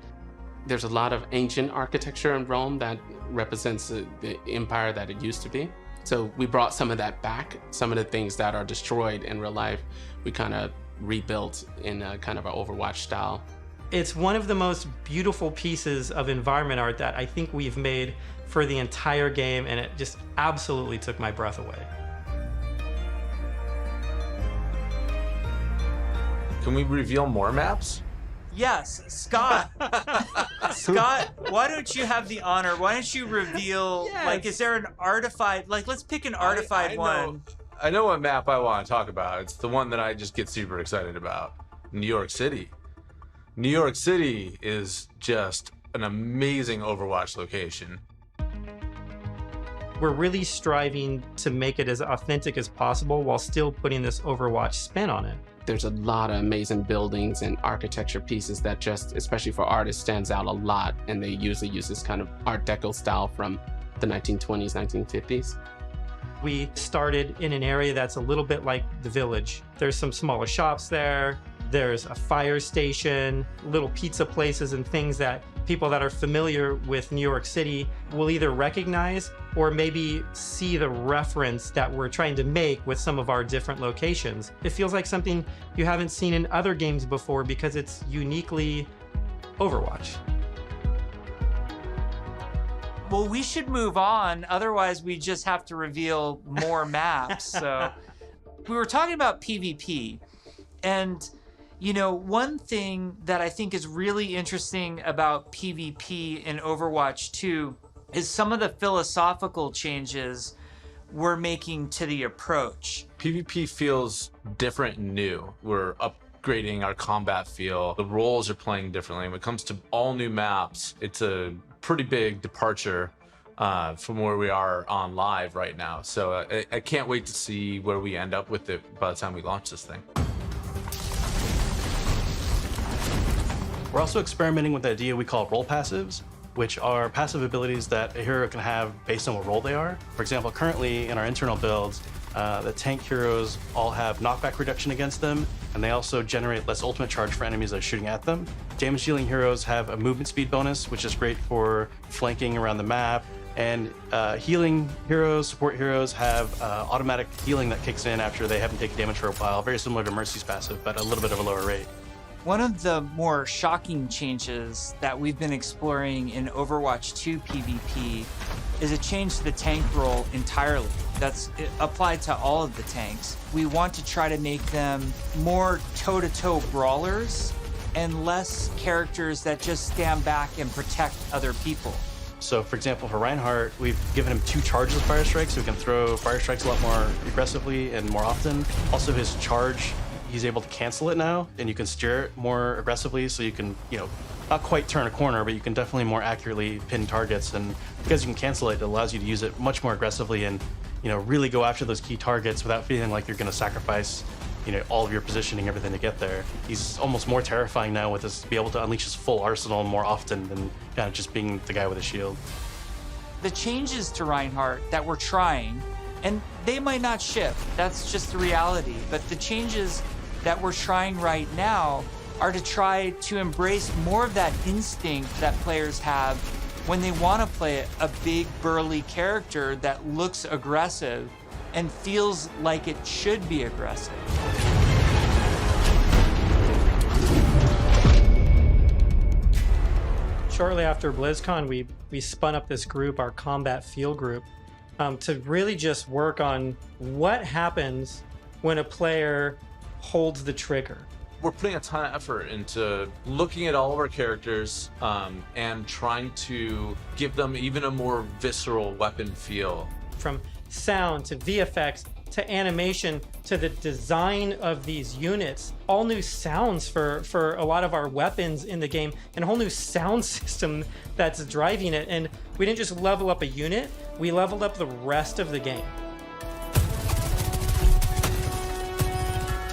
Speaker 30: There's a lot of ancient architecture in Rome that represents the empire that it used to be. So we brought some of that back. Some of the things that are destroyed in real life, we kind of rebuilt in a kind of an Overwatch style.
Speaker 27: It's one of the most beautiful pieces of environment art that I think we've made for the entire game, and it just absolutely took my breath away.
Speaker 26: Can we reveal more maps?
Speaker 4: Yes, Scott. Scott, why don't you have the honor? Why don't you reveal, like, is there an artified, like, let's pick an artified one.
Speaker 26: I know what map I want to talk about. It's the one that I just get super excited about. New York City. New York City is just an amazing Overwatch location.
Speaker 27: We're really striving to make it as authentic as possible while still putting this Overwatch spin on it.
Speaker 30: There's a lot of amazing buildings and architecture pieces that just, especially for artists, stands out a lot. And they usually use this kind of Art Deco style from the 1920s, 1950s.
Speaker 27: We started in an area that's a little bit like the Village. There's some smaller shops there. There's a fire station, little pizza places and things that people that are familiar with New York City will either recognize or maybe see the reference that we're trying to make with some of our different locations. It feels like something you haven't seen in other games before because it's uniquely Overwatch.
Speaker 4: Well, we should move on. Otherwise, we just have to reveal more maps. So we were talking about PvP. And, you know, one thing that I think is really interesting about PvP in Overwatch 2 is some of the philosophical changes we're making to the approach.
Speaker 26: PvP feels different and new. We're upgrading our combat feel. The roles are playing differently. When it comes to all new maps, it's a pretty big departure from where we are on live right now. So I can't wait to see where we end up with it by the time we launch this thing.
Speaker 1: We're also experimenting with the idea we call role passives, which are passive abilities that a hero can have based on what role they are. For example, currently in our internal builds, the tank heroes all have knockback reduction against them, and they also generate less ultimate charge for enemies that are shooting at them. Damage dealing heroes have a movement speed bonus, which is great for flanking around the map. And healing heroes, support heroes have automatic healing that kicks in after they haven't taken damage for a while, very similar to Mercy's passive, but a little bit of a lower rate.
Speaker 4: One of the more shocking changes that we've been exploring in Overwatch 2 PvP is a change to the tank role entirely. That's applied to all of the tanks. We want to try to make them more toe-to-toe brawlers and less characters that just stand back and protect other people.
Speaker 1: So for example, for Reinhardt, we've given him 2 charges of Fire Strike, so he can throw Fire Strikes a lot more aggressively and more often. Also his charge, he's able to cancel it now, and you can steer it more aggressively, so you can, you know, not quite turn a corner, but you can definitely more accurately pin targets. And because you can cancel it, it allows you to use it much more aggressively and, you know, really go after those key targets without feeling like you're going to sacrifice, you know, all of your positioning, everything to get there. He's almost more terrifying now with this, be able to unleash his full arsenal more often than kind of just being the guy with a shield.
Speaker 4: The changes to Reinhardt that we're trying, and they might not ship, that's just the reality, but the changes that we're trying right now are to try to embrace more of that instinct that players have when they want to play a big burly character that looks aggressive and feels like it should be aggressive.
Speaker 27: Shortly after BlizzCon, we spun up this group, our combat field group, to really just work on what happens when a player holds the trigger.
Speaker 26: We're putting a ton of effort into looking at all of our characters and trying to give them even a more visceral weapon feel.
Speaker 27: From sound to VFX to animation to the design of these units, all new sounds for a lot of our weapons in the game, and a whole new sound system that's driving it. And we didn't just level up a unit, we leveled up the rest of the game.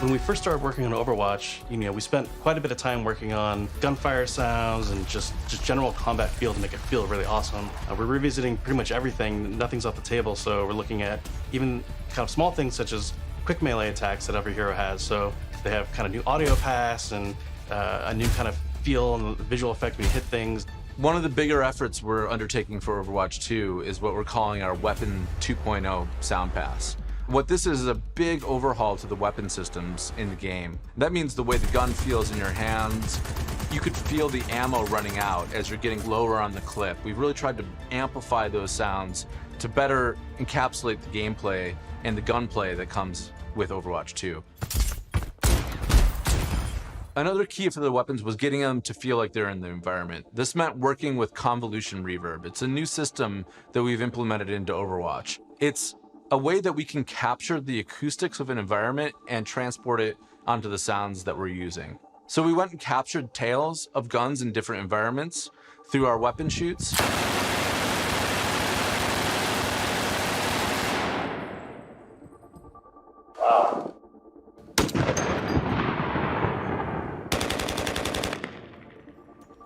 Speaker 1: When we first started working on Overwatch, you know, we spent quite a bit of time working on gunfire sounds and just general combat feel to make it feel really awesome. We're revisiting pretty much everything, nothing's off the table, so we're looking at even kind of small things such as quick melee attacks that every hero has. So they have kind of new audio pass and a new kind of feel and visual effect when you hit things.
Speaker 26: One of the bigger efforts we're undertaking for Overwatch 2 is what we're calling our Weapon 2.0 Sound Pass. What this is a big overhaul to the weapon systems in the game. That means the way the gun feels in your hands. You could feel the ammo running out as you're getting lower on the clip. We've really tried to amplify those sounds to better encapsulate the gameplay and the gunplay that comes with Overwatch 2. Another key for the weapons was getting them to feel like they're in the environment. This meant working with convolution reverb. It's a new system that we've implemented into Overwatch. It's a way that we can capture the acoustics of an environment and transport it onto the sounds that we're using. So we went and captured tales of guns in different environments through our weapon shoots.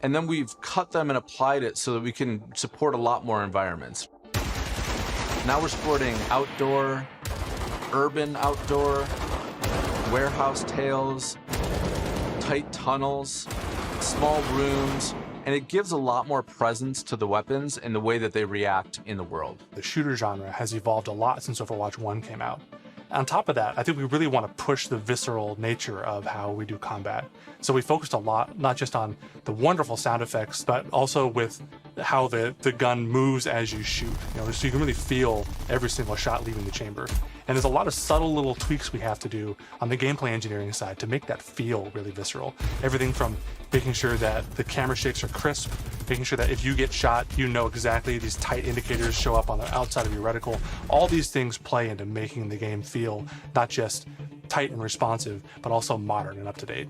Speaker 26: And then we've cut them and applied it so that we can support a lot more environments. Now we're supporting outdoor, urban outdoor, warehouse tales, tight tunnels, small rooms, and it gives a lot more presence to the weapons and the way that they react in the world.
Speaker 2: The shooter genre has evolved a lot since Overwatch 1 came out. On top of that, I think we really want to push the visceral nature of how we do combat. So we focused a lot, not just on the wonderful sound effects, but also with how the gun moves as you shoot. So you can really feel every single shot leaving the chamber. And there's a lot of subtle little tweaks we have to do on the gameplay engineering side to make that feel really visceral. Everything from making sure that the camera shakes are crisp, making sure that if you get shot, you know exactly these tight indicators show up on the outside of your reticle. All these things play into making the game feel not just tight and responsive, but also modern and up to date.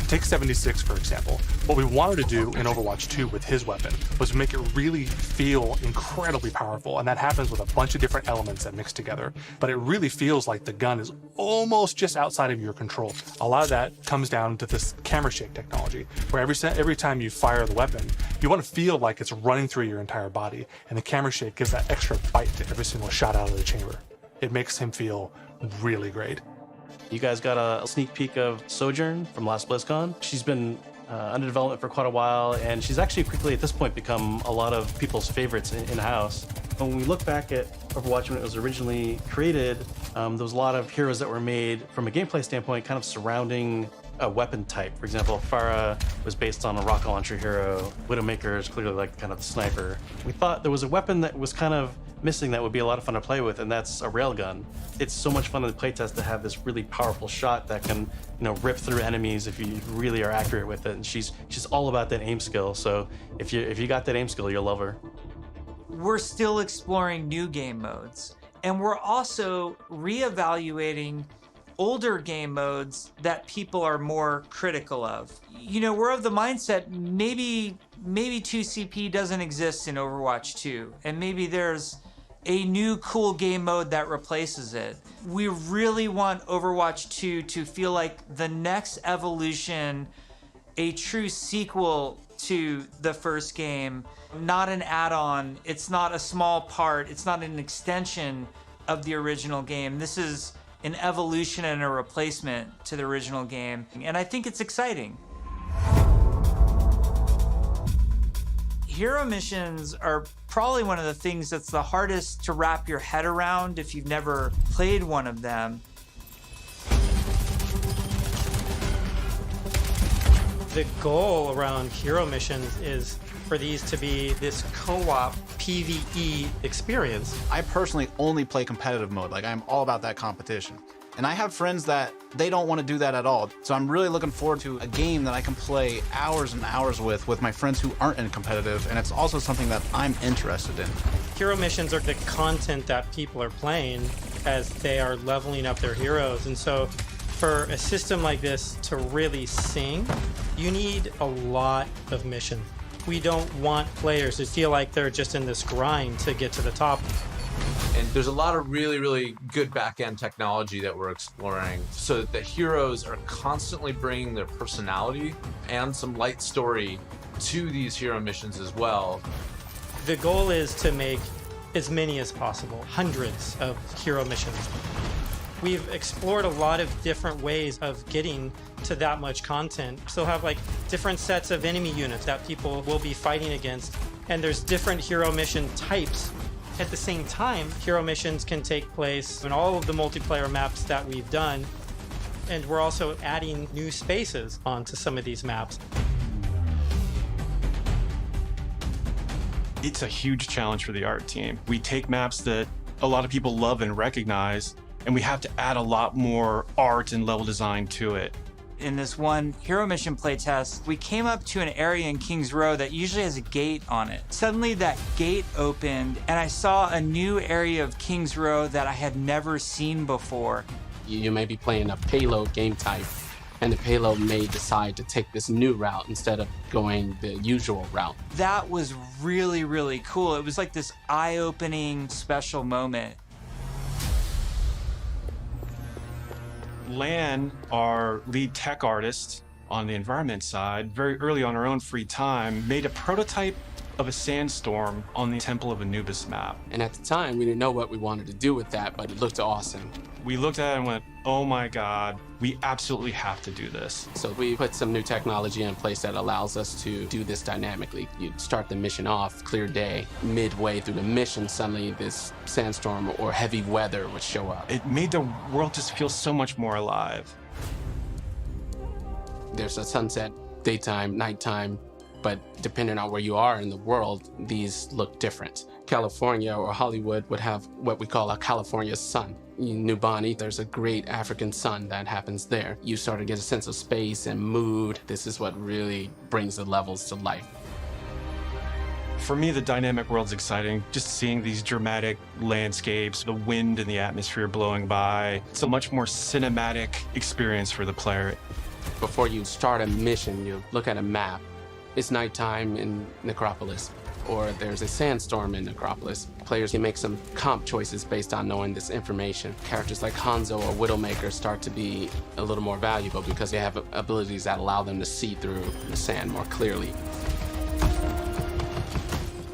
Speaker 2: Take 76, for example. What we wanted to do in Overwatch 2 with his weapon was make it really feel incredibly powerful, and that happens with a bunch of different elements that mix together. But it really feels like the gun is almost just outside of your control. A lot of that comes down to this camera shake technology, where every time you fire the weapon, you want to feel like it's running through your entire body, and the camera shake gives that extra bite to every single shot out of the chamber. It makes him feel really great.
Speaker 1: You guys got a sneak peek of Sojourn from last BlizzCon. She's been under development for quite a while, and she's actually quickly at this point become a lot of people's favorites in-house. When we look back at Overwatch when it was originally created, there was a lot of heroes that were made from a gameplay standpoint kind of surrounding a weapon type. For example, Pharah was based on a rocket launcher hero. Widowmaker is clearly like kind of the sniper. We thought there was a weapon that was kind of missing that would be a lot of fun to play with, and that's a railgun. It's so much fun in the playtest to have this really powerful shot that can, rip through enemies if you really are accurate with it. And she's all about that aim skill. So if you got that aim skill, you'll love her.
Speaker 4: We're still exploring new game modes, and we're also reevaluating older game modes that people are more critical of. We're of the mindset maybe 2CP doesn't exist in Overwatch 2, and maybe there's a new cool game mode that replaces it. We really want Overwatch 2 to feel like the next evolution, a true sequel to the first game, not an add-on. It's not a small part. It's not an extension of the original game. This is an evolution and a replacement to the original game, and I think it's exciting. Hero missions are probably one of the things that's the hardest to wrap your head around if you've never played one of them.
Speaker 27: The goal around hero missions is for these to be this co-op PvE experience.
Speaker 28: I personally only play competitive mode. I'm all about that competition. And I have friends that they don't want to do that at all. So I'm really looking forward to a game that I can play hours and hours with my friends who aren't in competitive, and it's also something that I'm interested in.
Speaker 27: Hero missions are the content that people are playing as they are leveling up their heroes. And so for a system like this to really sing, you need a lot of mission. We don't want players to feel like they're just in this grind to get to the top.
Speaker 26: And there's a lot of really, really good back-end technology that we're exploring so that the heroes are constantly bringing their personality and some light story to these hero missions as well.
Speaker 27: The goal is to make as many as possible, hundreds of hero missions. We've explored a lot of different ways of getting to that much content. Still have different sets of enemy units that people will be fighting against, and there's different hero mission types. At the same time, hero missions can take place in all of the multiplayer maps that we've done, and we're also adding new spaces onto some of these maps.
Speaker 31: It's a huge challenge for the art team. We take maps that a lot of people love and recognize, and we have to add a lot more art and level design to it.
Speaker 4: In this one hero mission playtest, we came up to an area in King's Row that usually has a gate on it. Suddenly that gate opened and I saw a new area of King's Row that I had never seen before.
Speaker 30: You may be playing a payload game type, And the payload may decide to take this new route instead of going the usual route.
Speaker 4: That was really, really cool. It was like this eye-opening special moment.
Speaker 31: Lan, our lead tech artist on the environment side, very early on her own free time, made a prototype of a sandstorm on the Temple of Anubis map.
Speaker 30: And at the time, we didn't know what we wanted to do with that, but it looked awesome.
Speaker 31: We looked at it and went, oh my God, we absolutely have to do this.
Speaker 30: So we put some new technology in place that allows us to do this dynamically. You start the mission off, clear day. Midway through the mission, suddenly this sandstorm or heavy weather would show up.
Speaker 31: It made the world just feel so much more alive.
Speaker 30: There's a sunset, daytime, nighttime, but depending on where you are in the world, these look different. California or Hollywood would have what we call a California sun. In New Bonny, there's a great African sun that happens there. You start to get a sense of space and mood. This is what really brings the levels to life.
Speaker 31: For me, the dynamic world's exciting. Just seeing these dramatic landscapes, the wind and the atmosphere blowing by. It's a much more cinematic experience for the player.
Speaker 30: Before you start a mission, you look at a map. It's nighttime in Necropolis, or there's a sandstorm in Necropolis. Players can make some comp choices based on knowing this information. Characters like Hanzo or Widowmaker start to be a little more valuable because they have abilities that allow them to see through the sand more clearly.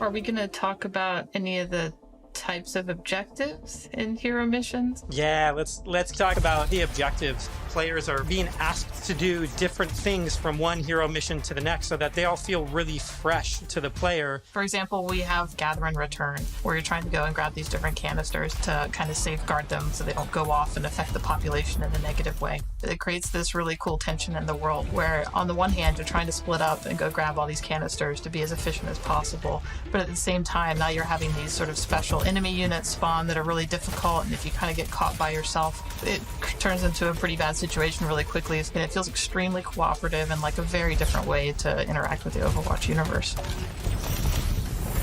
Speaker 25: Are we going to talk about any of the types of objectives in hero missions?
Speaker 27: Yeah, let's talk about the objectives. Players are being asked to do different things from one hero mission to the next so that they all feel really fresh to the player.
Speaker 25: For example, we have Gather and Return, where you're trying to go and grab these different canisters to kind of safeguard them so they don't go off and affect the population in a negative way. It creates this really cool tension in the world where on the one hand you're trying to split up and go grab all these canisters to be as efficient as possible, but at the same time now you're having these sort of special enemy units spawn that are really difficult, and if you kind of get caught by yourself, it turns into a pretty bad situation really quickly, and it feels extremely cooperative and like a very different way to interact with the Overwatch universe.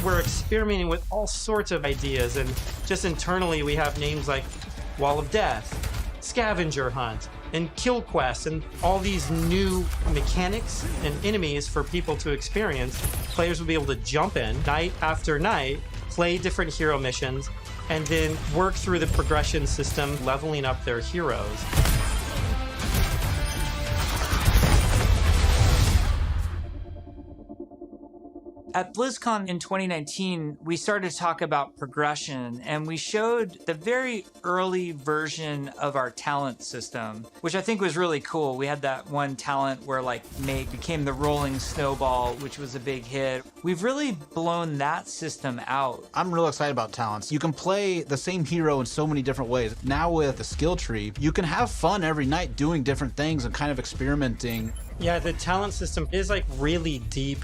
Speaker 27: We're experimenting with all sorts of ideas, and just internally we have names like Wall of Death, Scavenger Hunt, and Kill Quest, and all these new mechanics and enemies for people to experience. Players will be able to jump in night after night, play different hero missions, and then work through the progression system, leveling up their heroes.
Speaker 4: At Blizzcon in 2019, we started to talk about progression, and we showed the very early version of our talent system, which I think was really cool. We had that one talent where like Meg became the rolling snowball, which was a big hit. We've really blown that system out.
Speaker 28: I'm real excited about talents. You can play the same hero in so many different ways. Now with the skill tree, you can have fun every night doing different things and kind of experimenting.
Speaker 27: Yeah, the talent system is like really deep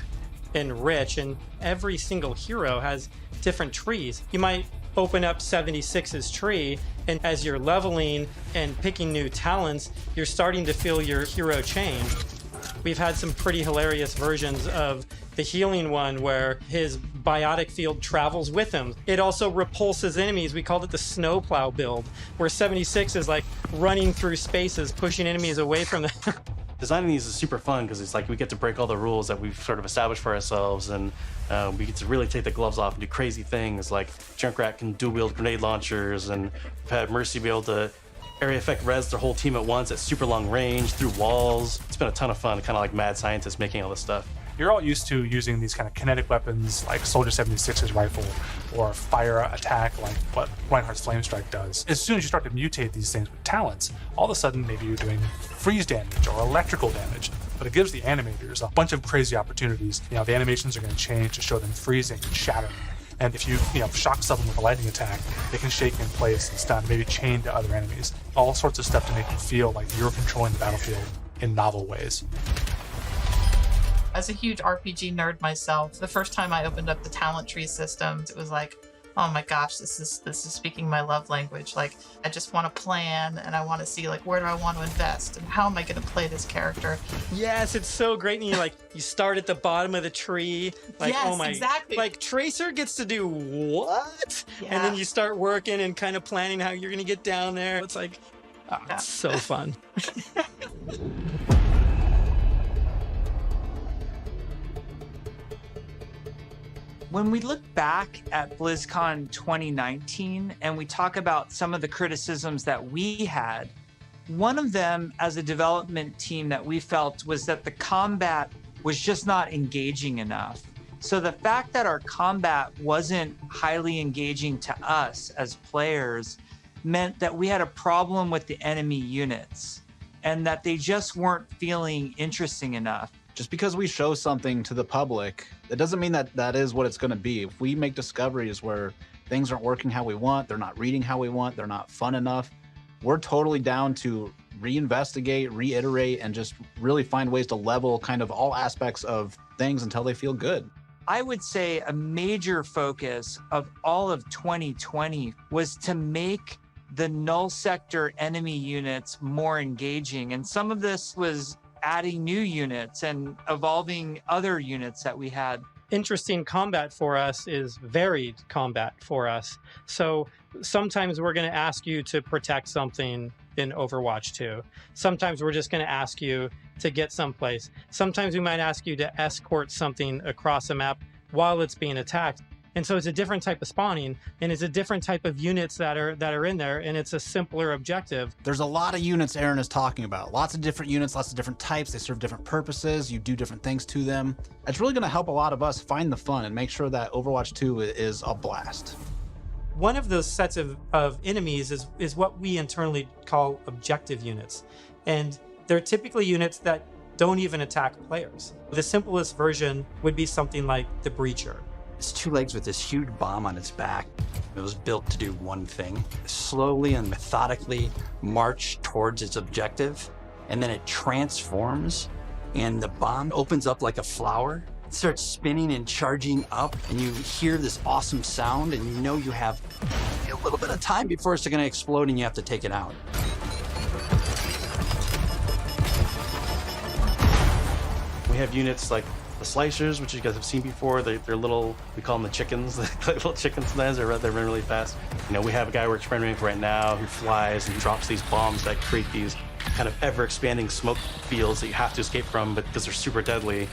Speaker 27: and rich, and every single hero has different trees. You might open up 76's tree, and as you're leveling and picking new talents, you're starting to feel your hero change. We've had some pretty hilarious versions of the healing one where his biotic field travels with him. It also repulses enemies. We called it the snowplow build, where 76 is like running through spaces, pushing enemies away from them.
Speaker 1: Designing these is super fun because it's like we get to break all the rules that we've sort of established for ourselves, and we get to really take the gloves off and do crazy things like Junkrat can dual wield grenade launchers, and we've had Mercy be able to area effect res their whole team at once at super long range through walls. It's been a ton of fun, kind of like mad scientists making all this stuff.
Speaker 2: You're all used to using these kind of kinetic weapons like Soldier 76's rifle or fire attack like what Reinhardt's Flame Strike does. As soon as you start to mutate these things with talents, all of a sudden maybe you're doing freeze damage or electrical damage. But it gives the animators a bunch of crazy opportunities. You know, the animations are going to change to show them freezing and shattering. And if you shock someone with a lightning attack, they can shake in place and stun, maybe chain to other enemies. All sorts of stuff to make you feel like you're controlling the battlefield in novel ways.
Speaker 25: As a huge RPG nerd myself, the first time I opened up the talent tree system, it was like, oh my gosh, this is speaking my love language. Like, I just want to plan, and I want to see like where do I want to invest and how am I going to play this character.
Speaker 27: Yes, it's so great. And you start at the bottom of the tree. Like,
Speaker 25: yes,
Speaker 27: oh my,
Speaker 25: exactly.
Speaker 27: Like Tracer gets to do what?
Speaker 25: Yeah.
Speaker 27: And then you start working and kind of planning how you're going to get down there. It's like, Oh, it's so fun.
Speaker 4: When we look back at BlizzCon 2019 and we talk about some of the criticisms that we had, one of them as a development team that we felt was that the combat was just not engaging enough. So the fact that our combat wasn't highly engaging to us as players meant that we had a problem with the enemy units and that they just weren't feeling interesting enough.
Speaker 28: Just because we show something to the public, it doesn't mean that that is what it's going to be. If we make discoveries where things aren't working how we want, they're not reading how we want, they're not fun enough, we're totally down to reinvestigate, reiterate, and just really find ways to level kind of all aspects of things until they feel good.
Speaker 4: I would say a major focus of all of 2020 was to make the null sector enemy units more engaging. And some of this was adding new units and evolving other units that we had.
Speaker 27: Interesting combat for us is varied combat for us. So sometimes we're going to ask you to protect something in Overwatch 2. Sometimes we're just going to ask you to get someplace. Sometimes we might ask you to escort something across a map while it's being attacked. And so it's a different type of spawning, and it's a different type of units that are in there, and it's a simpler objective.
Speaker 28: There's a lot of units Aaron is talking about. Lots of different units, lots of different types. They serve different purposes. You do different things to them. It's really going to help a lot of us find the fun and make sure that Overwatch 2 is a blast.
Speaker 27: One of those sets of enemies is what we internally call objective units. And they're typically units that don't even attack players. The simplest version would be something like the Breacher.
Speaker 3: It's two legs with this huge bomb on its back. It was built to do one thing, slowly and methodically march towards its objective, and then it transforms, and the bomb opens up like a flower. It starts spinning and charging up, and you hear this awesome sound, and you know you have a little bit of time before it's going to explode and you have to take it out.
Speaker 1: We have units like the slicers, which you guys have seen before. They're little, we call them the chickens. They're little chicken snares. They run really fast. You know, we have a guy we're experimenting with right now who flies and drops these bombs that create these kind of ever-expanding smoke fields that you have to escape from, but because they're super deadly.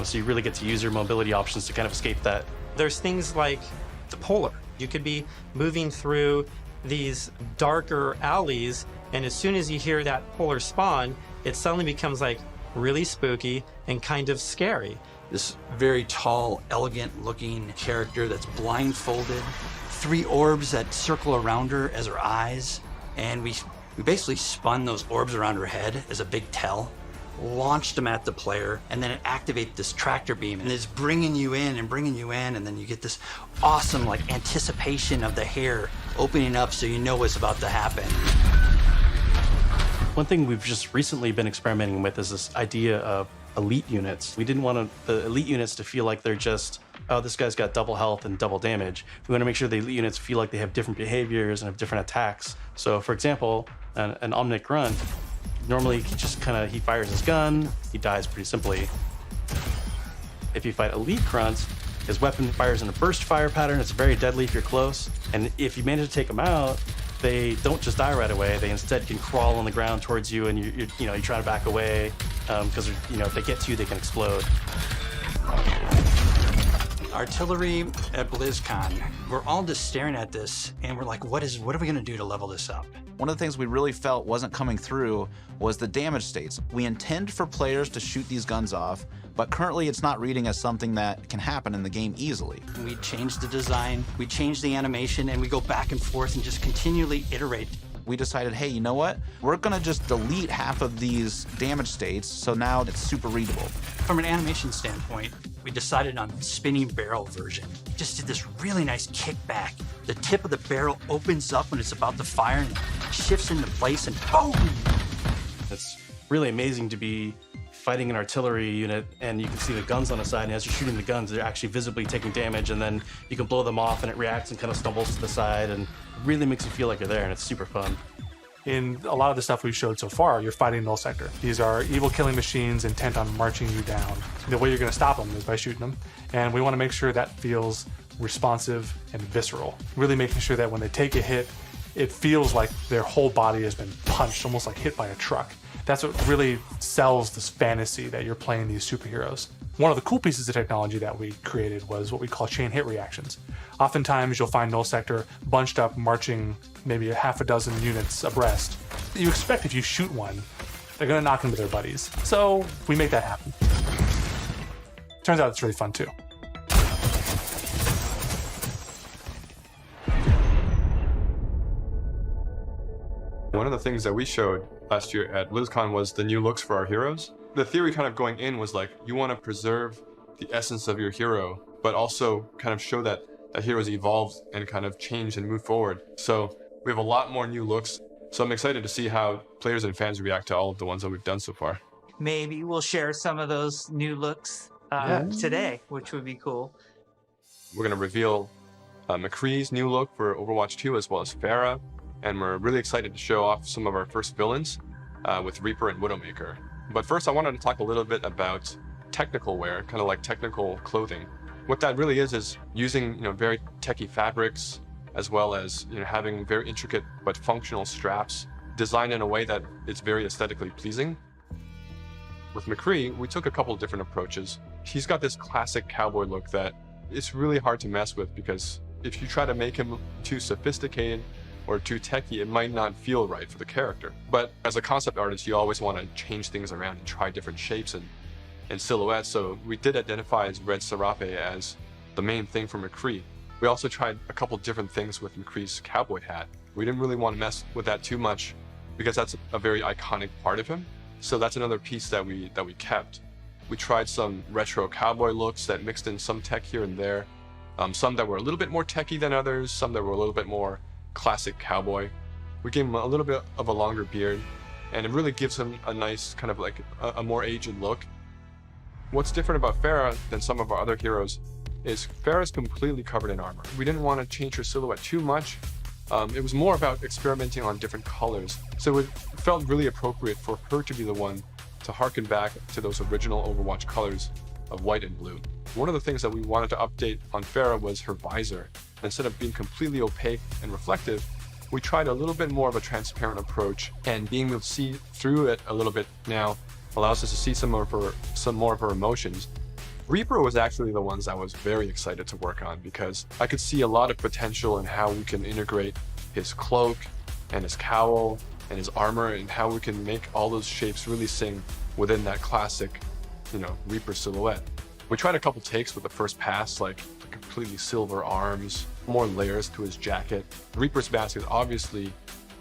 Speaker 1: So you really get to use your mobility options to kind of escape that.
Speaker 27: There's things like the Polar. You could be moving through these darker alleys, and as soon as you hear that Polar spawn, it suddenly becomes like really spooky and kind of scary.
Speaker 3: This very tall, elegant-looking character that's blindfolded, 3 orbs that circle around her as her eyes, and we basically spun those orbs around her head as a big tell, launched them at the player, and then it activates this tractor beam, and it's bringing you in, and then you get this awesome like anticipation of the hair opening up so you know what's about to happen.
Speaker 1: One thing we've just recently been experimenting with is this idea of elite units. We didn't want the elite units to feel like they're just, oh, this guy's got double health and double damage. We want to make sure the elite units feel like they have different behaviors and have different attacks. So for example, an Omnic Grunt, normally he fires his gun, he dies pretty simply. If you fight elite Grunts, his weapon fires in a burst fire pattern. It's very deadly if you're close. And if you manage to take him out, they don't just die right away. They instead can crawl on the ground towards you, and you try to back away because if they get to you, they can explode.
Speaker 3: Artillery at BlizzCon, we're all just staring at this, and we're like, what are we going to do to level this up?
Speaker 28: One of the things we really felt wasn't coming through was the damage states. We intend for players to shoot these guns off, but currently it's not reading as something that can happen in the game easily.
Speaker 3: We changed the design, we changed the animation, and we go back and forth and just continually iterate.
Speaker 28: We decided, hey, you know what? We're gonna just delete half of these damage states, so now it's super readable.
Speaker 3: From an animation standpoint, we decided on spinning barrel version. Just did this really nice kickback. The tip of the barrel opens up when it's about to fire and shifts into place and boom!
Speaker 1: It's really amazing to be fighting an artillery unit and you can see the guns on the side, and as you're shooting the guns, they're actually visibly taking damage, and then you can blow them off and it reacts and kind of stumbles to the side and really makes you feel like you're there, and it's super fun.
Speaker 2: In a lot of the stuff we've showed so far, you're fighting null sector. These are evil killing machines intent on marching you down. The way you're going to stop them is by shooting them, and we want to make sure that feels responsive and visceral. Really making sure that when they take a hit, it feels like their whole body has been punched, almost like hit by a truck. That's what really sells this fantasy that you're playing these superheroes. One of the cool pieces of technology that we created was what we call chain hit reactions. Oftentimes you'll find Null Sector bunched up, marching maybe a half a dozen units abreast. You expect if you shoot one, they're gonna knock into their buddies. So we make that happen. Turns out it's really fun too.
Speaker 29: One of the things that we showed last year at Blizzcon was the new looks for our heroes. The theory kind of going in was like, you want to preserve the essence of your hero, but also kind of show that that hero's evolved and kind of changed and moved forward. So we have a lot more new looks. So I'm excited to see how players and fans react to all of the ones that we've done so far.
Speaker 4: Maybe we'll share some of those new looks today, which would be cool.
Speaker 29: We're going to reveal McCree's new look for Overwatch 2 as well as Pharah. And we're really excited to show off some of our first villains with Reaper and Widowmaker. But first, I wanted to talk a little bit about technical wear, kind of like technical clothing. What that really is using very techie fabrics, as well as having very intricate but functional straps designed in a way that it's very aesthetically pleasing. With McCree, we took a couple of different approaches. He's got this classic cowboy look that it's really hard to mess with, because if you try to make him too sophisticated or too techy, it might not feel right for the character. But as a concept artist, you always want to change things around and try different shapes and silhouettes. So we did identify as Red Serape as the main thing for McCree. We also tried a couple different things with McCree's cowboy hat. We didn't really want to mess with that too much because that's a very iconic part of him. So that's another piece that we kept. We tried some retro cowboy looks that mixed in some tech here and there. Some that were a little bit more techy than others, some that were a little bit more classic cowboy. We gave him a little bit of a longer beard, and it really gives him a nice kind of like a more aged look. What's different about Pharah than some of our other heroes is Pharah's completely covered in armor. We didn't want to change her silhouette too much. It was more about experimenting on different colors. So it felt really appropriate for her to be the one to harken back to those original Overwatch colors of white and blue. One of the things that we wanted to update on Pharah was her visor. Instead of being completely opaque and reflective, we tried a little bit more of a transparent approach, and being able to see through it a little bit now allows us to see some more of her emotions. Reaper was actually the ones I was very excited to work on, because I could see a lot of potential in how we can integrate his cloak and his cowl and his armor, and how we can make all those shapes really sing within that classic, Reaper silhouette. We tried a couple takes with the first pass, like the completely silver arms, more layers to his jacket. Reaper's mask is obviously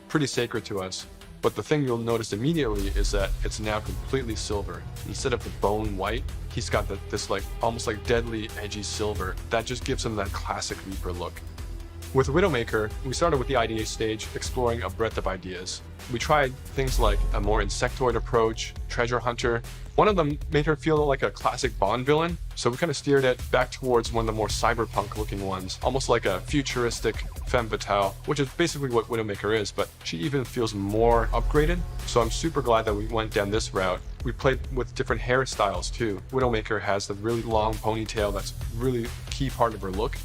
Speaker 29: pretty sacred to us, but the thing you'll notice immediately is that it's now completely silver. Instead of the bone white, he's got this like almost like deadly edgy silver that just gives him that classic Reaper look. With Widowmaker, we started with the idea stage, exploring a breadth of ideas. We tried things like a more insectoid approach, treasure hunter. One of them made her feel like a classic Bond villain, so we kind of steered it back towards one of the more cyberpunk looking ones, almost like a futuristic femme fatale, which is basically what Widowmaker is, but she even feels more upgraded. So I'm super glad that we went down this route. We played with different hairstyles too. Widowmaker has the really long ponytail that's really key part of her look.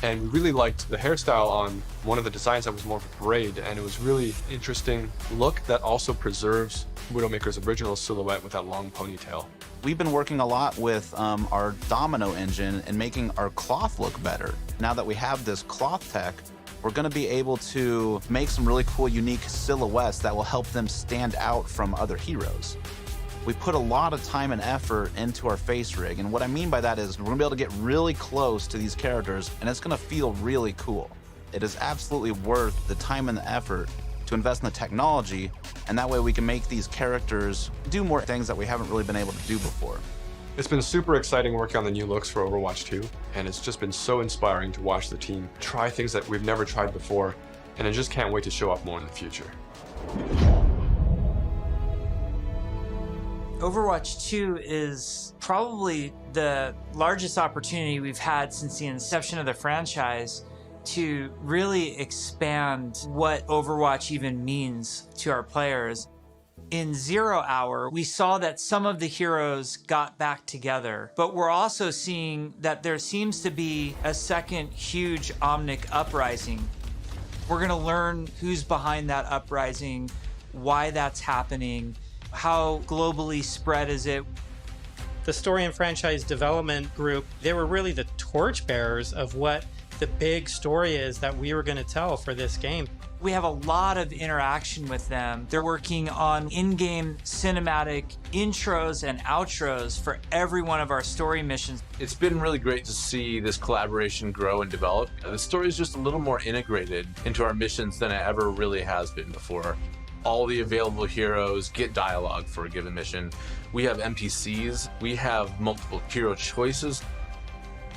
Speaker 29: And we really liked the hairstyle on one of the designs that was more of a braid, and it was really interesting look that also preserves Widowmaker's original silhouette with that long ponytail.
Speaker 28: We've been working a lot with our domino engine and making our cloth look better. Now that we have this cloth tech, we're going to be able to make some really cool, unique silhouettes that will help them stand out from other heroes. We put a lot of time and effort into our face rig, and what I mean by that is we're gonna be able to get really close to these characters, and it's gonna feel really cool. It is absolutely worth the time and the effort to invest in the technology, and that way we can make these characters do more things that we haven't really been able to do before.
Speaker 29: It's been super exciting working on the new looks for Overwatch 2, and it's just been so inspiring to watch the team try things that we've never tried before, and I just can't wait to show off more in the future.
Speaker 4: Overwatch 2 is probably the largest opportunity we've had since the inception of the franchise to really expand what Overwatch even means to our players. In 0 Hour, we saw that some of the heroes got back together, but we're also seeing that there seems to be a second huge Omnic uprising. We're going to learn who's behind that uprising, why that's happening, how globally spread is it.
Speaker 27: The story and franchise development group, they were really the torchbearers of what the big story is that we were going to tell for this game.
Speaker 4: We have a lot of interaction with them. They're working on in-game cinematic intros and outros for every one of our story missions.
Speaker 26: It's been really great to see this collaboration grow and develop. The story is just a little more integrated into our missions than it ever really has been before. All the available heroes get dialogue for a given mission. We have NPCs. We have multiple hero choices.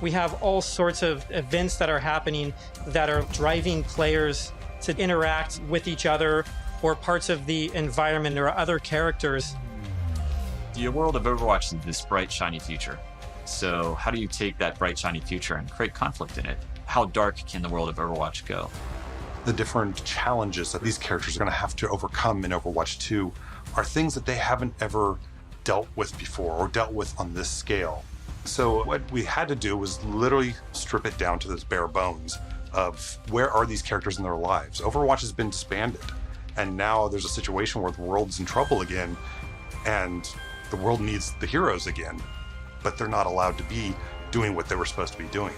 Speaker 27: We have all sorts of events that are happening that are driving players to interact with each other or parts of the environment or other characters.
Speaker 8: The world of Overwatch is this bright, shiny future. So how do you take that bright, shiny future and create conflict in it? How dark can the world of Overwatch go?
Speaker 9: The different challenges that these characters are going to have to overcome in Overwatch 2 are things that they haven't ever dealt with before or dealt with on this scale. So what we had to do was literally strip it down to this bare bones of where are these characters in their lives. Overwatch has been disbanded, and now there's a situation where the world's in trouble again, and the world needs the heroes again, but they're not allowed to be doing what they were supposed to be doing.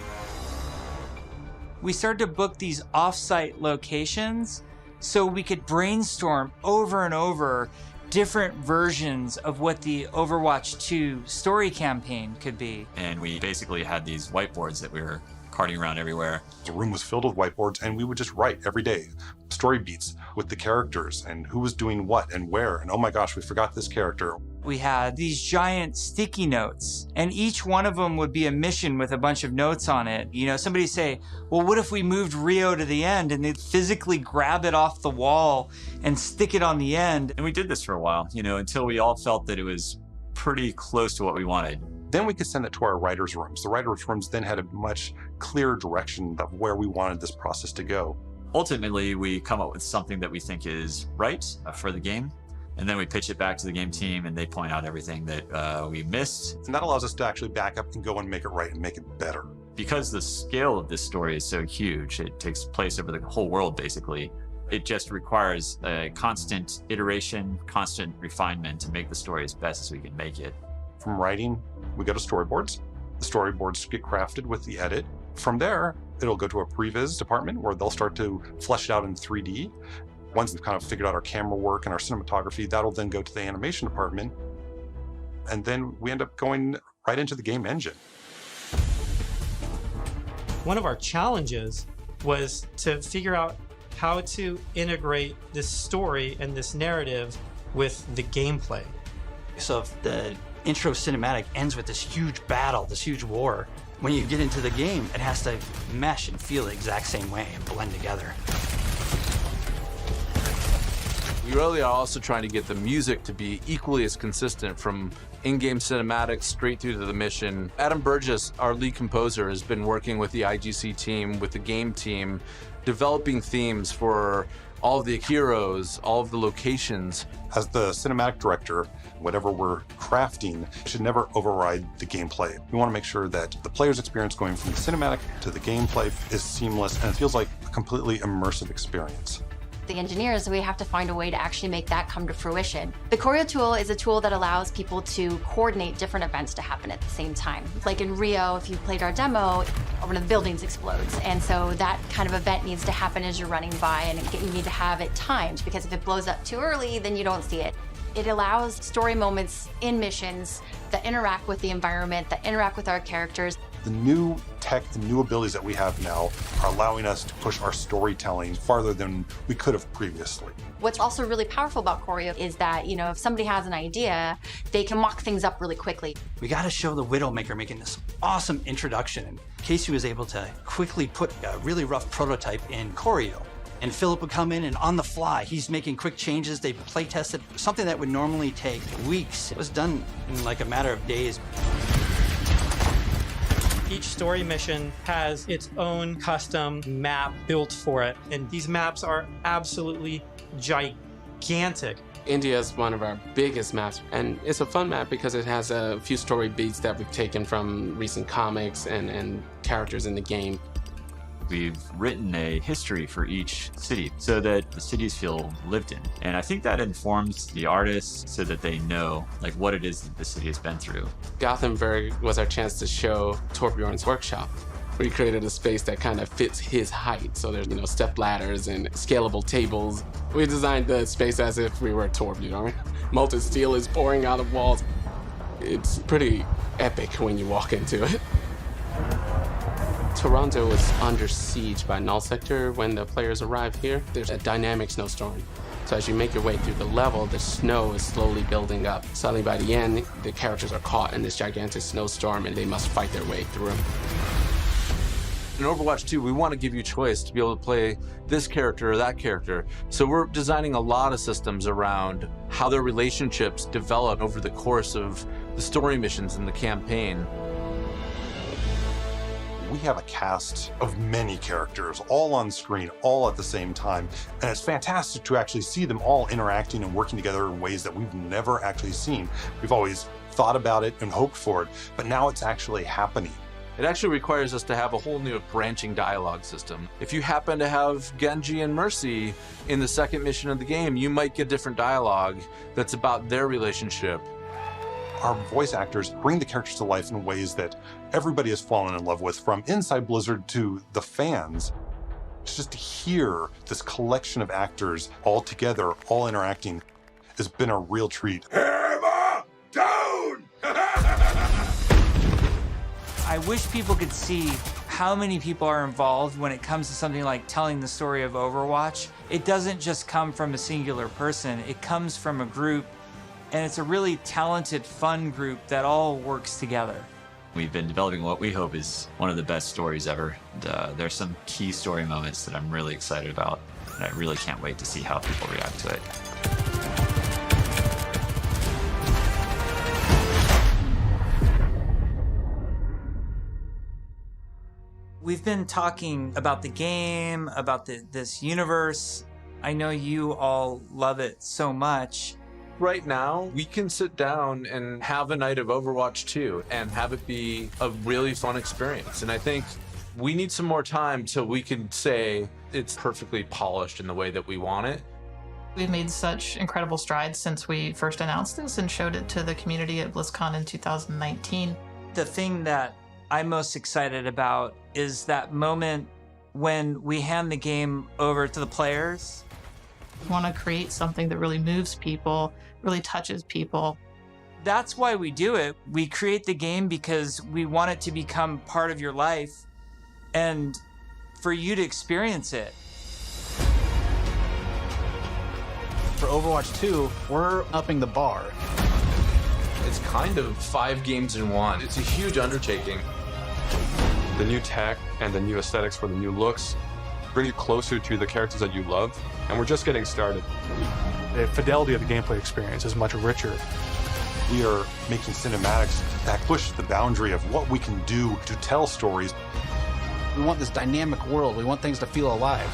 Speaker 4: We started to book these off-site locations so we could brainstorm over and over different versions of what the Overwatch 2 story campaign could be.
Speaker 8: And we basically had these whiteboards that we were carting around everywhere.
Speaker 9: The room was filled with whiteboards, and we would just write every day story beats with the characters and who was doing what and where. And oh my gosh, we forgot this character.
Speaker 4: We had these giant sticky notes, and each one of them would be a mission with a bunch of notes on it. You know, somebody say, well, what if we moved Rio to the end? And they'd physically grab it off the wall and stick it on the end.
Speaker 8: And we did this for a while, you know, until we all felt that it was pretty close to what we wanted.
Speaker 9: Then we could send it to our writers' rooms. The writers' rooms then had a much clearer direction of where we wanted this process to go.
Speaker 8: Ultimately, we come up with something that we think is right for the game, and then we pitch it back to the game team, and they point out everything that we missed.
Speaker 9: And that allows us to actually back up and go and make it right and make it better.
Speaker 8: Because the scale of this story is so huge, it takes place over the whole world, basically. It just requires a constant iteration, constant refinement to make the story as best as we can make it.
Speaker 9: From writing, we go to storyboards. The storyboards get crafted with the edit. From there, it'll go to a previs department where they'll start to flesh it out in 3D. Once we've kind of figured out our camera work and our cinematography, that'll then go to the animation department. And then we end up going right into the game engine.
Speaker 27: One of our challenges was to figure out how to integrate this story and this narrative with the gameplay.
Speaker 3: So if the intro cinematic ends with this huge battle, this huge war, when you get into the game, it has to mesh and feel the exact same way and blend together.
Speaker 26: We really are also trying to get the music to be equally as consistent from in-game cinematics straight through to the mission. Adam Burgess, our lead composer, has been working with the IGC team, with the game team, developing themes for all of the heroes, all of the locations.
Speaker 9: As the cinematic director, whatever we're crafting should never override the gameplay. We want to make sure that the player's experience going from the cinematic to the gameplay is seamless and it feels like a completely immersive experience.
Speaker 10: The engineers, we have to find a way to actually make that come to fruition. The choreo tool is a tool that allows people to coordinate different events to happen at the same time. Like in Rio, if you played our demo, one of the buildings explodes. And so that kind of event needs to happen as you're running by, and you need to have it timed, because if it blows up too early, then you don't see it. It allows story moments in missions that interact with the environment, that interact with our characters.
Speaker 9: The new tech, the new abilities that we have now are allowing us to push our storytelling farther than we could have previously.
Speaker 10: What's also really powerful about choreo is that, you know, if somebody has an idea, they can mock things up really quickly.
Speaker 3: We got to show the Widowmaker making this awesome introduction. Casey was able to quickly put a really rough prototype in choreo. And Philip would come in and on the fly, he's making quick changes. They play tested something that would normally take weeks. It was done in like a matter of days.
Speaker 27: Each story mission has its own custom map built for it, and these maps are absolutely gigantic.
Speaker 30: India is one of our biggest maps, and it's a fun map because it has a few story beats that we've taken from recent comics and characters in the game.
Speaker 8: We've written a history for each city so that the cities feel lived in. And I think that informs the artists so that they know like what it is that the city has been through.
Speaker 30: Gothenburg was our chance to show Torbjorn's workshop. We created a space that kind of fits his height. So there's, step ladders and scalable tables. We designed the space as if we were Torbjorn. Molten steel is pouring out of walls. It's pretty epic when you walk into it. Toronto was under siege by Null Sector when the players arrive here. There's a dynamic snowstorm. So as you make your way through the level, the snow is slowly building up. Suddenly by the end, the characters are caught in this gigantic snowstorm and they must fight their way through it.
Speaker 26: In Overwatch 2, we want to give you choice to be able to play this character or that character. So we're designing a lot of systems around how their relationships develop over the course of the story missions in the campaign.
Speaker 9: We have a cast of many characters, all on screen, all at the same time. And it's fantastic to actually see them all interacting and working together in ways that we've never actually seen. We've always thought about it and hoped for it, but now it's actually happening.
Speaker 26: It actually requires us to have a whole new branching dialogue system. If you happen to have Genji and Mercy in the second mission of the game, you might get different dialogue that's about their relationship.
Speaker 9: Our voice actors bring the characters to life in ways that everybody has fallen in love with, from inside Blizzard to the fans. Just to hear this collection of actors all together, all interacting, has been a real treat.
Speaker 11: Hammer down!
Speaker 4: I wish people could see how many people are involved when it comes to something like telling the story of Overwatch. It doesn't just come from a singular person, it comes from a group, and it's a really talented, fun group that all works together.
Speaker 8: We've been developing what we hope is one of the best stories ever. There's some key story moments that I'm really excited about, and I really can't wait to see how people react to it.
Speaker 4: We've been talking about the game, about this universe. I know you all love it so much.
Speaker 26: Right now, we can sit down and have a night of Overwatch 2 and have it be a really fun experience. And I think we need some more time till we can say it's perfectly polished in the way that we want it.
Speaker 25: We've made such incredible strides since we first announced this and showed it to the community at Blizzcon in 2019.
Speaker 4: The thing that I'm most excited about is that moment when we hand the game over to the players.
Speaker 25: We want to create something that really moves people, really touches people.
Speaker 4: That's why we do it. We create the game because we want it to become part of your life and for you to experience it.
Speaker 28: For Overwatch 2, we're upping the bar.
Speaker 26: It's kind of 5 games in one. It's a huge undertaking.
Speaker 29: The new tech and the new aesthetics for the new looks bring you closer to the characters that you love, and we're just getting started.
Speaker 2: The fidelity of the gameplay experience is much richer.
Speaker 9: We are making cinematics that push the boundary of what we can do to tell stories.
Speaker 28: We want this dynamic world. We want things to feel alive.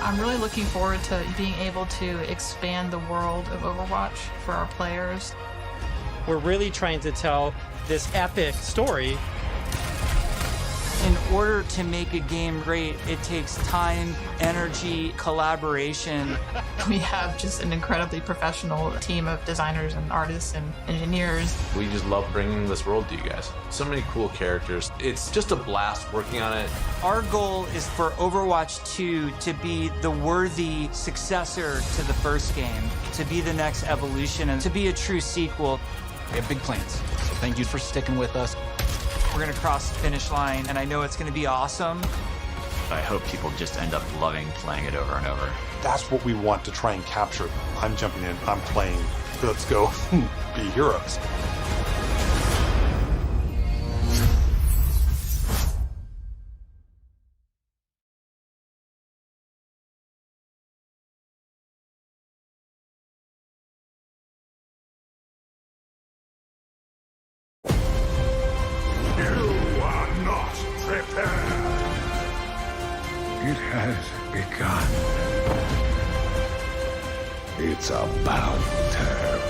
Speaker 25: I'm really looking forward to being able to expand the world of Overwatch for our players.
Speaker 27: We're really trying to tell this epic story.
Speaker 4: In order to make a game great, it takes time, energy, collaboration.
Speaker 25: We have just an incredibly professional team of designers and artists and engineers.
Speaker 26: We just love bringing this world to you guys. So many cool characters. It's just a blast working on it.
Speaker 4: Our goal is for Overwatch 2 to be the worthy successor to the first game, to be the next evolution, and to be a true sequel.
Speaker 28: We have big plans, so thank you for sticking with us.
Speaker 4: We're gonna cross the finish line, and I know it's gonna be awesome.
Speaker 8: I hope people just end up loving playing it over and over.
Speaker 9: That's what we want to try and capture. I'm jumping in, I'm playing, let's go be heroes.
Speaker 12: It has begun. It's about time.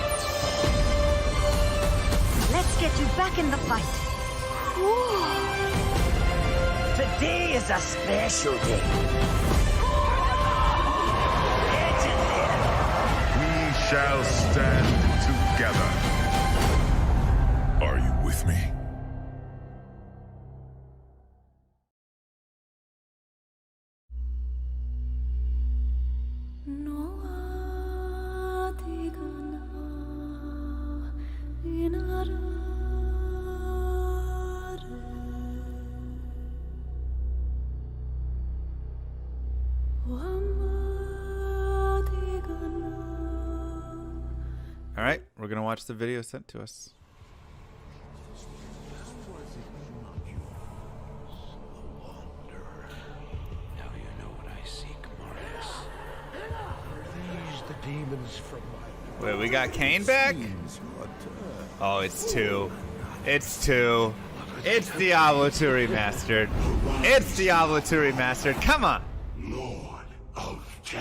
Speaker 13: Let's get you back in the fight.
Speaker 14: The
Speaker 6: Today is a special day.
Speaker 12: We shall stand together. Are you with me?
Speaker 7: All right, we're gonna watch the video sent to us.
Speaker 12: Now you know what I seek, Marius. These the demons from my...
Speaker 7: Wait, we got Kane back? Oh, it's 2. It's 2. It's Diablo 2 Remastered. It's Diablo 2 Remastered. Come on.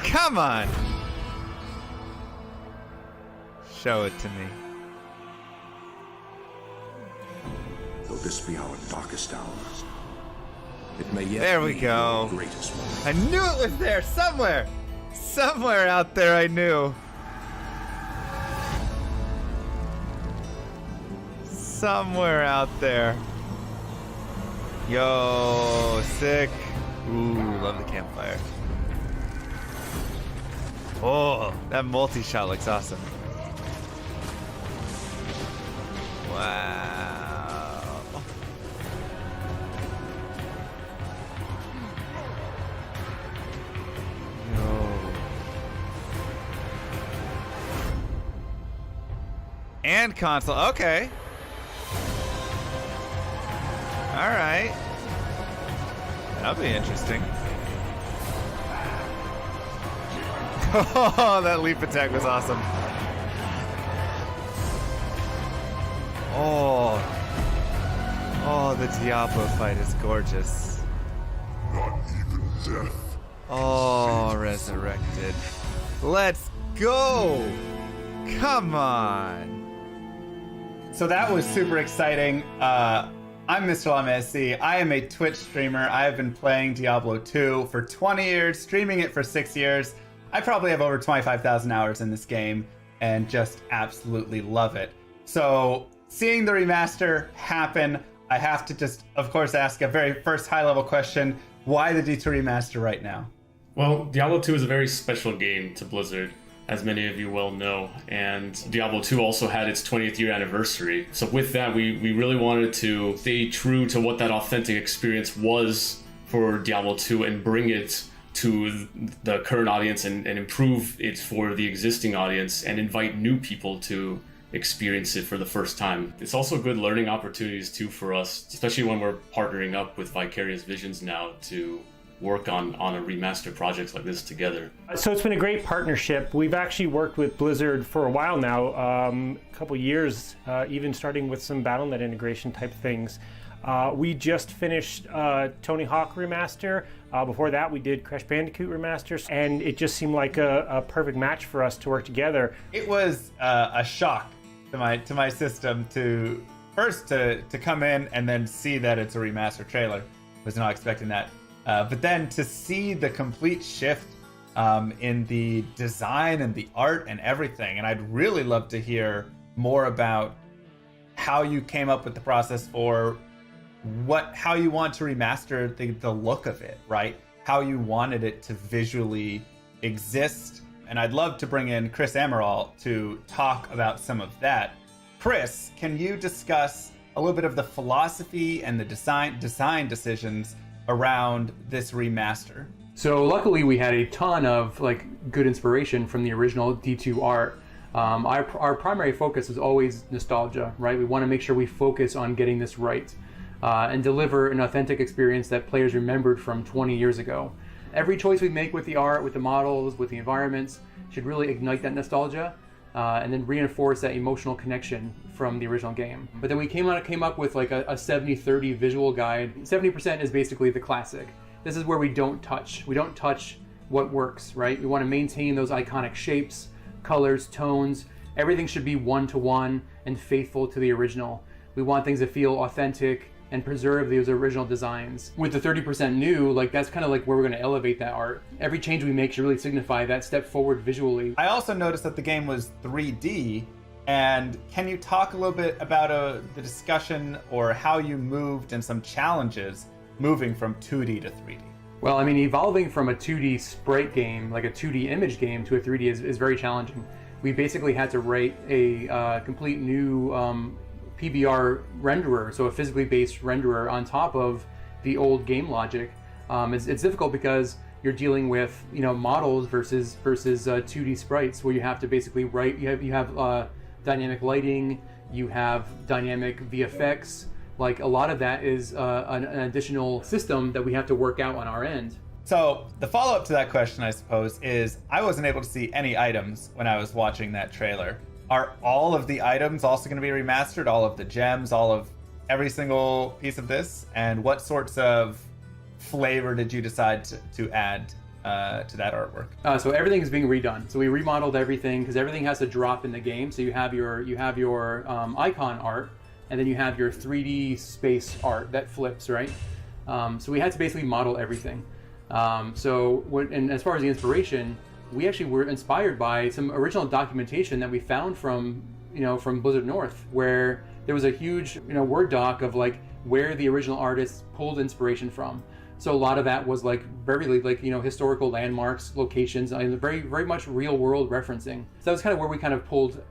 Speaker 7: Come on. Show it to me.
Speaker 12: Though this be our darkest hour, it may yet
Speaker 7: There we
Speaker 12: be
Speaker 7: go.
Speaker 12: our greatest one.
Speaker 7: I knew it was there somewhere. Somewhere out there I knew. Somewhere out there. Yo, sick. Ooh, love the campfire. Oh, that multi-shot looks awesome. Wow. Yo. And console, okay. All right. That'll be interesting. Oh, that leap attack was awesome. Oh. Oh, the Diablo fight is gorgeous.
Speaker 12: Not even death.
Speaker 7: Oh, resurrected. Let's go. Come on.
Speaker 13: So that was super exciting. I'm Mr. Lamesi. I am a Twitch streamer. I have been playing Diablo 2 for 20 years, streaming it for 6 years. I probably have over 25,000 hours in this game and just absolutely love it. So seeing the remaster happen, I have to just, of course, ask a very first high-level question. Why the D2 remaster right now?
Speaker 14: Well, Diablo 2 is a very special game to Blizzard, as many of you well know, and Diablo 2 also had its 20th year anniversary. So with that, we really wanted to stay true to what that authentic experience was for Diablo 2 and bring it to the current audience and improve it for the existing audience and invite new people to experience it for the first time. It's also good learning opportunities too for us, especially when we're partnering up with Vicarious Visions now to work on a remaster projects like this together.
Speaker 15: So it's been a great partnership. We've actually worked with Blizzard for a while now, a couple years, even starting with some Battle.net integration type things. We just finished Tony Hawk Remaster. Before that, we did Crash Bandicoot Remaster, and it just seemed like a perfect match for us to work together.
Speaker 13: It was a shock to my system to first to come in and then see that it's a remaster trailer. Was not expecting that. But then to see the complete shift in the design and the art and everything. And I'd really love to hear more about how you came up with the process for how you want to remaster the look of it, right? How you wanted it to visually exist. And I'd love to bring in Chris Amaral to talk about some of that. Chris, can you discuss a little bit of the philosophy and the design decisions around this remaster?
Speaker 16: So luckily we had a ton of good inspiration from the original D2 art. Our primary focus is always nostalgia, right? We want to make sure we focus on getting this right and deliver an authentic experience that players remembered from 20 years ago. Every choice we make with the art, with the models, with the environments should really ignite that nostalgia and then reinforce that emotional connection from the original game. But then we came up with like a 70-30 visual guide. 70% is basically the classic. This is where we don't touch. We don't touch what works, right? We want to maintain those iconic shapes, colors, tones. Everything should be one-to-one and faithful to the original. We want things to feel authentic and preserve those original designs. With the 30% new, like that's kind of like where we're going to elevate that art. Every change we make should really signify that step forward visually.
Speaker 13: I also noticed that the game was 3D, and can you talk a little bit about the discussion or how you moved and some challenges moving from 2D to 3D?
Speaker 16: Well, I mean, evolving from a 2D sprite game, like a 2D image game, to a 3D is very challenging. We basically had to write a complete new PBR renderer, so a physically based renderer on top of the old game logic. It's difficult because you're dealing with models versus 2D sprites, where you have to basically write. You have dynamic lighting, you have dynamic VFX. Like a lot of that is an additional system that we have to work out on our end.
Speaker 13: So the follow-up to that question, I suppose, is I wasn't able to see any items when I was watching that trailer. Are all of the items also going to be remastered? All of the gems, all of every single piece of this? And what sorts of flavor did you decide to add to that artwork?
Speaker 16: So everything is being redone. So we remodeled everything because everything has to drop in the game. So you have your icon art, and then you have your 3D space art that flips, right? So we had to basically model everything. And as far as the inspiration, we actually were inspired by some original documentation that we found from Blizzard North, where there was a huge Word doc of like where the original artists pulled inspiration from. So a lot of that was like very historical landmarks, locations, and very very much real world referencing. So that was kind of where we kind of pulled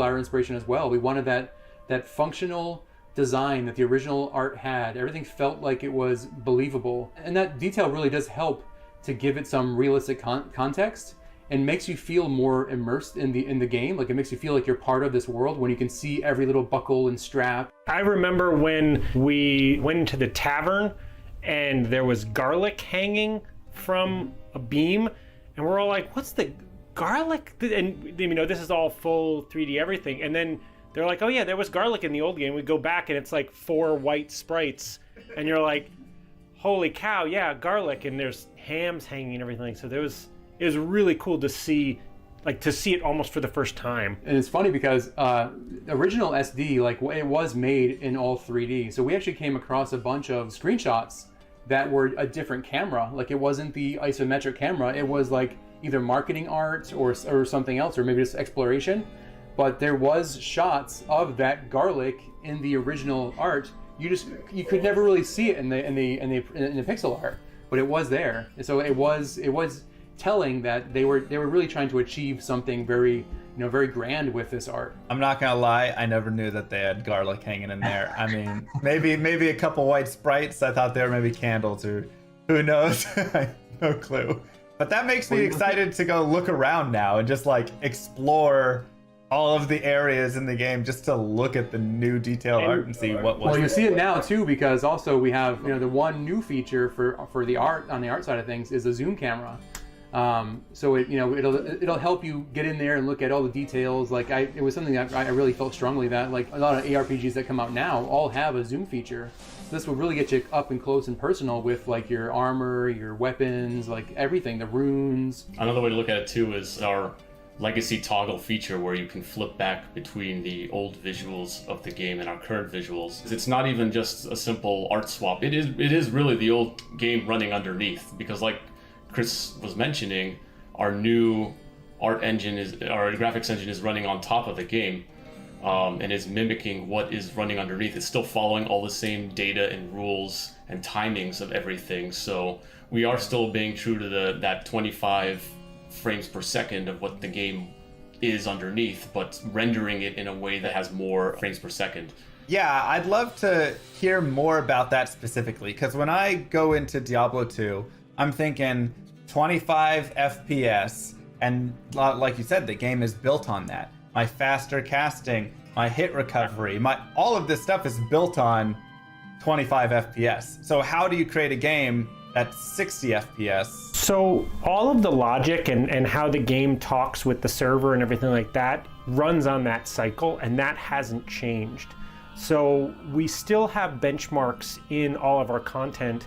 Speaker 16: our inspiration as well. We wanted that functional design that the original art had. Everything felt like it was believable, and that detail really does help to give it some realistic context and makes you feel more immersed in the game. Like it makes you feel like you're part of this world when you can see every little buckle and strap.
Speaker 15: I remember when we went into the tavern and there was garlic hanging from a beam, and we're all like, what's the garlic? And this is all full 3D everything, and then they're like, oh yeah, there was garlic in the old game. We go back and it's like 4 white sprites, and you're like, holy cow, yeah, garlic, and there's hams hanging and everything. So it was really cool to see it almost for the first time.
Speaker 16: And it's funny because original SD, like it was made in all 3D. So we actually came across a bunch of screenshots that were a different camera. Like it wasn't the isometric camera. It was like either marketing art or something else, or maybe just exploration. But there was shots of that garlic in the original art. You could never really see it in the pixel art, but it was there. So it was telling that they were really trying to achieve something very very grand with this art.
Speaker 13: I'm not gonna lie, I never knew that they had garlic hanging in there. I mean, maybe a couple white sprites. I thought they were maybe candles, or who knows? No clue. But that makes me excited to go look around now and just like explore all of the areas in the game, just to look at the new detailed art and see what was.
Speaker 16: Well, you see it now too, because also we have the one new feature for the art on the art side of things is a zoom camera. So it'll help you get in there and look at all the details. Like it was something that I really felt strongly that like a lot of ARPGs that come out now all have a zoom feature. So this will really get you up and close and personal with like your armor, your weapons, like everything, the runes.
Speaker 14: Another way to look at it too is our legacy toggle feature, where you can flip back between the old visuals of the game and our current visuals. It's not even just a simple art swap. It is really the old game running underneath, because like Chris was mentioning, our new art engine our graphics engine is running on top of the game, and is mimicking what is running underneath. It's still following all the same data and rules and timings of everything. So we are still being true to that 25 frames per second of what the game is underneath, but rendering it in a way that has more frames per second.
Speaker 13: Yeah, I'd love to hear more about that specifically, because when I go into Diablo 2, I'm thinking 25 FPS, and like you said, the game is built on that. My faster casting, my hit recovery, all of this stuff is built on 25 FPS. So how do you create a game that's 60 FPS?
Speaker 15: So all of the logic and how the game talks with the server and everything like that runs on that cycle, and that hasn't changed. So we still have benchmarks in all of our content,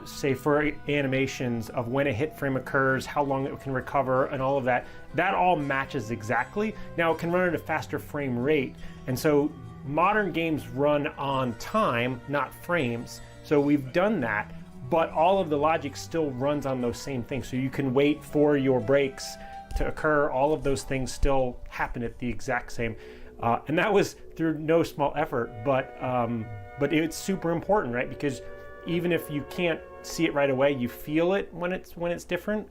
Speaker 15: say for animations of when a hit frame occurs, how long it can recover, and all of that. That all matches exactly. Now it can run at a faster frame rate, and so modern games run on time, not frames. So we've done that, but all of the logic still runs on those same things. So you can wait for your breaks to occur. All of those things still happen at the exact same. And that was through no small effort, but it's super important, right? Because even if you can't see it right away, you feel it when it's different.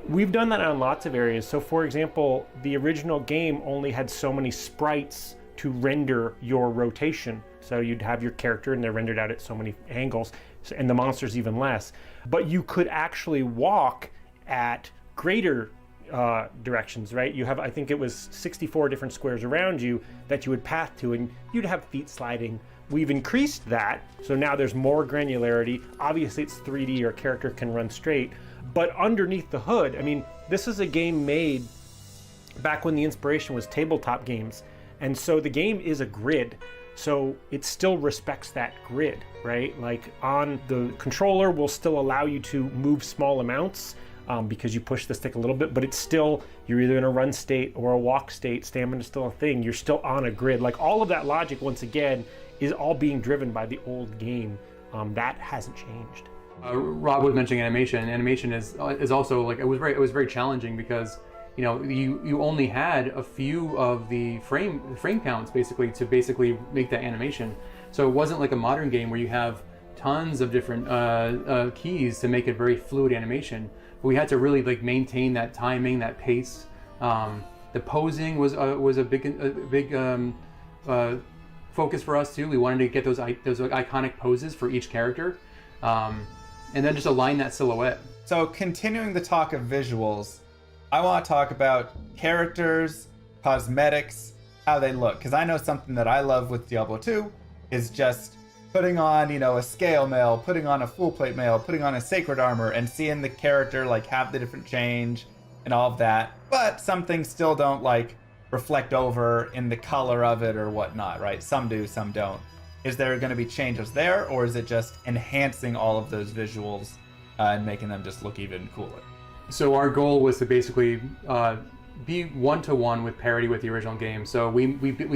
Speaker 15: We've done that on lots of areas. So for example, the original game only had so many sprites to render your rotation. So you'd have your character and they're rendered out at so many angles, and the monsters even less. But you could actually walk at greater directions, right? You have, I think it was 64 different squares around you that you would path to, and you'd have feet sliding. We've increased that, so now there's more granularity. Obviously it's 3D, your character can run straight, but underneath the hood, I mean, this is a game made back when the inspiration was tabletop games, and so the game is a grid, so it still respects that grid, right? Like on the controller will still allow you to move small amounts, because you push the stick a little bit, but it's still, you're either in a run state or a walk state, stamina's still a thing, you're still on a grid. Like all of that logic, once again, is all being driven by the old game. That hasn't changed.
Speaker 16: Rob was mentioning animation. Animation is also like, it was very challenging because, you know, you only had a few of the frame counts basically to make that animation. So it wasn't like a modern game where you have tons of different keys to make it very fluid animation. We had to really like maintain that timing, that pace. The posing was a big focus for us too. We wanted to get those iconic poses for each character, and then just align that silhouette.
Speaker 13: So continuing the talk of visuals, I want to talk about characters, cosmetics, how they look. Because I know something that I love with Diablo 2 is just putting on, you know, a scale mail, putting on a full plate mail, putting on a sacred armor, and seeing the character like have the different change and all of that. But some things still don't like reflect over in the color of it or whatnot, right? Some do, some don't. Is there going to be changes there, or is it just enhancing all of those visuals and making them just look even cooler?
Speaker 16: So our goal was to basically be one-to-one with parity with the original game. So we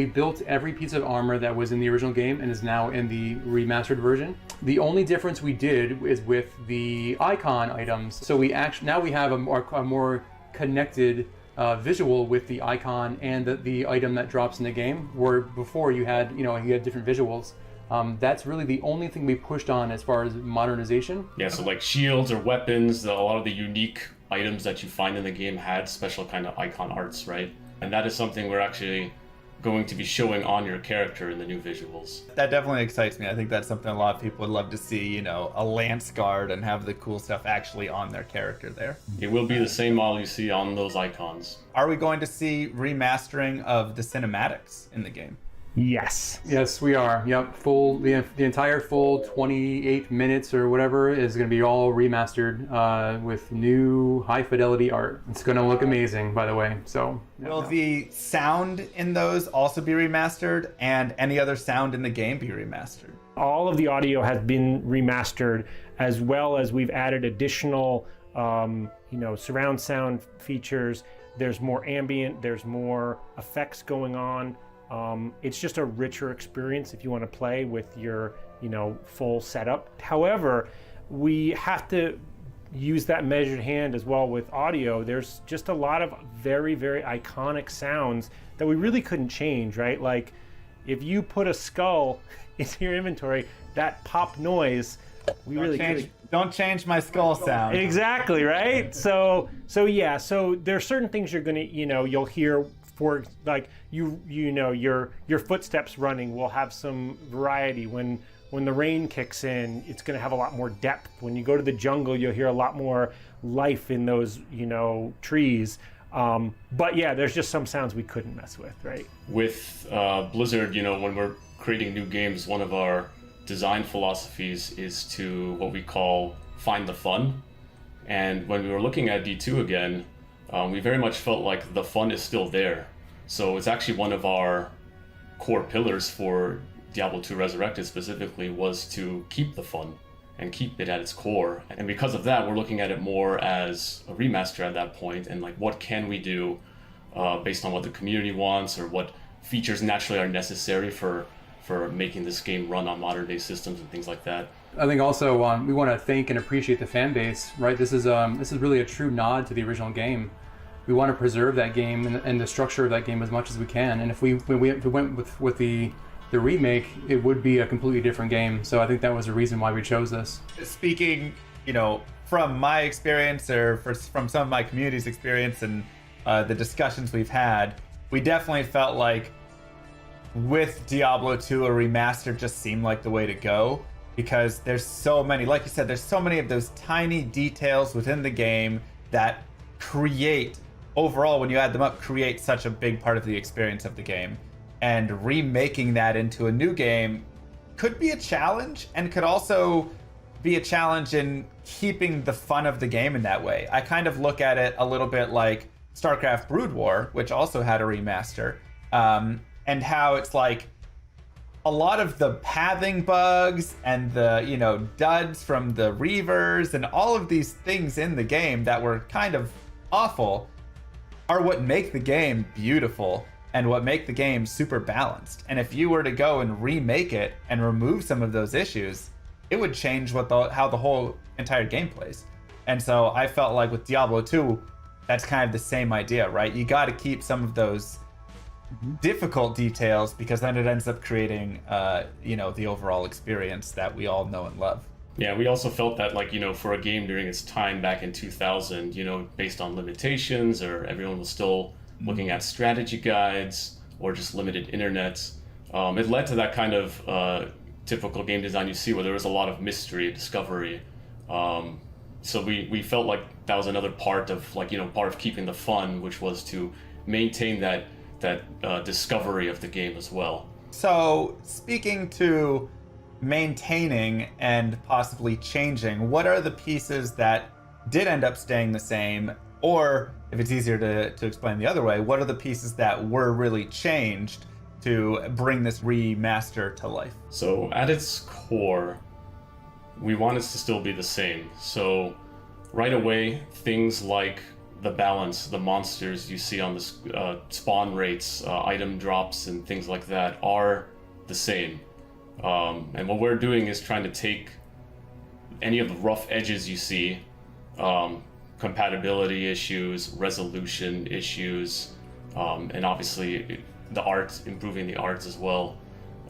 Speaker 16: built every piece of armor that was in the original game and is now in the remastered version. The only difference we did is with the icon items. So now we have a more connected visual with the icon and the item that drops in the game, where before you had different visuals. That's really the only thing we pushed on as far as modernization.
Speaker 14: Yeah, so like shields or weapons, a lot of the unique items that you find in the game had special kind of icon arts, right? And that is something we're actually going to be showing on your character in the new visuals.
Speaker 13: That definitely excites me. I think that's something a lot of people would love to see, you know, a lance guard and have the cool stuff actually on their character there.
Speaker 14: It will be the same model you see on those icons.
Speaker 13: Are we going to see remastering of the cinematics in the game?
Speaker 15: Yes.
Speaker 16: Yes, we are. Yep. The entire full 28 minutes or whatever is going to be all remastered with new high fidelity art. It's going to look amazing, by the way. So
Speaker 13: will the sound in those also be remastered, and any other sound in the game be remastered?
Speaker 15: All of the audio has been remastered, as well as we've added additional surround sound features. There's more ambient, there's more effects going on. It's just a richer experience if you want to play with your, full setup. However, we have to use that measured hand as well with audio. There's just a lot of very, very iconic sounds that we really couldn't change, right? Like if you put a skull into your inventory, that pop noise,
Speaker 13: don't change my skull sound.
Speaker 15: Exactly, right? So there are certain things you're gonna, you'll hear. For like your footsteps running will have some variety. When the rain kicks in, it's going to have a lot more depth. When you go to the jungle, you'll hear a lot more life in those trees. But yeah, there's just some sounds we couldn't mess with, right?
Speaker 14: With Blizzard, when we're creating new games, one of our design philosophies is to what we call find the fun. And when we were looking at D2 again, we very much felt like the fun is still there. So it's actually one of our core pillars for Diablo 2 Resurrected specifically was to keep the fun and keep it at its core. And because of that, we're looking at it more as a remaster at that point, and like what can we do based on what the community wants or what features naturally are necessary for making this game run on modern day systems and things like that.
Speaker 16: I think also we want to thank and appreciate the fan base, right? This is really a true nod to the original game. We want to preserve that game and the structure of that game as much as we can. And if we went with the remake, it would be a completely different game. So I think that was the reason why we chose this.
Speaker 13: Speaking, from my experience or from some of my community's experience and the discussions we've had, we definitely felt like with Diablo 2, a remaster just seemed like the way to go, because there's so many, like you said, there's so many of those tiny details within the game that create, overall, when you add them up, create such a big part of the experience of the game. And remaking that into a new game could be a challenge, and could also be a challenge in keeping the fun of the game in that way. I kind of look at it a little bit like StarCraft Brood War, which also had a remaster, and how it's like a lot of the pathing bugs and the duds from the Reavers and all of these things in the game that were kind of awful are what make the game beautiful and what make the game super balanced. And if you were to go and remake it and remove some of those issues, it would change how the whole entire game plays. And so I felt like with Diablo 2, that's kind of the same idea, right? You got to keep some of those difficult details, because then it ends up creating the overall experience that we all know and love.
Speaker 14: Yeah, we also felt that, for a game during its time back in 2000, based on limitations, or everyone was still looking at strategy guides or just limited internet, it led to that kind of typical game design you see, where there was a lot of mystery, discovery. So we felt like that was another part of part of keeping the fun, which was to maintain that discovery of the game as well.
Speaker 13: So speaking to maintaining and possibly changing, what are the pieces that did end up staying the same? Or if it's easier to explain the other way, what are the pieces that were really changed to bring this remaster to life?
Speaker 14: So at its core, we want it to still be the same. So right away, things like the balance, the monsters you see on the spawn rates, item drops, and things like that are the same. And what we're doing is trying to take any of the rough edges you see, compatibility issues, resolution issues, and obviously the art, improving the arts as well.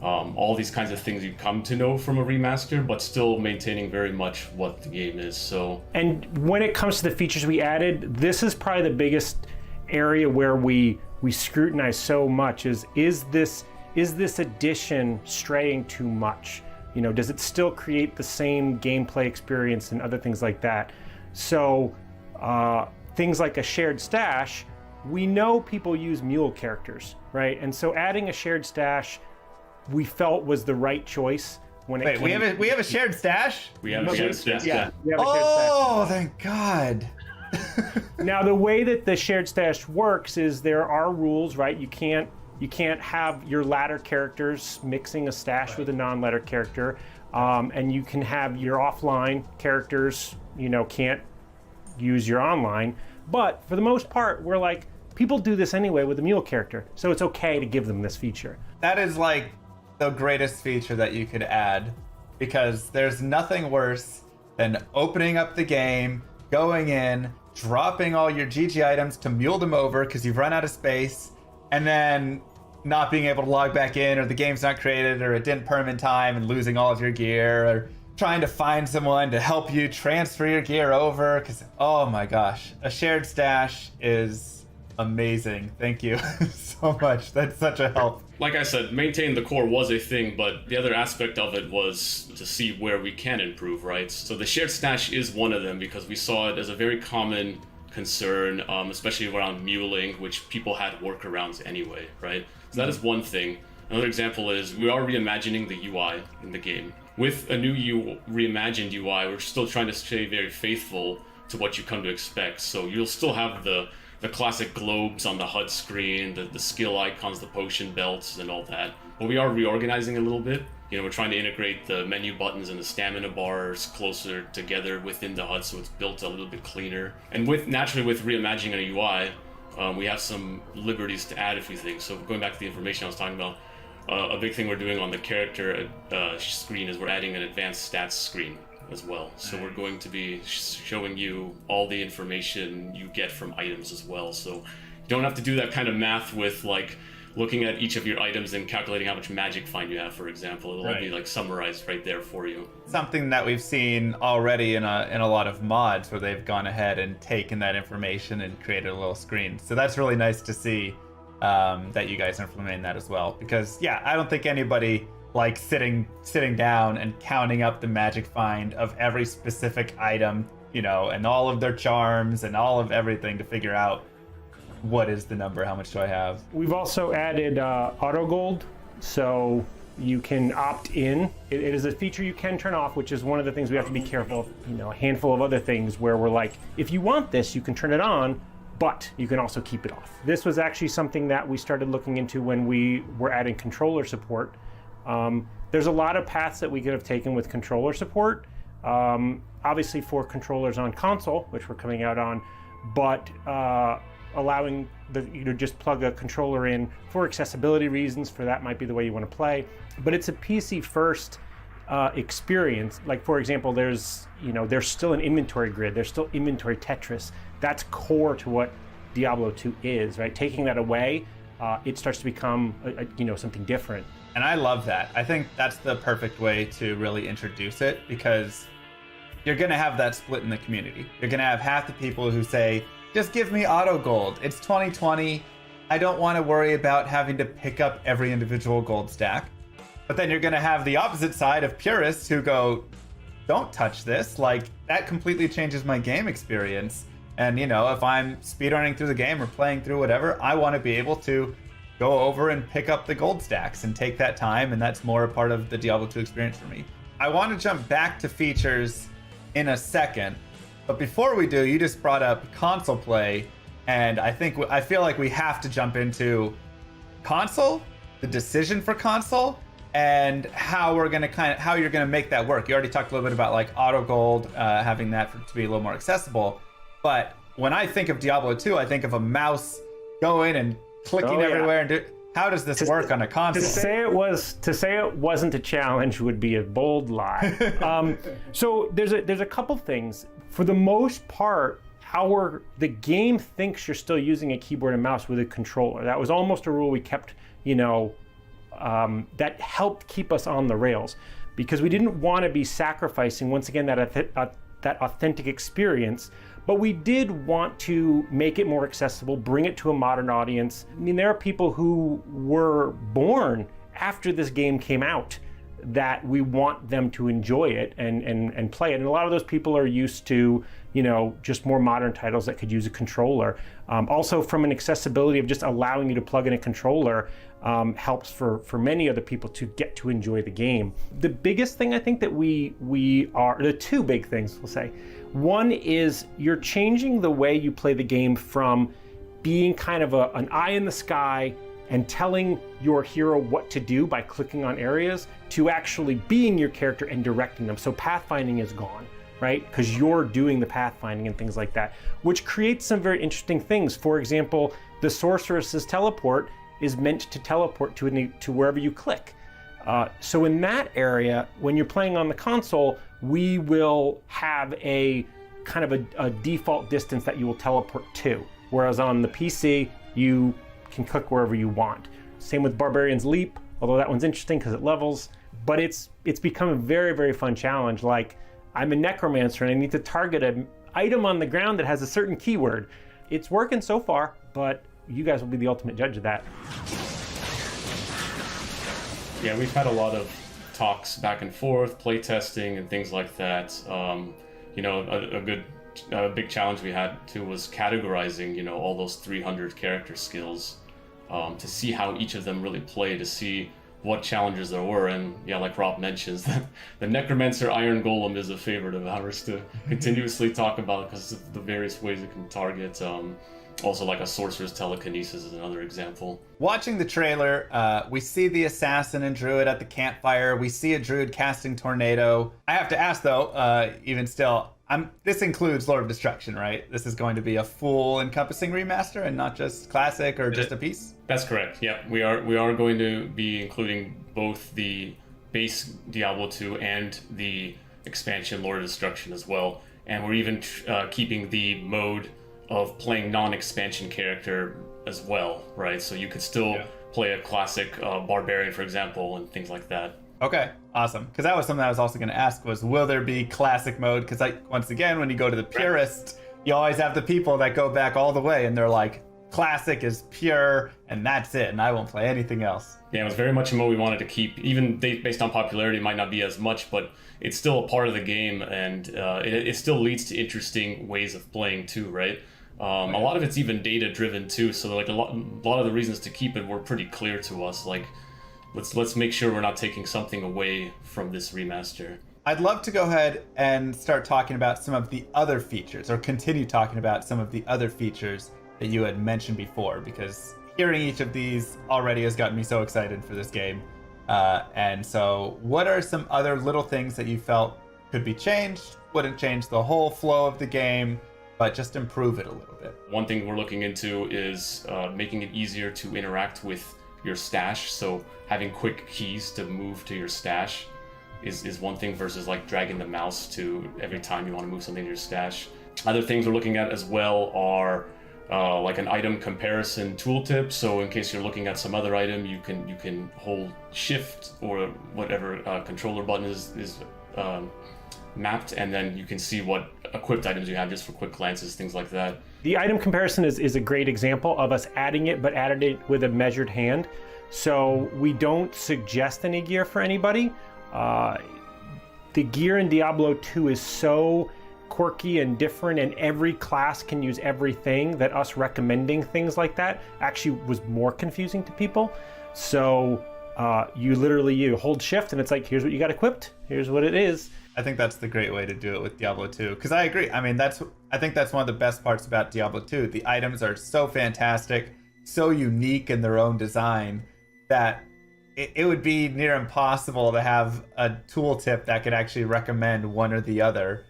Speaker 14: All these kinds of things you come to know from a remaster, but still maintaining very much what the game is. So, and
Speaker 15: when it comes to the features we added, this is probably the biggest area where we scrutinize so much is this addition straying too much? Does it still create the same gameplay experience and other things like that? So things like a shared stash, we know people use mule characters, right? And so adding a shared stash we felt was the right choice when it
Speaker 13: we have a shared stash?
Speaker 14: We have a shared stash.
Speaker 15: Yeah.
Speaker 13: Oh, thank God.
Speaker 15: Now the way that the shared stash works is there are rules, right? You can't have your ladder characters mixing a stash with a non-ladder character, and you can have your offline characters, can't use your online. But for the most part, we're like, people do this anyway with a mule character, so it's okay to give them this feature.
Speaker 13: That is like the greatest feature that you could add, because there's nothing worse than opening up the game, going in, dropping all your GG items to mule them over because you've run out of space, and then not being able to log back in, or the game's not created, or it didn't perm in time, and losing all of your gear, or trying to find someone to help you transfer your gear over, because, oh my gosh, a shared stash is amazing. Thank you so much. That's such a help.
Speaker 14: Like I said, maintaining the core was a thing, but the other aspect of it was to see where we can improve, right? So the shared stash is one of them, because we saw it as a very common concern, especially around muling, which people had workarounds anyway, right? So that is one thing. Another example is we are reimagining the UI in the game. With a new reimagined UI, we're still trying to stay very faithful to what you come to expect. So you'll still have the classic globes on the HUD screen, the skill icons, the potion belts, and all that. But we are reorganizing a little bit. We're trying to integrate the menu buttons and the stamina bars closer together within the HUD, so it's built a little bit cleaner. And naturally with reimagining a UI, We have some liberties to add if we think. So going back to the information I was talking about, a big thing we're doing on the character screen is we're adding an advanced stats screen as well. So we're going to be showing you all the information you get from items as well. So you don't have to do that kind of math with like looking at each of your items and calculating how much magic find you have, for example. It'll all be like summarized right there for you.
Speaker 13: Something that we've seen already in a lot of mods where they've gone ahead and taken that information and created a little screen. So that's really nice to see that you guys are implementing that as well. Because yeah, I don't think anybody like sitting down and counting up the magic find of every specific item, you know, and all of their charms and all of everything to figure out what is the number, how much do I have.
Speaker 15: We've also added auto gold, so you can opt in. It is a feature you can turn off, which is one of the things we have to be careful of. You know, a handful of other things where we're like, if you want this, you can turn it on, but you can also keep it off. This was actually something that we started looking into when we were adding controller support. There's a lot of paths that we could have taken with controller support, obviously for controllers on console, which we're coming out on, but allowing just plug a controller in for accessibility reasons, for that might be the way you want to play. But it's a PC first experience. Like for example, there's still an inventory grid, there's still inventory Tetris. That's core to what Diablo 2 is, right? Taking that away, it starts to become something different.
Speaker 13: And I love that. I think that's the perfect way to really introduce it, because you're going to have that split in the community. You're going to have half the people who say, just give me auto gold. It's 2020. I don't want to worry about having to pick up every individual gold stack. But then you're going to have the opposite side of purists who go, don't touch this. Like, that completely changes my game experience. And, you know, if I'm speedrunning through the game or playing through whatever, I want to be able to go over and pick up the gold stacks and take that time, and that's more a part of the Diablo 2 experience for me. I want to jump back to features in a second, but before we do, you just brought up console play, and I feel like we have to jump into console, the decision for console, and how you're gonna make that work. You already talked a little bit about like auto gold, having that to be a little more accessible, but when I think of Diablo 2, I think of a mouse going and clicking everywhere and how does this work on a console?
Speaker 15: To say it wasn't a challenge would be a bold lie. So there's a couple things. For the most part, the game thinks you're still using a keyboard and mouse with a controller. That was almost a rule we kept, that helped keep us on the rails, because we didn't want to be sacrificing once again that authentic experience. But we did want to make it more accessible, bring it to a modern audience. I mean, there are people who were born after this game came out that we want them to enjoy it and play it. And a lot of those people are used to, just more modern titles that could use a controller. Also, from an accessibility of just allowing you to plug in a controller helps for many other people to get to enjoy the game. The biggest thing I think that the two big things we'll say. One is you're changing the way you play the game from being kind of an eye in the sky and telling your hero what to do by clicking on areas to actually being your character and directing them. So pathfinding is gone, right? Because you're doing the pathfinding and things like that, which creates some very interesting things. For example, the sorceress's teleport is meant to teleport to wherever you click. So in that area, when you're playing on the console, we will have a kind of a default distance that you will teleport to. Whereas on the PC, you can click wherever you want. Same with Barbarian's Leap, although that one's interesting because it levels. But it's become a very, very fun challenge. Like, I'm a necromancer and I need to target an item on the ground that has a certain keyword. It's working so far, but you guys will be the ultimate judge of that.
Speaker 14: Yeah, we've had a lot of talks back and forth, play testing and things like that. A big challenge we had too was categorizing, all those 300 character skills to see how each of them really play, to see what challenges there were. And yeah, like Rob mentions, the Necromancer Iron Golem is a favorite of ours to continuously talk about because of the various ways it can target. Also, like a Sorcerer's Telekinesis is another example.
Speaker 13: Watching the trailer, we see the assassin and druid at the campfire. We see a druid casting tornado. I have to ask though, even still, This includes Lord of Destruction, right? This is going to be a full encompassing remaster and not just classic or just a piece?
Speaker 14: That's correct. Yeah, we are going to be including both the base Diablo 2 and the expansion Lord of Destruction as well. And we're even keeping the mode of playing non-expansion character as well, right? So you could still play a classic barbarian, for example, and things like that.
Speaker 13: Okay, awesome. Because that was something I was also going to ask was, will there be classic mode? Because once again, when you go to the purist, you always have the people that go back all the way and they're like, classic is pure and that's it, and I won't play anything else.
Speaker 14: Yeah, it was very much a mode we wanted to keep. Even based on popularity, it might not be as much, but it's still a part of the game, and it still leads to interesting ways of playing too, right? A lot of it's even data driven too, so like a lot of the reasons to keep it were pretty clear to us. Like, let's make sure we're not taking something away from this remaster.
Speaker 13: I'd love to go ahead and start talking about some of the other features, or continue talking about some of the other features that you had mentioned before, because hearing each of these already has gotten me so excited for this game. And so what are some other little things that you felt could be changed, wouldn't change the whole flow of the game, but just improve it a little bit?
Speaker 14: One thing we're looking into is making it easier to interact with your stash. So having quick keys to move to your stash is one thing versus like dragging the mouse to every time you want to move something to your stash. Other things we're looking at as well are like an item comparison tooltip. So in case you're looking at some other item, you can hold shift or whatever controller button is mapped, and then you can see what equipped items you have just for quick glances, things like that.
Speaker 15: The item comparison is a great example of us adding it, but added it with a measured hand. So we don't suggest any gear for anybody. The gear in Diablo 2 is so quirky and different, and every class can use everything, that us recommending things like that actually was more confusing to people. So you hold shift and it's like, here's what you got equipped, here's what it is.
Speaker 13: I think that's the great way to do it with Diablo 2, because I agree. I mean, I think that's one of the best parts about Diablo 2. The items are so fantastic, so unique in their own design, that it would be near impossible to have a tooltip that could actually recommend one or the other,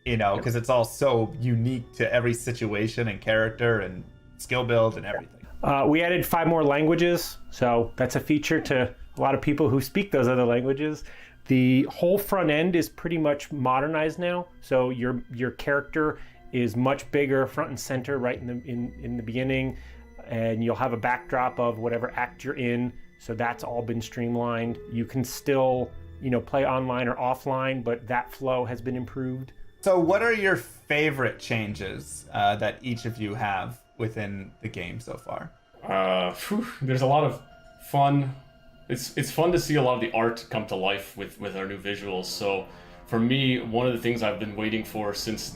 Speaker 13: you know, because it's all so unique to every situation and character and skill build and everything.
Speaker 15: We added 5 more languages, so that's a feature to a lot of people who speak those other languages. The whole front end is pretty much modernized now, so your character is much bigger front and center right in the beginning, and you'll have a backdrop of whatever act you're in. So that's all been streamlined. You can still, play online or offline, but that flow has been improved.
Speaker 13: So what are your favorite changes that each of you have within the game so far?
Speaker 14: There's a lot of fun. It's fun to see a lot of the art come to life with our new visuals. So for me, one of the things I've been waiting for since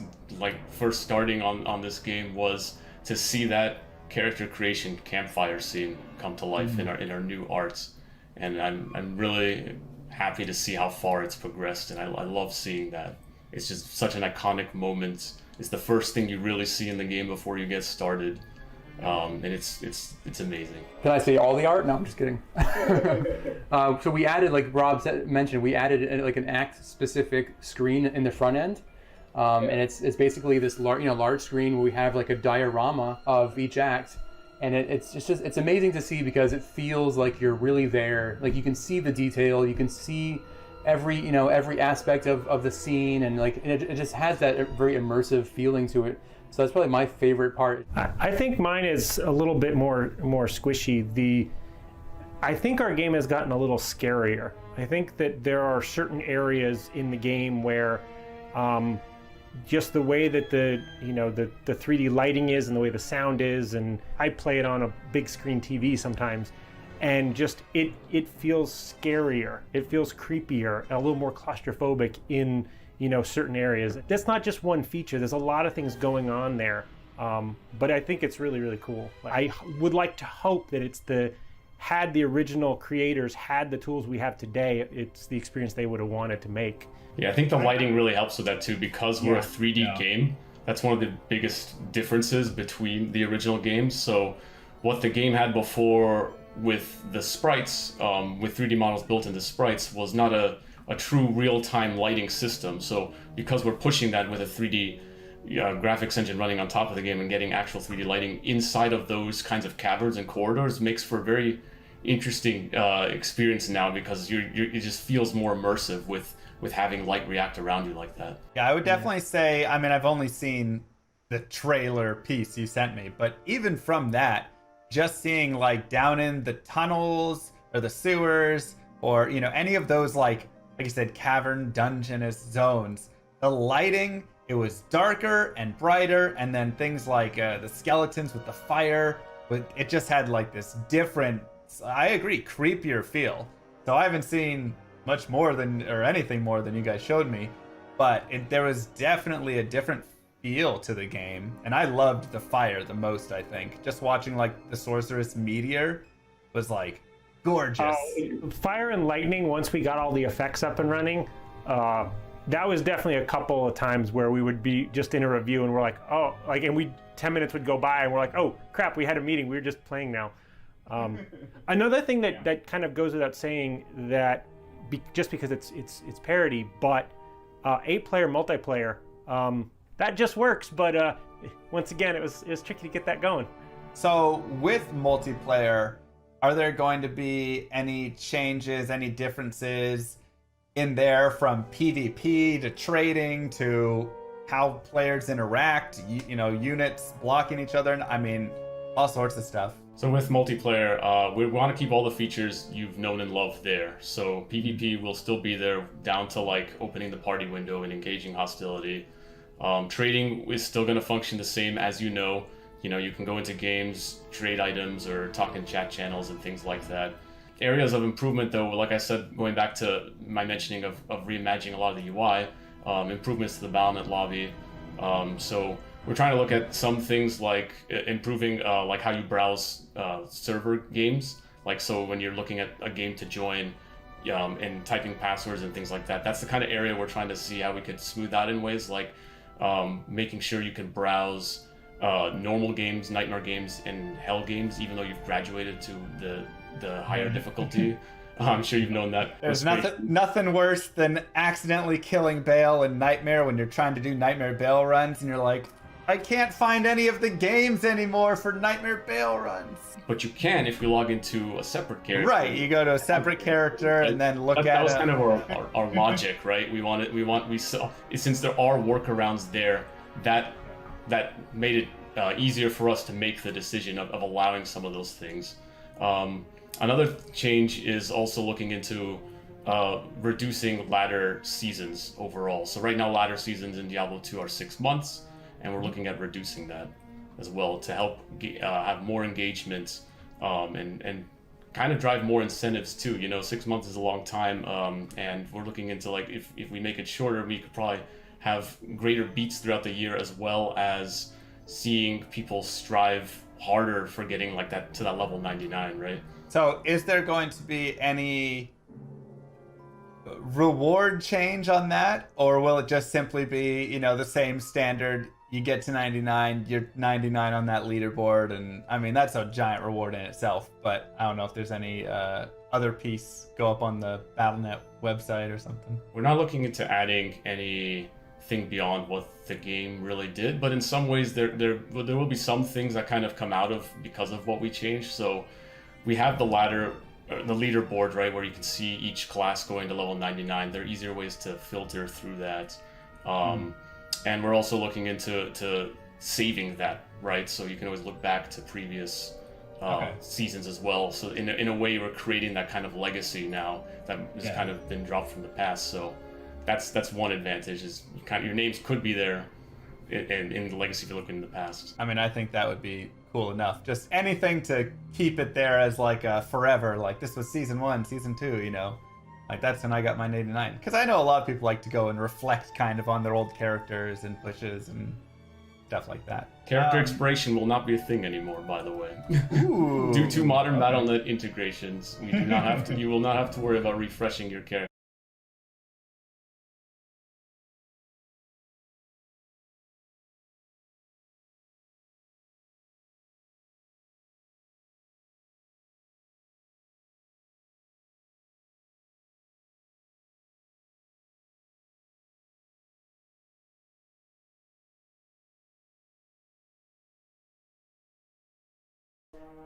Speaker 14: first starting on this game was to see that character creation campfire scene come to life in our new arts, and I'm really happy to see how far it's progressed, and I love seeing that. It's just such an iconic moment. It's the first thing you really see in the game before you get started, and it's amazing.
Speaker 16: Can I say all the art? No, I'm just kidding. So we added, like Rob mentioned, we added an act-specific screen in the front end. And it's basically this large screen where we have like a diorama of each act, and it's amazing to see, because it feels like you're really there. Like you can see the detail, you can see every aspect of the scene, and it just has that very immersive feeling to it. So that's probably my favorite part.
Speaker 15: I think mine is a little bit more squishy. I think our game has gotten a little scarier. I think that there are certain areas in the game where just the way that the 3D lighting is and the way the sound is, and I play it on a big screen TV sometimes, and just it feels scarier, it feels creepier, a little more claustrophobic in certain areas. That's not just one feature, there's a lot of things going on there, but I think it's really, really cool. I would like to hope that had the original creators had the tools we have today, it's the experience they would have wanted to make.
Speaker 14: Yeah, I think the lighting really helps with that too, because we're a 3D game. That's one of the biggest differences between the original games. So what the game had before with the sprites, with 3D models built into sprites, was not a a true real-time lighting system. So because we're pushing that with a 3D graphics engine running on top of the game and getting actual 3D lighting inside of those kinds of caverns and corridors makes for a very interesting experience now, because it just feels more immersive with having light react around you like that.
Speaker 13: Yeah, I would definitely say, I mean, I've only seen the trailer piece you sent me, but even from that, just seeing like down in the tunnels or the sewers or, you know, any of those like you said, cavern dungeonous zones, the lighting, it was darker and brighter, and then things like the skeletons with the fire, it just had like this different, I agree, creepier feel. So I haven't seen much more than, or anything more than you guys showed me, but there was definitely a different feel to the game, and I loved the fire the most. I think just watching like the sorceress meteor was like gorgeous.
Speaker 15: Fire and lightning, once we got all the effects up and running, that was definitely a couple of times where we would be just in a review and we're like, oh, like, and 10 minutes would go by and we're like, oh crap, we had a meeting, we were just playing now. Another thing that kind of goes without saying, that just because it's parody, but 8-player multiplayer, that just works. But once again, it was tricky to get that going.
Speaker 13: So with multiplayer, are there going to be any changes, any differences in there from PvP to trading to how players interact, you know, units blocking each other? I mean, all sorts of stuff.
Speaker 14: So with multiplayer, we want to keep all the features you've known and loved there. So PvP will still be there, down to like opening the party window and engaging hostility. Trading is still going to function the same as you know. You know, you can go into games, trade items, or talk in chat channels and things like that. Areas of improvement, though, like I said, going back to my mentioning of reimagining a lot of the UI, improvements to the Battlenet lobby. So we're trying to look at some things like improving like how you browse server games. Like, so when you're looking at a game to join and typing passwords and things like that, that's the kind of area we're trying to see how we could smooth out in ways like making sure you can browse normal games, Nightmare games, and Hell games, even though you've graduated to the higher difficulty. I'm sure you've known that.
Speaker 13: There's nothing worse than accidentally killing Bale in Nightmare when you're trying to do Nightmare Bale runs and you're like, I can't find any of the games anymore for Nightmare Bale runs.
Speaker 14: But you can if you log into a separate character.
Speaker 13: Right, you go to a separate character and then look at it.
Speaker 14: That was kind of our logic, right? Since there are workarounds there, that made it easier for us to make the decision of allowing some of those things. Another change is also looking into reducing ladder seasons overall. So right now, ladder seasons in Diablo 2 are 6 months, and we're looking at reducing that as well to help have more engagement and kind of drive more incentives too. You know, 6 months is a long time, and we're looking into like if we make it shorter, we could probably have greater beats throughout the year, as well as seeing people strive harder for getting like that to that level 99, right?
Speaker 13: So is there going to be any reward change on that, or will it just simply be, you know, the same standard? You get to 99, you're 99 on that leaderboard, and I mean that's a giant reward in itself. But I don't know if there's any other piece go up on the Battle.net website or something.
Speaker 14: We're not looking into adding anything beyond what the game really did, but in some ways there will be some things that kind of come out of because of what we changed. So we have the ladder, the leaderboard, right, where you can see each class going to level 99. There are easier ways to filter through that. And we're also looking into saving that, right? So you can always look back to previous seasons as well. So in a way, we're creating that kind of legacy now that has kind of been dropped from the past. So that's one advantage, is your names could be there in the legacy if you're looking in the past.
Speaker 13: I mean, I think that would be cool enough. Just anything to keep it there as like a forever, like this was season 1, season 2, you know? Like that's when I got my 89. Because I know a lot of people like to go and reflect kind of on their old characters and pushes and stuff like that.
Speaker 14: Character expiration will not be a thing anymore, by the way. Due to modern Battle.net integrations, we do not have to. You will not have to worry about refreshing your character.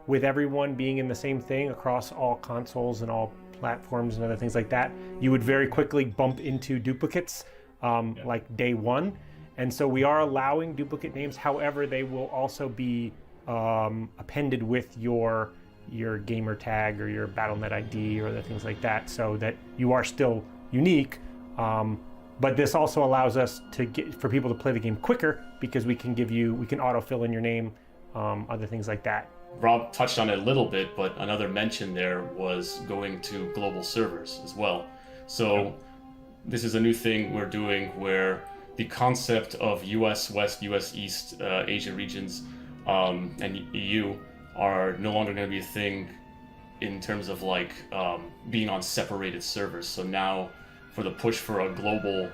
Speaker 15: with everyone being in the same thing across all consoles and all platforms and other things like that, you would very quickly bump into duplicates like day one. And so we are allowing duplicate names. However, they will also be appended with your gamer tag or your Battle.net ID or other things like that, so that you are still unique. But this also allows us for people to play the game quicker, because we can autofill in your name, other things like that.
Speaker 14: Rob touched on it a little bit, but another mention there was going to global servers as well. So this is a new thing we're doing, where the concept of US West, US East, Asia regions, and EU are no longer going to be a thing in terms of like being on separated servers. So now, for the push for a global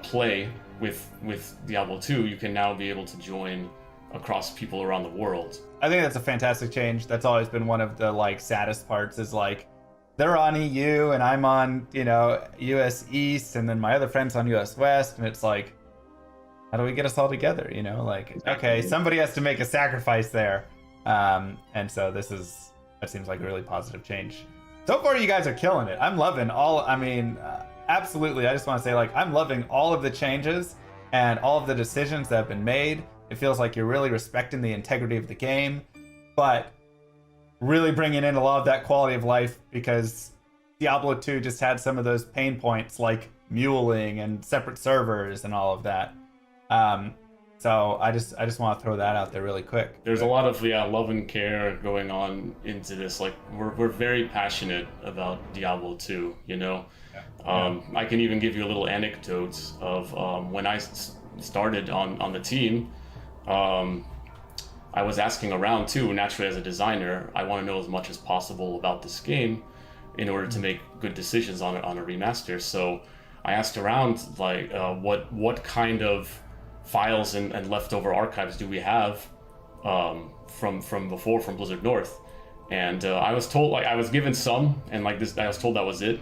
Speaker 14: play with Diablo 2, you can now be able to join across people around the world.
Speaker 13: I think that's a fantastic change. That's always been one of the like saddest parts, is like they're on EU and I'm on, US East, and then my other friend's on US West, and it's like, how do we get us all together? Like, okay, somebody has to make a sacrifice there. And so that seems like a really positive change. So far, you guys are killing it. I'm loving absolutely. I just want to say, like, I'm loving all of the changes and all of the decisions that have been made. It feels like you're really respecting the integrity of the game, but really bringing in a lot of that quality of life, because Diablo 2 just had some of those pain points like muling and separate servers and all of that. So I just want to throw that out there really quick.
Speaker 14: There's a lot of love and care going on into this. Like we're very passionate about Diablo 2. I can even give you a little anecdote of when I started on the team. I was asking around too. Naturally, as a designer, I want to know as much as possible about this game in order to make good decisions on a remaster. So I asked around, like, what kind of files and leftover archives do we have from before, from Blizzard North? And I was told, I was given some, and I was told that was it,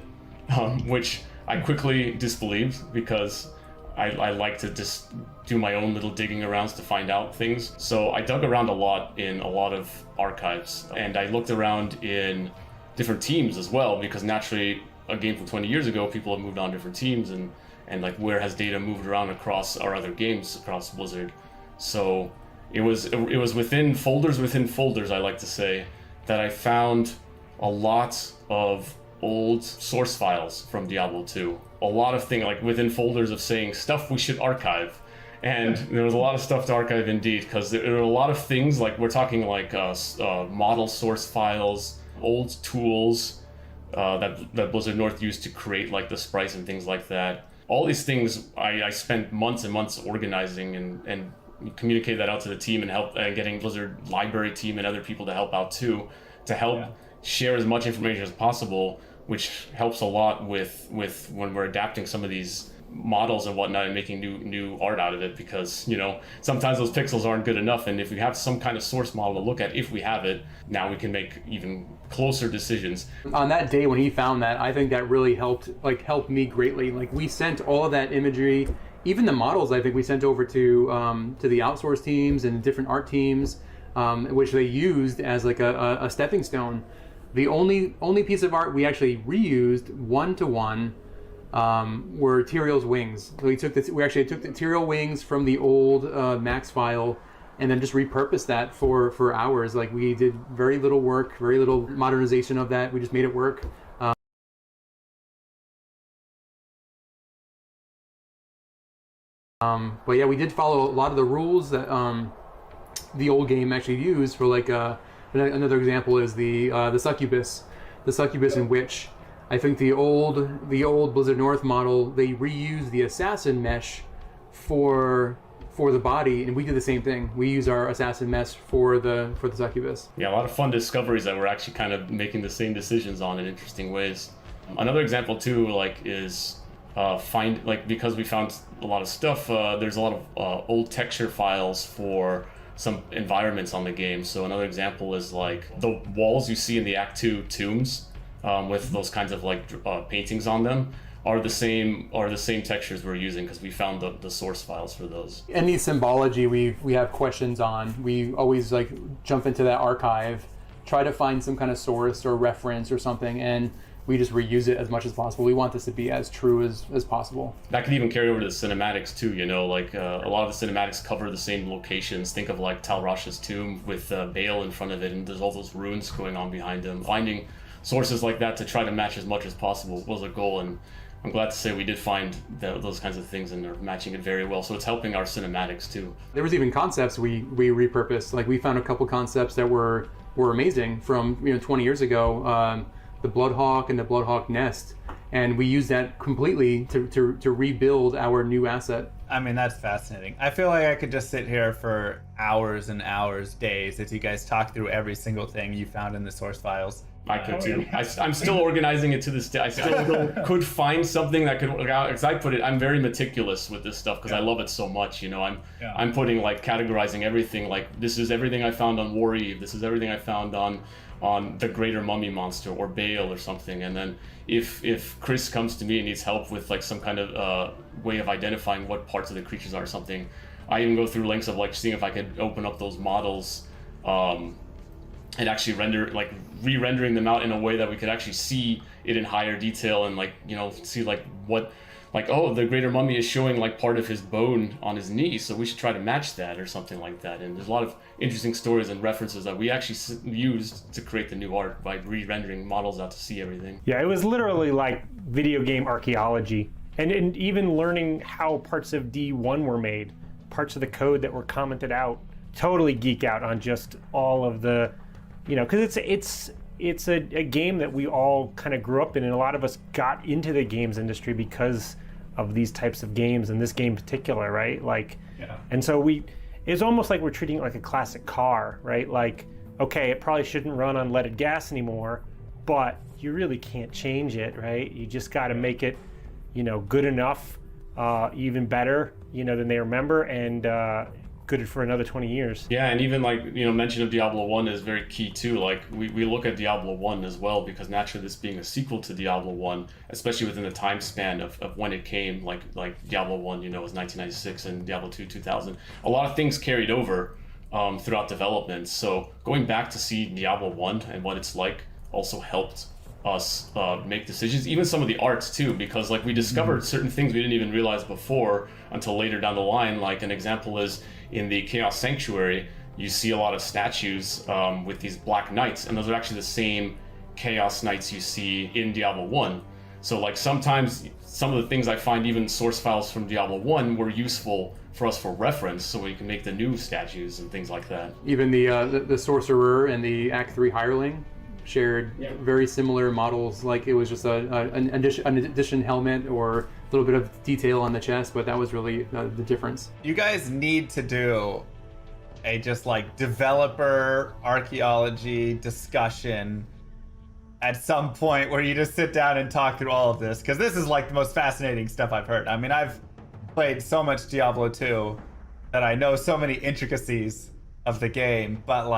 Speaker 14: which I quickly disbelieved, because I like to just do my own little digging arounds to find out things. So I dug around a lot in a lot of archives, and I looked around in different teams as well, because naturally, a game from 20 years ago, people have moved on different teams, and like, where has data moved around across our other games across Blizzard. So it was within folders, I like to say, that I found a lot of old source files from Diablo 2. A lot of things, like within folders of saying stuff we should archive. And there was a lot of stuff to archive indeed, because there are a lot of things, like we're talking like model source files, old tools that Blizzard North used to create like the sprites and things like that. All these things I spent months and months organizing and communicate that out to the team, and help getting Blizzard library team and other people to help out too, to help share as much information as possible, which helps a lot with when we're adapting some of these models and whatnot and making new art out of it, because sometimes those pixels aren't good enough, and if we have some kind of source model to look at, if we have it, now we can make even closer decisions.
Speaker 16: On that day when he found that, I think that really helped me greatly. Like, we sent all of that imagery, even the models, I think we sent over to the outsource teams and different art teams, which they used as like a stepping stone. The only piece of art we actually reused one-to-one were Tyrael's wings. So we actually took the Tyrael wings from the old Max file, and then just repurposed that for hours. Like, we did very little work, very little modernization of that. We just made it work. But yeah, we did follow a lot of the rules that the old game actually used. For like another example is the succubus, in which I think the old Blizzard North model, they reused the assassin mesh for the body, and we did the same thing. We use our assassin mesh for the succubus.
Speaker 14: Yeah, a lot of fun discoveries that we're actually kind of making the same decisions on in interesting ways. Another example too, is because we found a lot of stuff. There's a lot of old texture files for some environments on the game. So another example is like the walls you see in the Act 2 tombs with those kinds of paintings on them. are the same textures we're using because we found the source files for those.
Speaker 16: Any symbology we have questions on, we always like jump into that archive, try to find some kind of source or reference or something, and we just reuse it as much as possible. We want this to be as true as possible.
Speaker 14: That could even carry over to the cinematics too, you know, like a lot of the cinematics cover the same locations. Think of like Tal Rasha's tomb with Baal in front of it, and there's all those runes going on behind him. Finding sources like that to try to match as much as possible was a goal, and I'm glad to say we did find those kinds of things and are matching it very well. So it's helping our cinematics too.
Speaker 16: There was even concepts we repurposed. Like we found a couple concepts that were amazing from 20 years ago. The Bloodhawk and the Bloodhawk nest, and we use that completely to rebuild our new asset.
Speaker 13: I mean, that's fascinating. I feel like I could just sit here for hours and hours, days, as you guys talk through every single thing you found in the source files.
Speaker 14: I could too. I'm still organizing it to this day. I still could find something that could, as I put it, I'm very meticulous with this stuff because I love it so much. I'm putting like categorizing everything. Like this is everything I found on War Eve. This is everything I found on the greater mummy monster or Baal or something. And then if Chris comes to me and needs help with like some kind of way of identifying what parts of the creatures are or something, I even go through lengths of like seeing if I could open up those models and actually re-rendering them out in a way that we could actually see it in higher detail and see the greater mummy is showing like part of his bone on his knee, so we should try to match that or something like that. And there's a lot of interesting stories and references that we actually used to create the new art by re-rendering models out to see everything.
Speaker 15: Yeah, it was literally like video game archaeology, and even learning how parts of D1 were made, parts of the code that were commented out. Totally geek out on just all of the, because it's a game that we all kind of grew up in, and a lot of us got into the games industry because of these types of games, and this game in particular, right? And so it's almost like we're treating it like a classic car, right? Like, okay, it probably shouldn't run on leaded gas anymore, but you really can't change it, right? You just got to make it, good enough, even better, than they remember, and good for another 20 years.
Speaker 14: Yeah, and even mention of Diablo 1 is very key too. Like we look at Diablo 1 as well, because naturally this being a sequel to Diablo 1, especially within the time span of when it came, like Diablo 1, was 1996 and Diablo 2, 2000. A lot of things carried over throughout development. So going back to see Diablo 1 and what it's like also helped us make decisions, even some of the arts too, because we discovered certain things we didn't even realize before until later down the line. Like an example is in the Chaos Sanctuary, you see a lot of statues with these black knights, and those are actually the same Chaos Knights you see in Diablo 1. So sometimes some of the things I find, even source files from Diablo 1, were useful for us for reference, so we can make the new statues and things like that.
Speaker 16: Even the Sorcerer and the Act 3 Hireling shared very similar models. Like it was just an addition helmet or a little bit of detail on the chest, but that was really the difference.
Speaker 13: You guys need to do a developer archaeology discussion at some point where you just sit down and talk through all of this, because this is the most fascinating stuff I've heard. I mean, I've played so much Diablo 2 that I know so many intricacies of the game, but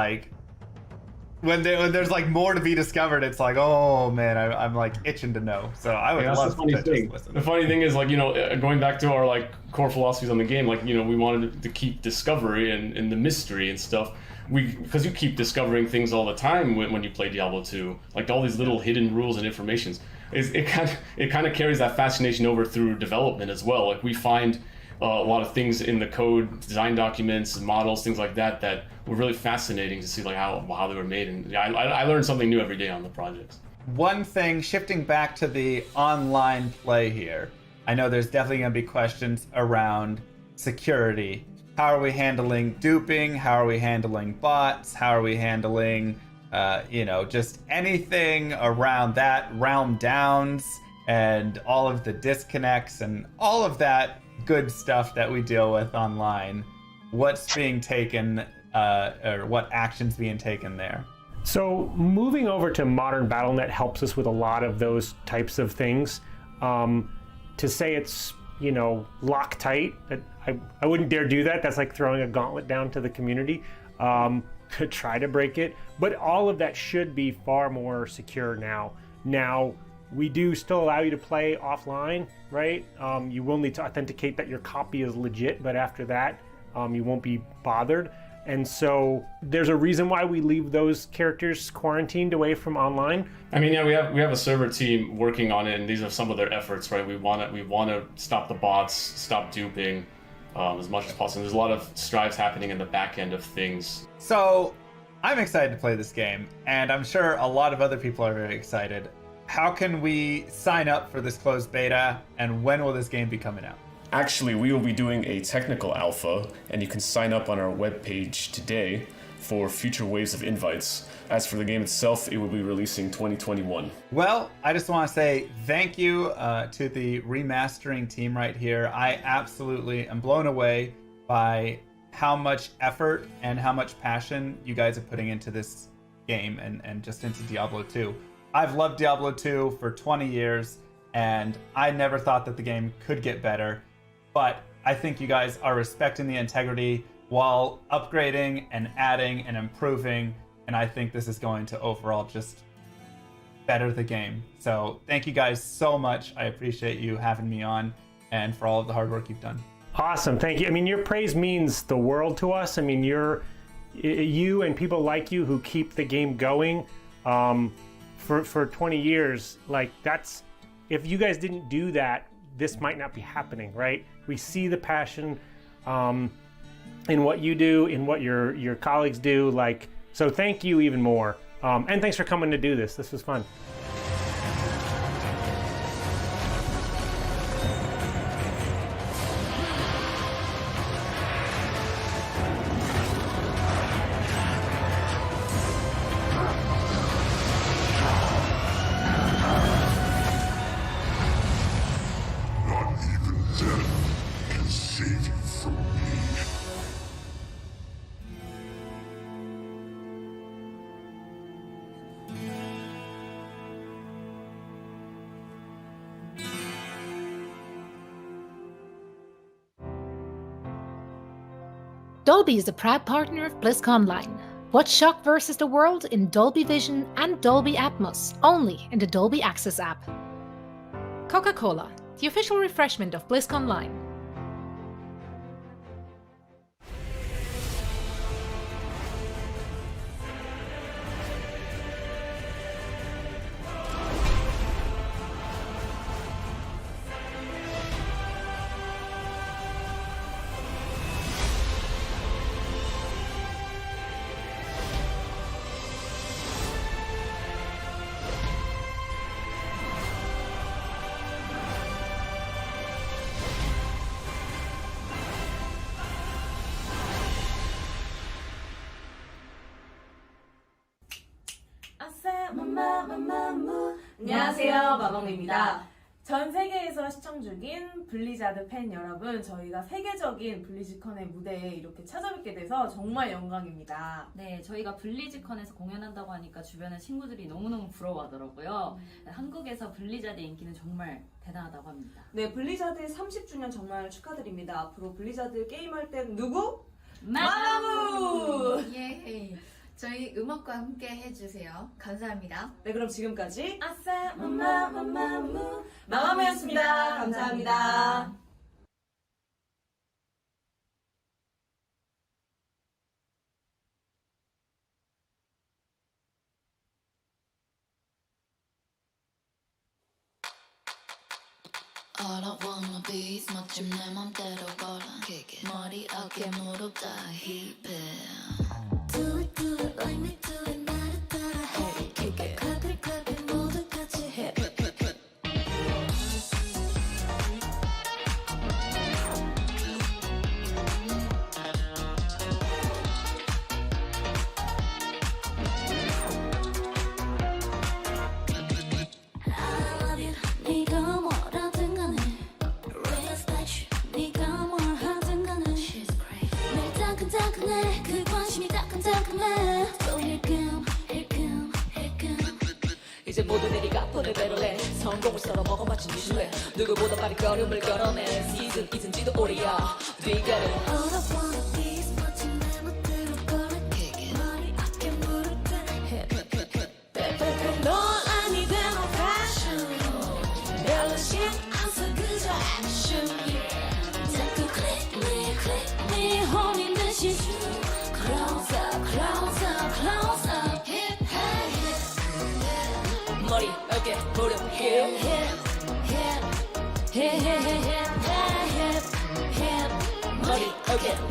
Speaker 13: when there's more to be discovered, it's oh man, I'm itching to know. So I would love to just listen.
Speaker 14: The funny thing is, going back to our core philosophies on the game, we wanted to keep discovery and the mystery and stuff. Because you keep discovering things all the time when you play Diablo 2, all these little hidden rules and informations. It kind of carries that fascination over through development as well. We find a lot of things in the code, design documents, models, things like that were really fascinating to see how they were made. And I learned something new every day on the projects.
Speaker 13: One thing, shifting back to the online play here, I know there's definitely going to be questions around security. How are we handling duping? How are we handling bots? How are we handling, just anything around that, realm downs, and all of the disconnects and all of that good stuff that we deal with online? What's being taken, or what actions being taken there?
Speaker 15: So moving over to modern BattleNet helps us with a lot of those types of things. To say it's Loctite, I wouldn't dare do that. That's like throwing a gauntlet down to the community to try to break it. But all of that should be far more secure now. Now, We do still allow you to play offline, right? You will need to authenticate that your copy is legit, but after that, you won't be bothered. And so there's a reason why we leave those characters quarantined away from online.
Speaker 14: I mean, yeah, we have a server team working on it, and these are some of their efforts, right? We want to stop the bots, stop duping as much as possible. There's a lot of strides happening in the back end of things.
Speaker 13: So I'm excited to play this game, and I'm sure a lot of other people are very excited. How can we sign up for this closed beta, and when will this game be coming out?
Speaker 1: Actually, we will be doing a technical alpha, and you can sign up on our webpage today for future waves of invites. As for the game itself, it will be releasing 2021.
Speaker 13: Well, I just want to say thank you to the remastering team right here. I absolutely am blown away by how much effort and how much passion you guys are putting into this game and just into Diablo 2. I've loved Diablo 2 for 20 years, and I never thought that the game could get better. But I think you guys are respecting the integrity while upgrading and adding and improving. And I think this is going to overall just better the game. So thank you guys so much. I appreciate you having me on and for all of the hard work you've done.
Speaker 15: Awesome, thank you. I mean, your praise means the world to us. I mean, you and people like you who keep the game going for 20 years. Like, that's, if you guys didn't do that, this might not be happening, right? We see the passion in what you do, in what your colleagues do. Like, so thank you even more. And thanks for coming to do this. This was fun.
Speaker 5: Dolby is a proud partner of Blizzcon Online. Watch Shock vs. the World in Dolby Vision and Dolby Atmos, only in the Dolby Access app. Coca-Cola, the official refreshment of Blizzcon Online.
Speaker 17: 안녕하세요, 마봉입니다. 전 세계에서 시청 중인 블리자드 팬 여러분, 저희가 세계적인 블리즈컨의 무대에 이렇게 찾아뵙게 돼서 정말 영광입니다.
Speaker 18: 네, 저희가 블리즈컨에서 공연한다고 하니까 주변의 친구들이 너무너무 부러워하더라고요. 한국에서 블리자드의 인기는 정말 대단하다고 합니다.
Speaker 17: 네, 블리자드의 30주년 정말 축하드립니다. 앞으로 블리자드 게임할 땐 누구?
Speaker 18: 마마무!
Speaker 19: 예. 저희 음악과 함께 해주세요. 감사합니다.
Speaker 17: 네, 그럼 지금까지 아싸 마마무 마마무였습니다. 감사합니다.
Speaker 19: All I wanna be is 멋진 내 맘대로 걸어 머리 어깨 무릎 다 힙해 Do it like me do it 나를 따라 해 Kick it clap it clap it 모두 같이 해 I love you 네가 뭐라든 간에 Respect you 네가 뭘 하든 간에 She's crazy 늘 따끈따끈해 그 관심이 따끈따끈해 또 힐끔
Speaker 20: 이제 모두 내게 갚아낼 대로 해 성공을 썰어 먹어 마친 유수해 누구보다 빠른 걸음을 걸어내 시즌 잊은지도 오래야 네가
Speaker 19: All I wanna be is 멋진 내 멋대로 걸어 머리 어깨 무릎 다 해
Speaker 17: 넌 아니 된 old fashion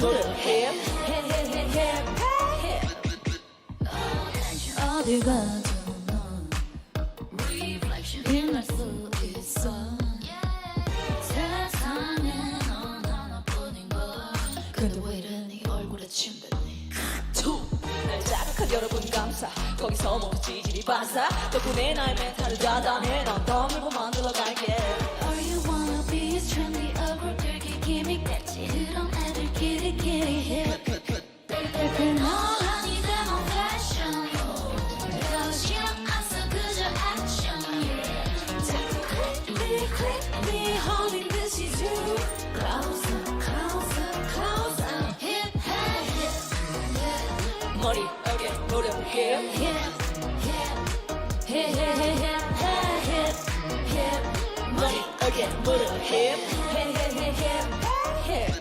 Speaker 20: put a hip, hip, hip, hip, hip, hip. 어딜 가도 넌 reflection 빛날 수 있어. 세상에 넌 하나뿐인 걸. 근데 왜 이래 네 얼굴에 침뱉니? 날 자극한 여러분 감사. 거기서 뭐 지질이 반사. 덕분에 나의 멘탈을 다단해. 넌 더 밀고 만들어 갈게. All you wanna be is trendy 얼굴들끼리 기믹 됐지. 그런 애들끼리 hip. 넌 아니 데모 패션. 내가 신경 안 써 그저 액션. 자꾸 click me holding this is you. Closer, closer, closer. Hip, hip. 머리, 어깨, 무릎, hip, hip, hip, hip, hip, hip, hip. 머리, 어깨, 무릎, hip, hip, hip, hip, hip.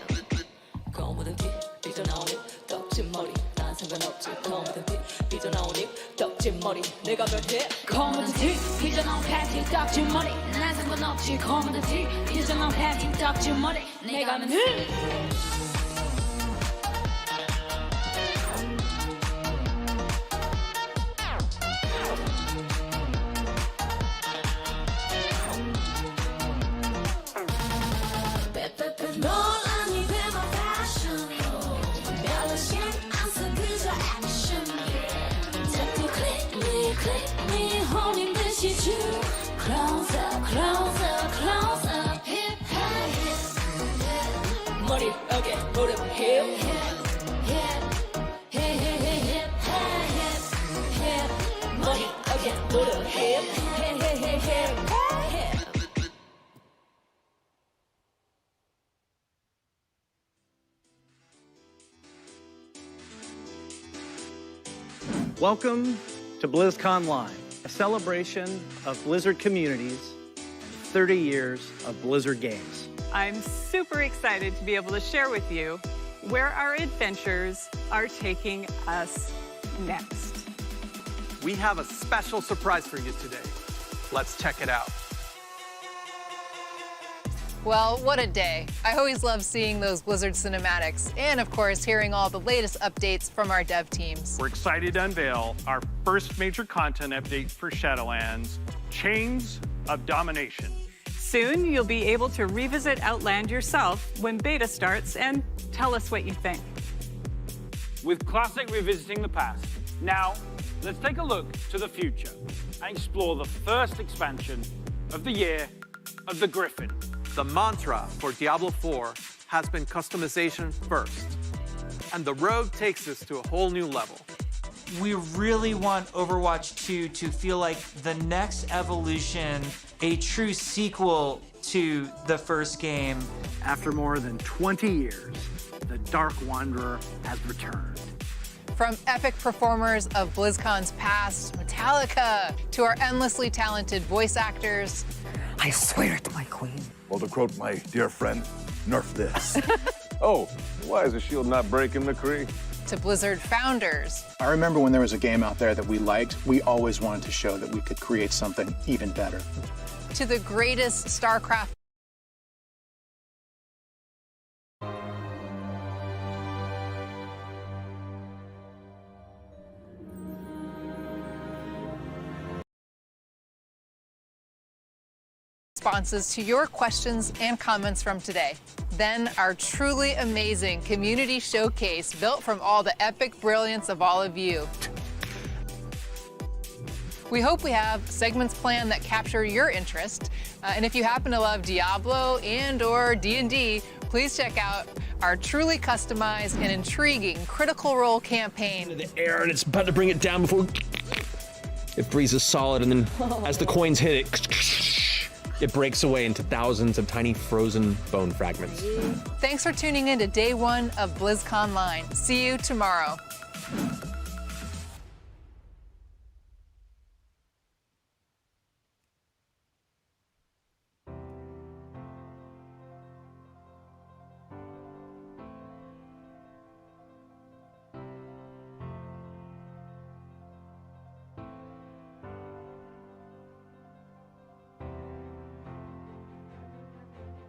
Speaker 20: 거무든 티 삐져나오니 떡진 머리 난 상관없지. 거무든 티 삐져나오니 떡진 머리 내가 변해. 거무든 티 삐져나온 팬티 떡진 머리 난 상관없지. 거무든 티 삐져나온 팬티 떡진 머리 내가 변해. 넌 아니 데모 패션. 별로 신경 안 써 그저 액션. 자꾸 click me holding this is you. Closer, closer, closer. Hip, hip. 머리, 어깨, 무릎, hip, hip, hip, hip, hip, hip, hip. 머리, 어깨, 무릎, hip, hip, hip, hip, hip.
Speaker 2: Welcome to BlizzCon Live, a celebration of Blizzard communities, 30 years of Blizzard games.
Speaker 3: I'm super excited to be able to share with you where our adventures are taking us next.
Speaker 2: We have a special surprise for you today. Let's check it out.
Speaker 10: Well, what a day. I always love seeing those Blizzard cinematics and, of course, hearing all the latest updates from our dev teams.
Speaker 11: We're excited to unveil our first major content update for Shadowlands, Chains of Domination.
Speaker 3: Soon, you'll be able to revisit Outland yourself when beta starts and tell us what you think.
Speaker 11: With Classic revisiting the past, now let's take a look to the future and explore the first expansion of the year of the Griffin.
Speaker 2: The mantra for Diablo 4 has been customization first, and the road takes us to a whole new level.
Speaker 4: We really want Overwatch 2 to feel like the next evolution, a true sequel to the first game.
Speaker 2: After more than 20 years, the Dark Wanderer has returned.
Speaker 10: From epic performers of BlizzCon's past, Metallica, to our endlessly talented voice actors.
Speaker 6: I swear to my queen.
Speaker 21: Well, to quote my dear friend, nerf this. Oh, why is the shield not breaking, McCree?
Speaker 10: To Blizzard founders.
Speaker 22: I remember when there was a game out there that we liked, we always wanted to show that we could create something even better.
Speaker 10: To the greatest StarCraft. Responses to your questions and comments from today. Then our truly amazing community showcase built from all the epic brilliance of all of you. We hope we have segments planned that capture your interest. And if you happen to love Diablo and/or D&D, please check out our truly customized and intriguing Critical Role campaign.
Speaker 23: The air, and it's about to bring it down before it freezes solid, and then as the coins hit it, it breaks away into thousands of tiny frozen bone fragments.
Speaker 10: Thanks for tuning in to day one of BlizzCon Line. See you tomorrow.